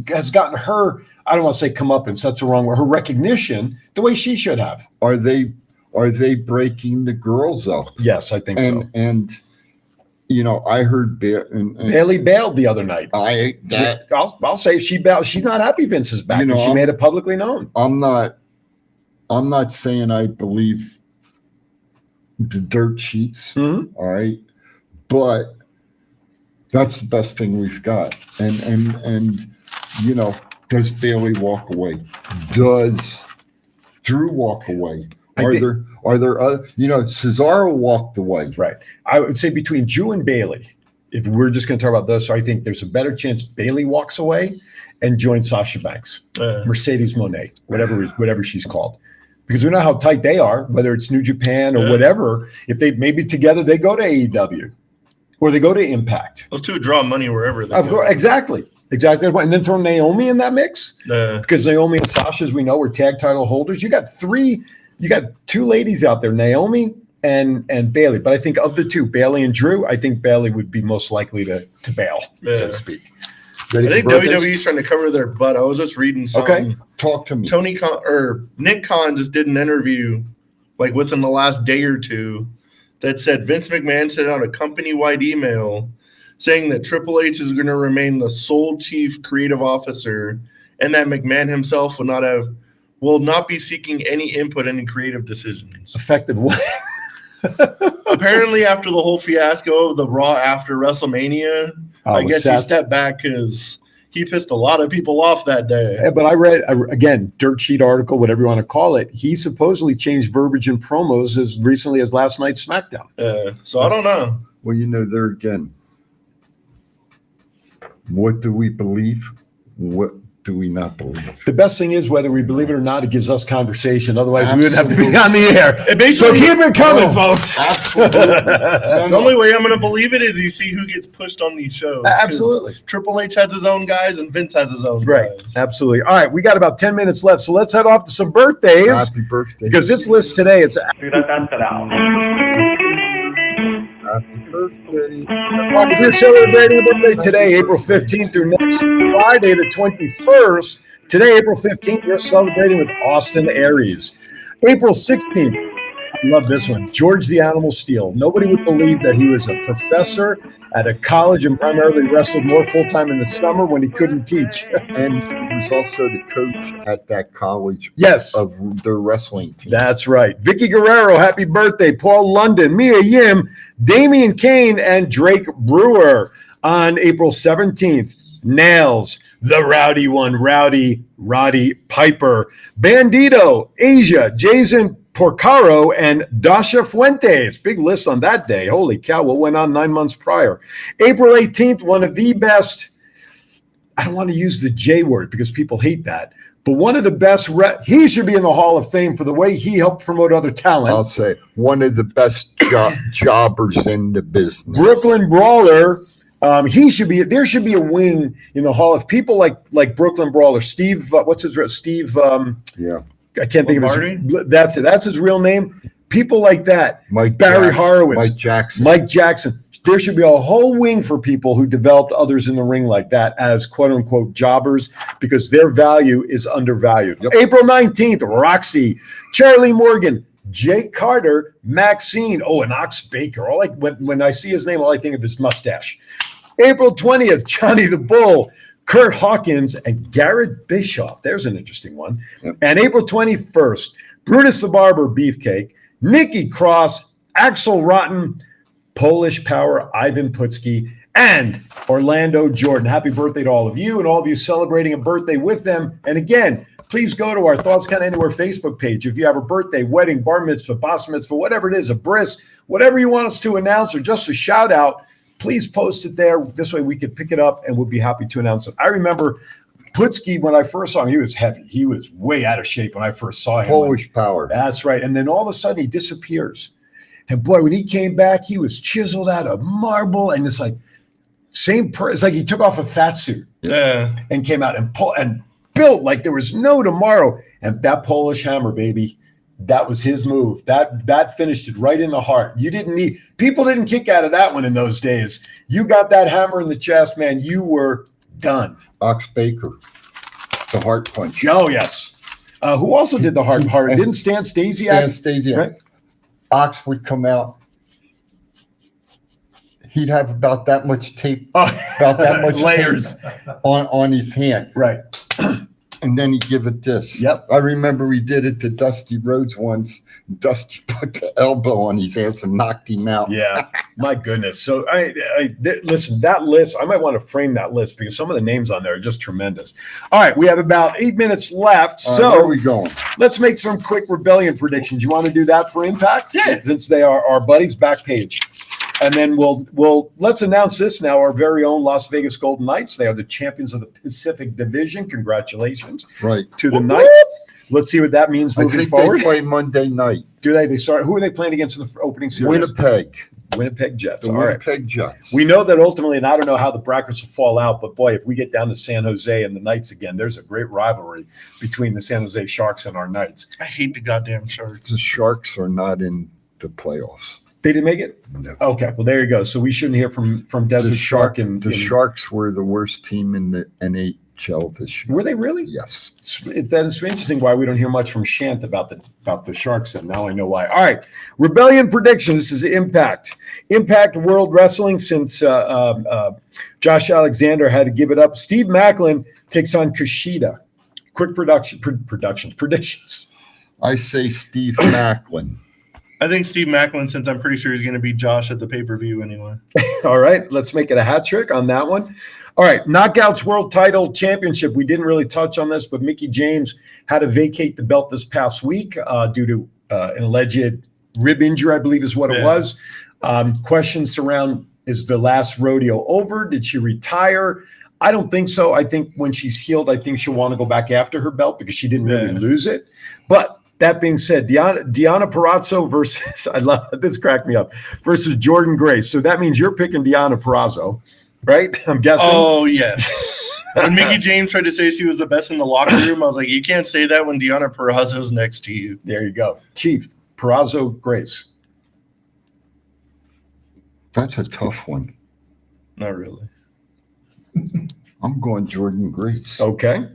has gotten her, I don't want to say comeuppance, that's the wrong word, her recognition the way she should have. Are they breaking the girls up? Yes, I think so. And I heard Bayley bailed the other night. I'll say she bailed. She's not happy Vince is back. And she made it publicly known. I'm not saying I believe the dirt sheets. All right, but that's the best thing we've got. And does Bayley walk away? Does Drew walk away? Are there other, Cesaro walked away. Right. I would say between Drew and Bayley, if we're just going to talk about this, I think there's a better chance Bayley walks away and joins Sasha Banks, Mercedes Moné, whatever she's called. Because we know how tight they are, whether it's New Japan or whatever. If they maybe together, they go to AEW or they go to Impact. Those two draw money wherever they go. Exactly. And then throw Naomi in that mix. Because Naomi and Sasha, as we know, were tag title holders. You got two ladies out there, Naomi and Bayley. But I think of the two, Bayley and Drew, I think Bayley would be most likely to bail, so to speak. I think WWE's trying to cover their butt. I was just reading something. Okay, talk to me. Nick Khan just did an interview like within the last day or two that said Vince McMahon sent out a company-wide email saying that Triple H is going to remain the sole chief creative officer and that McMahon himself will not be seeking any input in creative decisions. Effective what? Apparently, after the whole fiasco of the Raw after WrestleMania, I guess he stepped back because he pissed a lot of people off that day. Yeah, but I read, again, dirt sheet article, whatever you want to call it. He supposedly changed verbiage in promos as recently as last night's SmackDown. So I don't know. Well, there again. What do we believe? What do we not believe? The best thing is, whether we believe it or not, it gives us conversation. Otherwise, we wouldn't have to be on the air. So keep it coming, folks. Absolutely. The only way I'm going to believe it is you see who gets pushed on these shows. Absolutely. Triple H has his own guys and Vince has his own guys. Absolutely. All right, we got about 10 minutes left, so let's head off to some birthdays. Happy birthday. Because this list today, it's... Happy birthday. If you're celebrating a birthday today, April 15th through next Friday, the 21st. Today, April 15th, you're celebrating with Austin Aries. April 16th, I love this one, George the Animal Steele. Nobody would believe that he was a professor at a college and primarily wrestled more full-time in the summer when he couldn't teach. And he was also the coach at that college Yes. of their wrestling team. That's right. Vicky Guerrero, happy birthday. Paul London, Mia Yim, Damian Kane, and Drake Brewer. On April 17th, Nails, the rowdy one, Roddy Piper, Bandito, Asia, Jason Porcaro, and Dasha Fuentes. Big list on that day. Holy cow, what went on 9 months prior? April 18th, one of the best, I don't want to use the J word because people hate that, but one of the best, he should be in the Hall of Fame for the way he helped promote other talent. I'll say one of the best jobbers in the business. Brooklyn Brawler. There should be a wing in the Hall of people like Brooklyn Brawler. Steve, what's his real? Steve. Yeah. I can't think of Lombardi? his. That's it. That's his real name. People like that. Barry Horowitz. Mike Jackson. There should be a whole wing for people who developed others in the ring like that as quote unquote jobbers because their value is undervalued. Yep. April 19th, Roxy, Charlie Morgan, Jake Carter, Maxine. Oh, and Ox Baker. When I see his name, all I think of is mustache. April 20th, Johnny the Bull, Kurt Hawkins, and Garrett Bischoff. There's an interesting one. Yep. And April 21st, Brutus the Barber, Beefcake, Nikki Cross, Axel Rotten, Polish Power, Ivan Putski, and Orlando Jordan. Happy birthday to all of you and all of you celebrating a birthday with them. And again, please go to our Thoughts Count Anywhere Facebook page. If you have a birthday, wedding, bar mitzvah, bas mitzvah, whatever it is, a bris, whatever you want us to announce or just a shout out, please post it there. This way we could pick it up and we'll be happy to announce it. I remember Putski, when I first saw him, he was heavy. He was way out of shape when I first saw him. Polish Power. That's right. And then all of a sudden he disappears. And boy, when he came back, he was chiseled out of marble. And it's like, it's like he took off a fat suit and came out and built like there was no tomorrow. And that Polish hammer, baby, that was his move. That finished it right in the heart. People didn't kick out of that one in those days. You got that hammer in the chest, man. You were done. Ox Baker, the heart punch. Oh, yes. Who also did the heart? Didn't Stan Stasiak? Stan Stasiak. Right? Ox would come out. He'd have about that much tape, about that much layers tape on his hand. Right. And then he'd give it this. Yep. I remember we did it to Dusty Rhodes once. Dusty put the elbow on his ass and knocked him out. Yeah, my goodness. So listen, that list, I might want to frame that list because some of the names on there are just tremendous. All right, we have about 8 minutes left. So where are we going? Let's make some quick Rebellion predictions. You want to do that for Impact? Yeah. Since they are our buddies, back page. And then let's announce this now. Our very own Las Vegas Golden Knights. They are the champions of the Pacific Division. Congratulations. Right. To the Knights. Let's see what that means moving forward. They play Monday night. Do they? They start. Who are they playing against in the opening series? Winnipeg Jets. The Winnipeg Jets. We know that ultimately, and I don't know how the brackets will fall out, but boy, if we get down to San Jose and the Knights again, there's a great rivalry between the San Jose Sharks and our Knights. I hate the goddamn Sharks. The Sharks are not in the playoffs. They didn't make it? No. Okay, well, there you go. So we shouldn't hear from Desert Shark. The Sharks were the worst team in the NHL this year. Were they really? Yes. That is interesting why we don't hear much from Shant about the Sharks, and now I know why. All right, Rebellion predictions. This is Impact World Wrestling. Since Josh Alexander had to give it up, Steve Macklin takes on Kushida. Quick predictions. I say Steve Macklin. I think Steve Macklin, since I'm pretty sure he's going to beat Josh at the pay-per-view anyway. All right, let's make it a hat trick on that one. All right, Knockouts World Title Championship. We didn't really touch on this, but Mickie James had to vacate the belt this past week due to an alleged rib injury, I believe is what it was. Questions surround, is the last rodeo over? Did she retire? I don't think so. I think when she's healed, I think she'll want to go back after her belt because she didn't really lose it. But that being said, Deonna Purrazzo versus, I love this, cracked me up, versus Jordan Grace. So that means you're picking Deonna Purrazzo, right? I'm guessing. Oh, yes. When Mickie James tried to say she was the best in the locker room, I was like, you can't say that when Deonna Purrazzo's next to you. There you go. Chief, Purrazzo Grace. That's a tough one. Not really. I'm going Jordan Grace. Okay.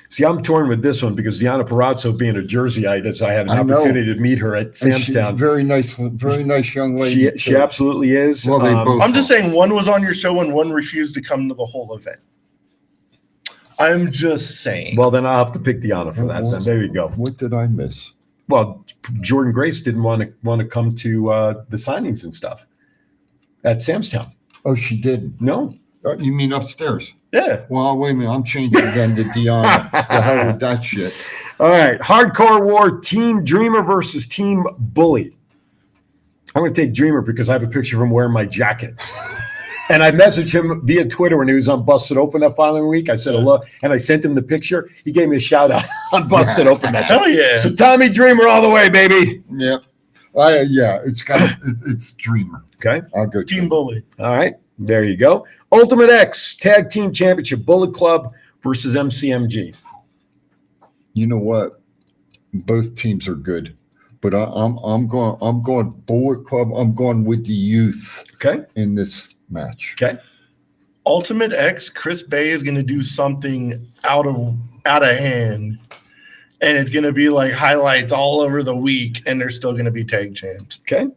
See, I'm torn with this one because Diana Perazzo, being a Jerseyite, as I had an I know. opportunity to meet her at And she's Samstown. very nice young lady. She absolutely is. Well, they both I'm just saying one was on your show and one refused to come to the whole event. I'm just saying. Well, then I'll have to pick Diana for that. Then there you go. What did I miss? Well, Jordan Grace didn't want to come to the signings and stuff at Samstown. Oh, she did. No. You mean upstairs? Yeah. Well, wait a minute. I'm changing then to Diana. The hell with that shit. All right. Hardcore War, Team Dreamer versus Team Bully. I'm going to take Dreamer because I have a picture of him wearing my jacket. And I messaged him via Twitter when he was on Busted Open that following week. I said hello, and I sent him the picture. He gave me a shout out on Busted Open that day. Hell yeah. So Tommy Dreamer all the way, baby. Yeah. Yeah, it's Dreamer. Okay. I'll go Team Bully. All right. There you go. Ultimate X Tag Team Championship, Bullet Club versus MCMG. You know what? Both teams are good, but I'm going Bullet Club. I'm going with the youth. Okay. In this match. Okay. Ultimate X, Chris Bay is going to do something out of hand, and it's going to be like highlights all over the week, and they're still going to be tag champs. Okay.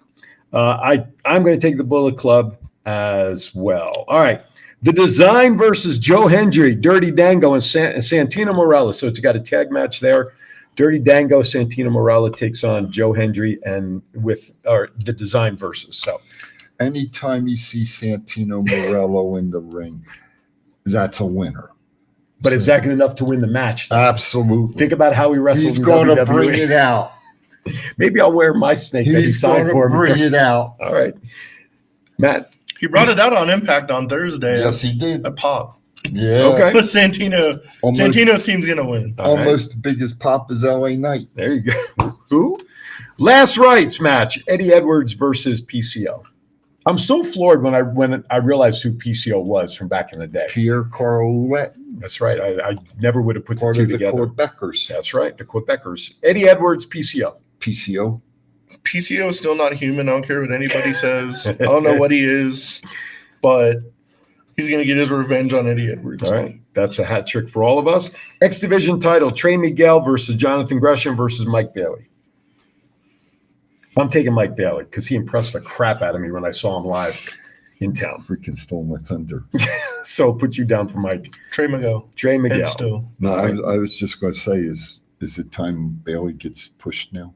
I'm going to take the Bullet Club as well. All right. The Design versus Joe Hendry, Dirty Dango, and Santino Morella. So it's got a tag match there. Dirty Dango, Santino Morella takes on Joe Hendry and the Design versus. So anytime you see Santino Morello in the ring, that's a winner. But is that good enough to win the match? Absolutely. Think about how he wrestled. He's in going to WWE. bring it out. Maybe I'll wear my snake that he He's signed going for to me. bring it out. All right. Matt. He brought it out on Impact on Thursday. Yes, he did. A pop. Yeah. Okay. But Santino's team's going to win. Almost the biggest pop is LA Knight. There you go. Who? Last rights match, Eddie Edwards versus PCO. I'm still floored when I realized who PCO was from back in the day. Pierre Carlouet. That's right. I never would have put Part the two of the together. Quebecers. That's right. The Quebecers. Eddie Edwards, PCO. PCO. PCO is still not human. I don't care what anybody says. I don't know what he is, but he's going to get his revenge on Eddie Edwards. All right. That's a hat trick for all of us. X Division title, Trey Miguel versus Jonathan Gresham versus Mike Bailey. I'm taking Mike Bailey because he impressed the crap out of me when I saw him live in town. Freaking stole my thunder. So put you down for Mike. Trey Miguel. And still. No, I was just going to say, is it time Bailey gets pushed now?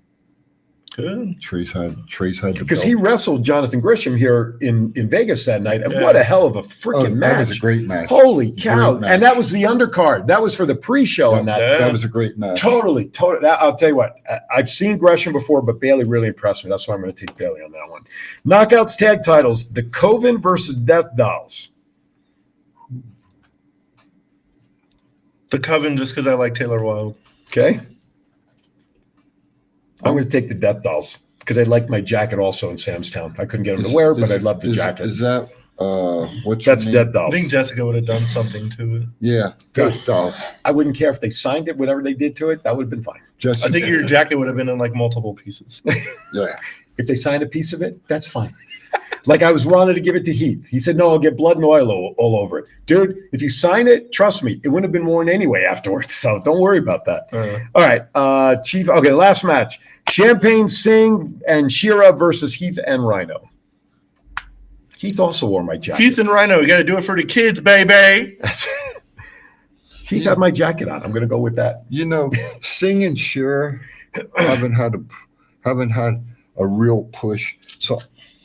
Good. Trey's had the because belt. he wrestled Jonathan Gresham here in Vegas that night, and what a hell of a freaking match! That was a great match. Holy cow! Great match. And that was the undercard. That was for the pre-show. on that. That was a great match. Totally. I'll tell you what. I've seen Gresham before, but Bailey really impressed me. That's why I'm going to take Bailey on that one. Knockouts tag titles: the Coven versus Death Dolls. The Coven, just because I like Taylor Wilde. Okay. I'm going to take the Death Dolls because I like my jacket also in Samstown. I couldn't get them to wear, but I love the jacket. Is that what's That's your name? Death Dolls. I think Jessica would have done something to it. Yeah, Death Dolls. I wouldn't care if they signed it, whatever they did to it, that would have been fine. Jessica. I think your jacket would have been in like multiple pieces. Yeah. If they signed a piece of it, that's fine. Like I was wanted to give it to Heath. He said, no, I'll get blood and oil all over it. Dude, if you sign it, trust me, it wouldn't have been worn anyway afterwards. So don't worry about that. All right. Chief. Okay. Last match. Champagne Singh and Shira versus Heath and Rhino. Heath also wore my jacket. Heath and Rhino, you got to do it for the kids, baby. Heath had my jacket on. I'm going to go with that. You know, Singh and Shira haven't had a real push. So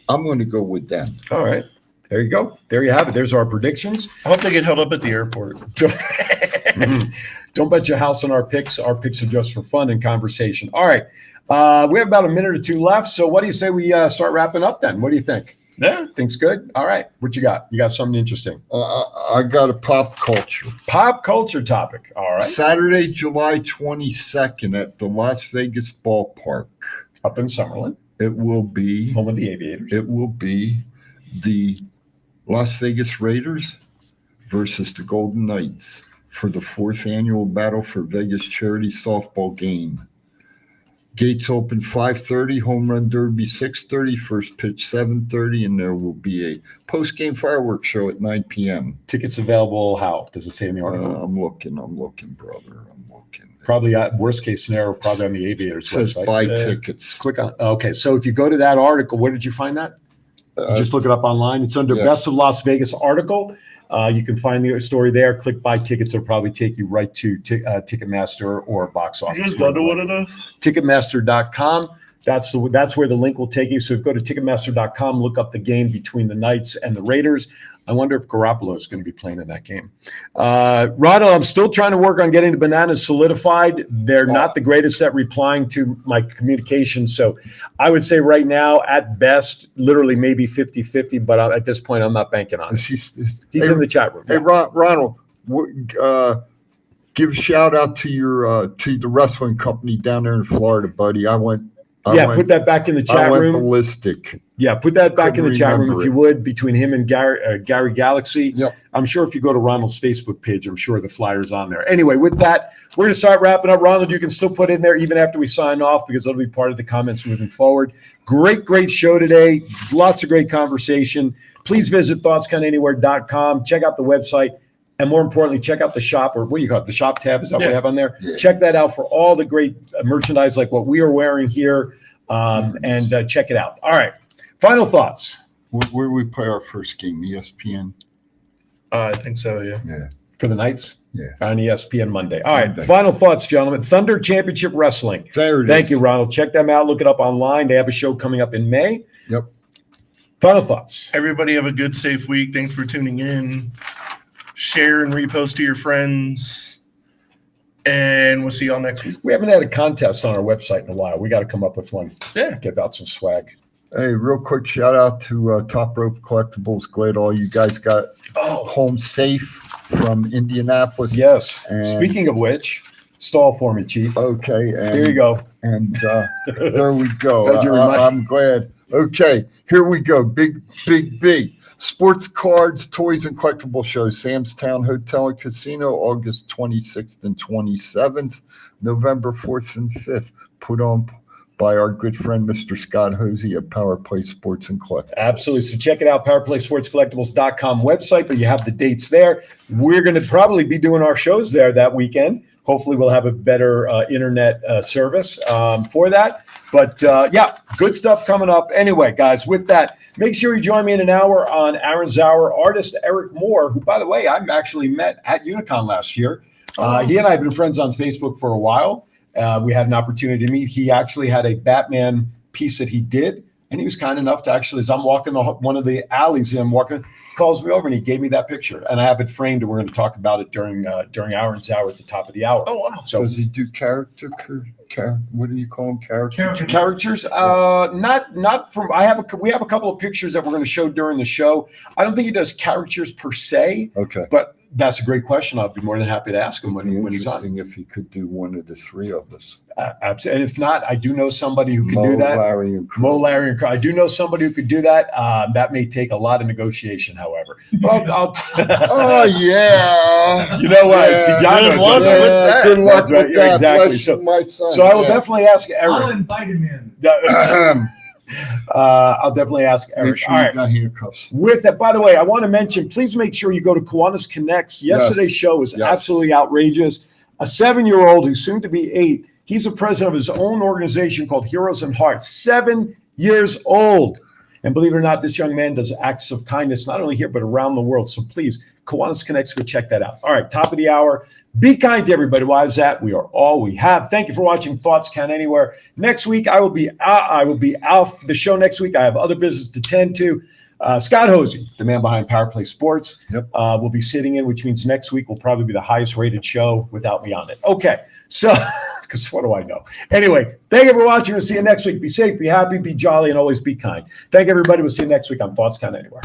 I'm going to go with them. All right. There you go. There you have it. There's our predictions. I hope they get held up at the airport. Don't bet your house on our picks. Our picks are just for fun and conversation. All right. We have about a minute or two left. So what do you say we start wrapping up then? What do you think? Yeah. Think's good? All right. What you got? You got something interesting? I got a pop culture. Pop culture topic. All right. Saturday, July 22nd at the Las Vegas ballpark. Up in Summerlin. It will be home of the Aviators. It will be the Las Vegas Raiders versus the Golden Knights for the 4th annual Battle for Vegas charity softball game. Gates open 5:30, home run derby 6:30, first pitch 7:30, and there will be a post-game fireworks show at 9 p.m. Tickets available how? Does it say in the article? I'm looking, brother. Probably worst case scenario, probably on the Aviators It says website. buy tickets. Click on. Okay, so if you go to that article, where did you find that? You just look it up online. It's under Best of Las Vegas article. You can find the story there. Click buy tickets. It'll probably take you right to Ticketmaster or Box Office. You guys go to one of those? Ticketmaster.com. That's where the link will take you. So if you go to Ticketmaster.com, look up the game between the Knights and the Raiders. I wonder if Garoppolo is going to be playing in that game. Ronald, I'm still trying to work on getting the bananas solidified. They're not the greatest at replying to my communication. So I would say right now, at best, literally maybe 50-50, but at this point, I'm not banking on it. He's in the chat room. Hey, Ronald, give a shout out to the wrestling company down there in Florida, buddy. Put that back in the chat room. Ballistic. Yeah, put that back in the chat room remember if you would, between him and Gary Galaxy. Yep. I'm sure if you go to Ronald's Facebook page, I'm sure the flyer's on there. Anyway, with that, we're going to start wrapping up. Ronald, you can still put in there even after we sign off because it'll be part of the comments moving forward. Great show today. Lots of great conversation. Please visit thoughtscountanywhere.com. Check out the website. And more importantly, check out the shop, or what do you call it? The shop tab, is that what we have on there? Yeah. Check that out for all the great merchandise like what we are wearing here. And check it out. All right. Final thoughts. Where do we play our first game? ESPN? I think so, yeah. For the Knights? Yeah. On ESPN Monday. All right. Final thoughts, gentlemen. Thunder Championship Wrestling. There it is. Thank you, Ronald. Check them out. Look it up online. They have a show coming up in May. Yep. Final thoughts. Everybody have a good, safe week. Thanks for tuning in. Share and repost to your friends. And we'll see y'all next week. We haven't had a contest on our website in a while. We got to come up with one. Yeah. Give out some swag. Hey, real quick shout out to Top Rope Collectibles. Glad all you guys got home safe from Indianapolis. Yes. And speaking of which, stall for me, Chief. Okay. And, here you go. And there we go. I'm glad. Okay, here we go. Big. Sports cards, toys, and collectible shows. Sam's Town Hotel and Casino, August 26th and 27th. November 4th and 5th. Put on by our good friend, Mr. Scott Hosey at Power Play Sports and Collectibles. Absolutely. So check it out, powerplaysportscollectibles.com website, but you have the dates there. We're going to probably be doing our shows there that weekend. Hopefully we'll have a better internet service for that. But good stuff coming up. Anyway, guys, with that, make sure you join me in an hour on Aaron's Hour. Artist Eric Moore, who, by the way, I've actually met at Unicon last year. He and I have been friends on Facebook for a while. We had an opportunity to meet. He actually had a Batman piece that he did, and he was kind enough to actually, as I'm walking one of the alleys, he calls me over and he gave me that picture, and I have it framed, and we're going to talk about it during Aaron's Hour at the top of the hour. Oh wow! So does he do character? What do you call them? Characters? Not from. We have a couple of pictures that we're going to show during the show. I don't think he does characters per se. Okay. But that's a great question. I'll be more than happy to ask him when he's on. Interesting if he could do one of the three of us. And if not, I do know somebody who can do that. Larry, and I do know somebody who could do that. That may take a lot of negotiation, however. But I'll oh yeah. You know what? Yeah. See, John Good luck with that. Good luck with that. Exactly. Bless my son. So I will definitely ask Eric. I'll invite him in. I'll definitely ask Eric. Make sure you got handcuffs. With that, by the way, I want to mention, please make sure you go to Kiwanis Connects. Yesterday's show was absolutely outrageous. A 7-year-old who's soon to be 8. He's the president of his own organization called Heroes and Hearts. 7 years old. And believe it or not, this young man does acts of kindness, not only here, but around the world. So please, Kiwanis Connects, go check that out. All right, top of the hour. Be kind to everybody. Why is that? We are all we have. Thank you for watching Thoughts Count Anywhere. Next week, I will be out for the show next week. I have other business to tend to. Scott Hosey, the man behind Power Play Sports, will be sitting in, which means next week will probably be the highest rated show without me on it. Okay, so, because what do I know? Anyway, thank you for watching. We'll see you next week. Be safe, be happy, be jolly, and always be kind. Thank you, everybody. We'll see you next week on Thoughts Count Anywhere.